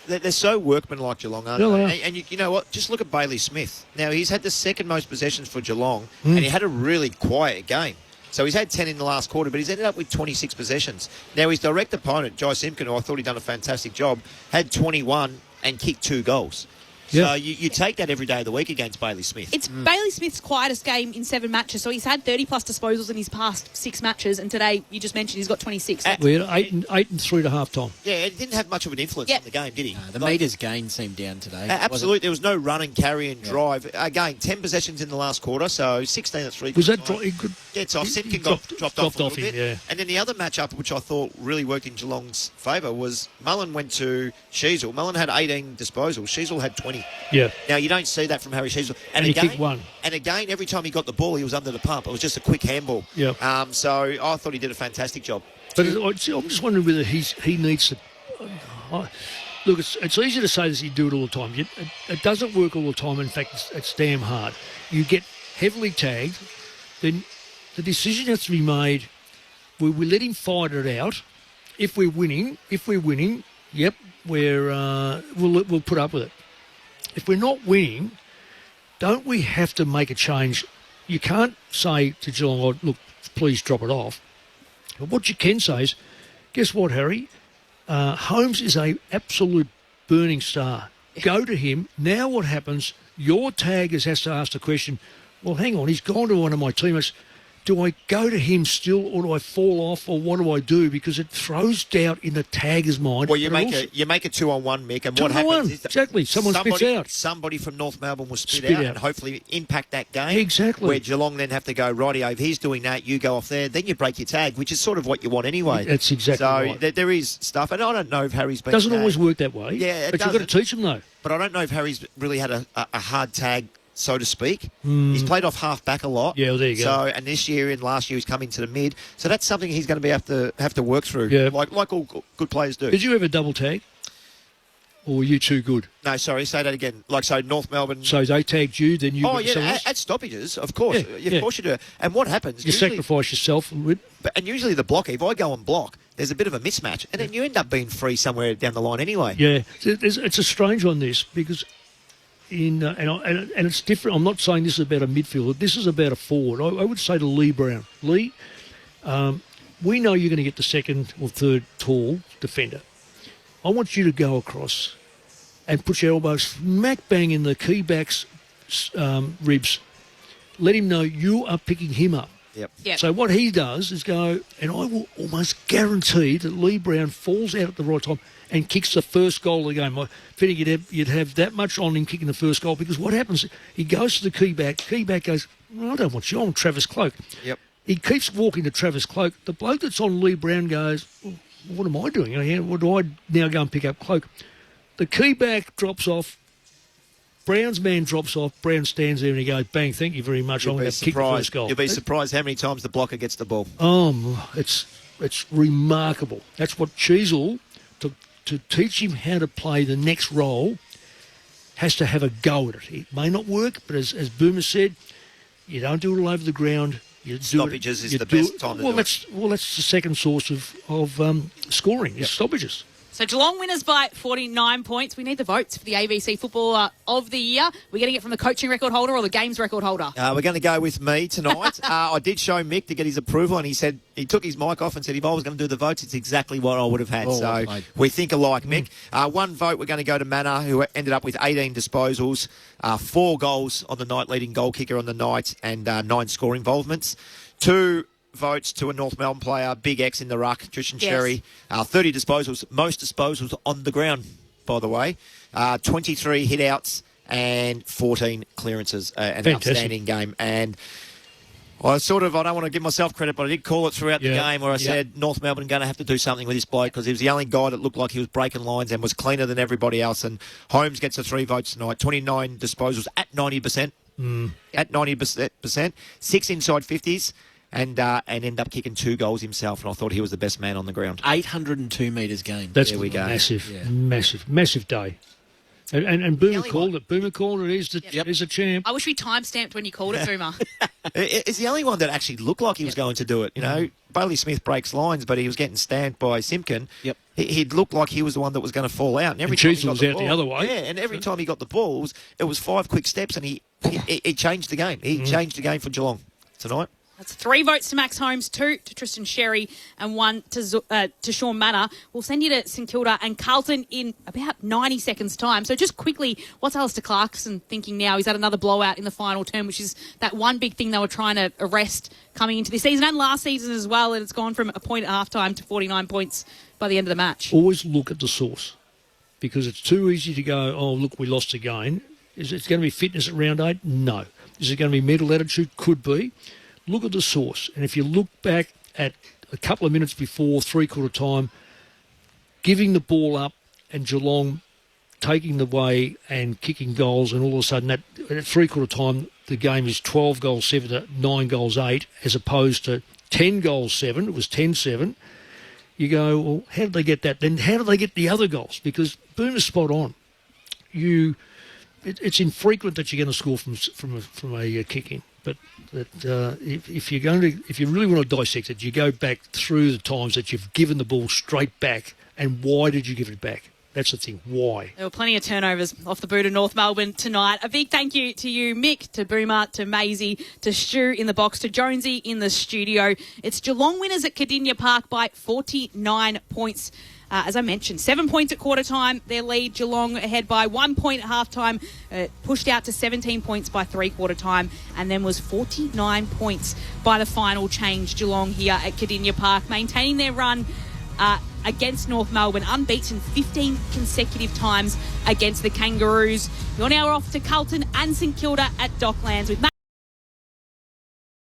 They're so workmanlike, Geelong, aren't Yeah, they they? are. And you know what? Just look at Bailey Smith. Now, he's had the second most possessions for Geelong, and he had a really quiet game. So he's had 10 in the last quarter, but he's ended up with 26 possessions. Now, his direct opponent, Jai Simpkin, who I thought he'd done a fantastic job, had 21 and kicked 2 goals. Yeah. So you take that every day of the week against Bailey Smith. It's Bailey Smith's quietest game in 7 matches, so he's had 30-plus disposals in his past 6 matches, and today, you just mentioned, he's got 26. We had 8 and 3 to half time. Yeah, it didn't have much of an influence on the game, did he? The metres gain seemed down today. Absolutely. There was no run and carry and drive. Again, 10 possessions in the last quarter, so 16 at 3. Was that It's off. Simpkin dropped off a little bit. Yeah. And then the other matchup, which I thought really worked in Geelong's favour, was Mullen went to Sheasel. Mullen had 18 disposals. Sheasel had 20. Yeah. Now, you don't see that from Harry Sheasel. And he kicked 1. And again, every time he got the ball, he was under the pump. It was just a quick handball. Yeah. So I thought he did a fantastic job. But I'm just wondering whether he needs to... Look, it's easy to say this, you do it all the time. It doesn't work all the time. In fact, it's damn hard. You get heavily tagged, then the decision has to be made. We let him fight it out. If we're winning, yep, we'll put up with it. If we're not winning, don't we have to make a change? You can't say to Geelong, oh, look, please drop it off. But what you can say is, guess what, Harry? Holmes is an absolute burning star. Go to him. Now what happens, your taggers has to ask the question, well, hang on, he's gone to one of my teammates. Do I go to him still, or do I fall off, or what do I do? Because it throws doubt in the tagger's mind. Well, you make a 2-on-1, Mick, and what 2-on-1, happens is exactly. Someone spits out. Somebody from North Melbourne will spit out and hopefully impact that game. Exactly. Where Geelong then have to go, rightio, if he's doing that, you go off there, then you break your tag, which is sort of what you want anyway. That's exactly right. So there is stuff, and I don't know if Harry's been Doesn't tagged. always work that way. Yeah, but you've got to teach him though. But I don't know if Harry's really had a hard tag, so to speak. He's played off half back a lot. Yeah, well, there you go. So, and this year and last year he's come into the mid. So that's something he's going to have to work through. Yeah. Like all good players do. Did you ever double tag? Or were you too good? No, sorry, say that again. So North Melbourne. So they tagged you, then you. Oh yeah, at stoppages, of course. Yeah, Of course you do. And what happens? You sacrifice yourself. And usually the block, if I go and block, there's a bit of a mismatch, and then you end up being free somewhere down the line anyway. Yeah, it's a strange one, this, because and it's different. I'm not saying this is about a midfielder. This is about a forward. I would say to Lee Brown. Lee, we know you're going to get the second or third tall defender. I want you to go across and put your elbows smack bang in the key back's ribs. Let him know you are picking him up. Yep. So what he does is go, and I will almost guarantee that Lee Brown falls out at the right time and kicks the first goal of the game. I think you'd have that much on him kicking the first goal, because what happens, he goes to the key back goes, well, I don't want you, I'm Travis Cloak. Yep. He keeps walking to Travis Cloak. The bloke that's on Lee Brown goes, well, what am I doing? What do I now go and pick up Cloak? The key back drops off. Brown's man drops off. Brown stands there and he goes, bang, thank you very much. I'm going to kick the first goal. You'll be surprised how many times the blocker gets the ball. It's remarkable. That's what Cheezel, to teach him how to play the next role, has to have a go at it. It may not work, but as Boomer said, you don't do it all over the ground. Stoppages is the best time to do it. That's the second source of scoring, is stoppages. So Geelong winners by 49 points. We need the votes for the ABC Footballer of the Year. We're getting it from the coaching record holder or the games record holder? We're going to go with me tonight. I did show Mick to get his approval, and he said he took his mic off and said if I was going to do the votes, it's exactly what I would have had. We think alike, Mick. One vote, we're going to go to Manor, who ended up with 18 disposals, 4 goals on the night, leading goal kicker on the night, and 9 score involvements. 2 votes to a North Melbourne player, Big X in the ruck, Tristan Cherry. 30 disposals, most disposals on the ground, by the way. 23 hit-outs and 14 clearances. An outstanding game. And I don't want to give myself credit, but I did call it throughout the game where I said North Melbourne are going to have to do something with this bloke, because he was the only guy that looked like he was breaking lines and was cleaner than everybody else. And Holmes gets the 3 votes tonight, 29 disposals at 90%. at 90%, 6 inside 50s, and end up kicking 2 goals himself. And I thought he was the best man on the ground. 802 metres gained. That's there we go. Massive day. And Boomer called it. Boomer called it. He's a champ. I wish we time-stamped when you called it, Boomer. It's the only one that actually looked like he was going to do it. You know, Bailey Smith breaks lines, but he was getting stamped by Simpkin. Yep. He'd looked like he was the one that was going to fall out. And every And time he Cheezel got was the out ball, the other way. Yeah, and every time he got the ball, it was 5 quick steps, and he changed the game. He changed the game for Geelong tonight. That's 3 votes to Max Holmes, 2 to Tristan Sherry, and 1 to Sean Manor. We'll send you to St Kilda and Carlton in about 90 seconds' time. So just quickly, what's Alistair Clarkson thinking now? He's had another blowout in the final term, which is that one big thing they were trying to arrest coming into this season and last season as well, and it's gone from a point at halftime to 49 points by the end of the match. Always look at the source, because it's too easy to go, oh, look, we lost again. Is it going to be fitness at round 8? No. Is it going to be mental attitude? Could be. Look at the source. And if you look back at a couple of minutes before three-quarter time, giving the ball up and Geelong taking the way and kicking goals, and all of a sudden at three-quarter time the game is 12 goals 7 to 9 goals 8, as opposed to 10 goals 7. It was 10-7. You go, well, how did they get that? Then how did they get the other goals? Because Boomer's spot on. It's infrequent that you're going to score from a kick-in. But if you really want to dissect it, you go back through the times that you've given the ball straight back, and why did you give it back? That's the thing. Why? There were plenty of turnovers off the boot of North Melbourne tonight. A big thank you to you, Mick, to Boomer, to Maisie, to Stu in the box, to Jonesy in the studio. It's Geelong winners at Cardinia Park by 49 points. As I mentioned, 7 points at quarter time. Their lead, Geelong, ahead by 1 point at half time, pushed out to 17 points by three-quarter time, and then was 49 points by the final change. Geelong here at Cardinia Park, maintaining their run against North Melbourne, unbeaten 15 consecutive times against the Kangaroos. You're now off to Carlton and St Kilda at Docklands with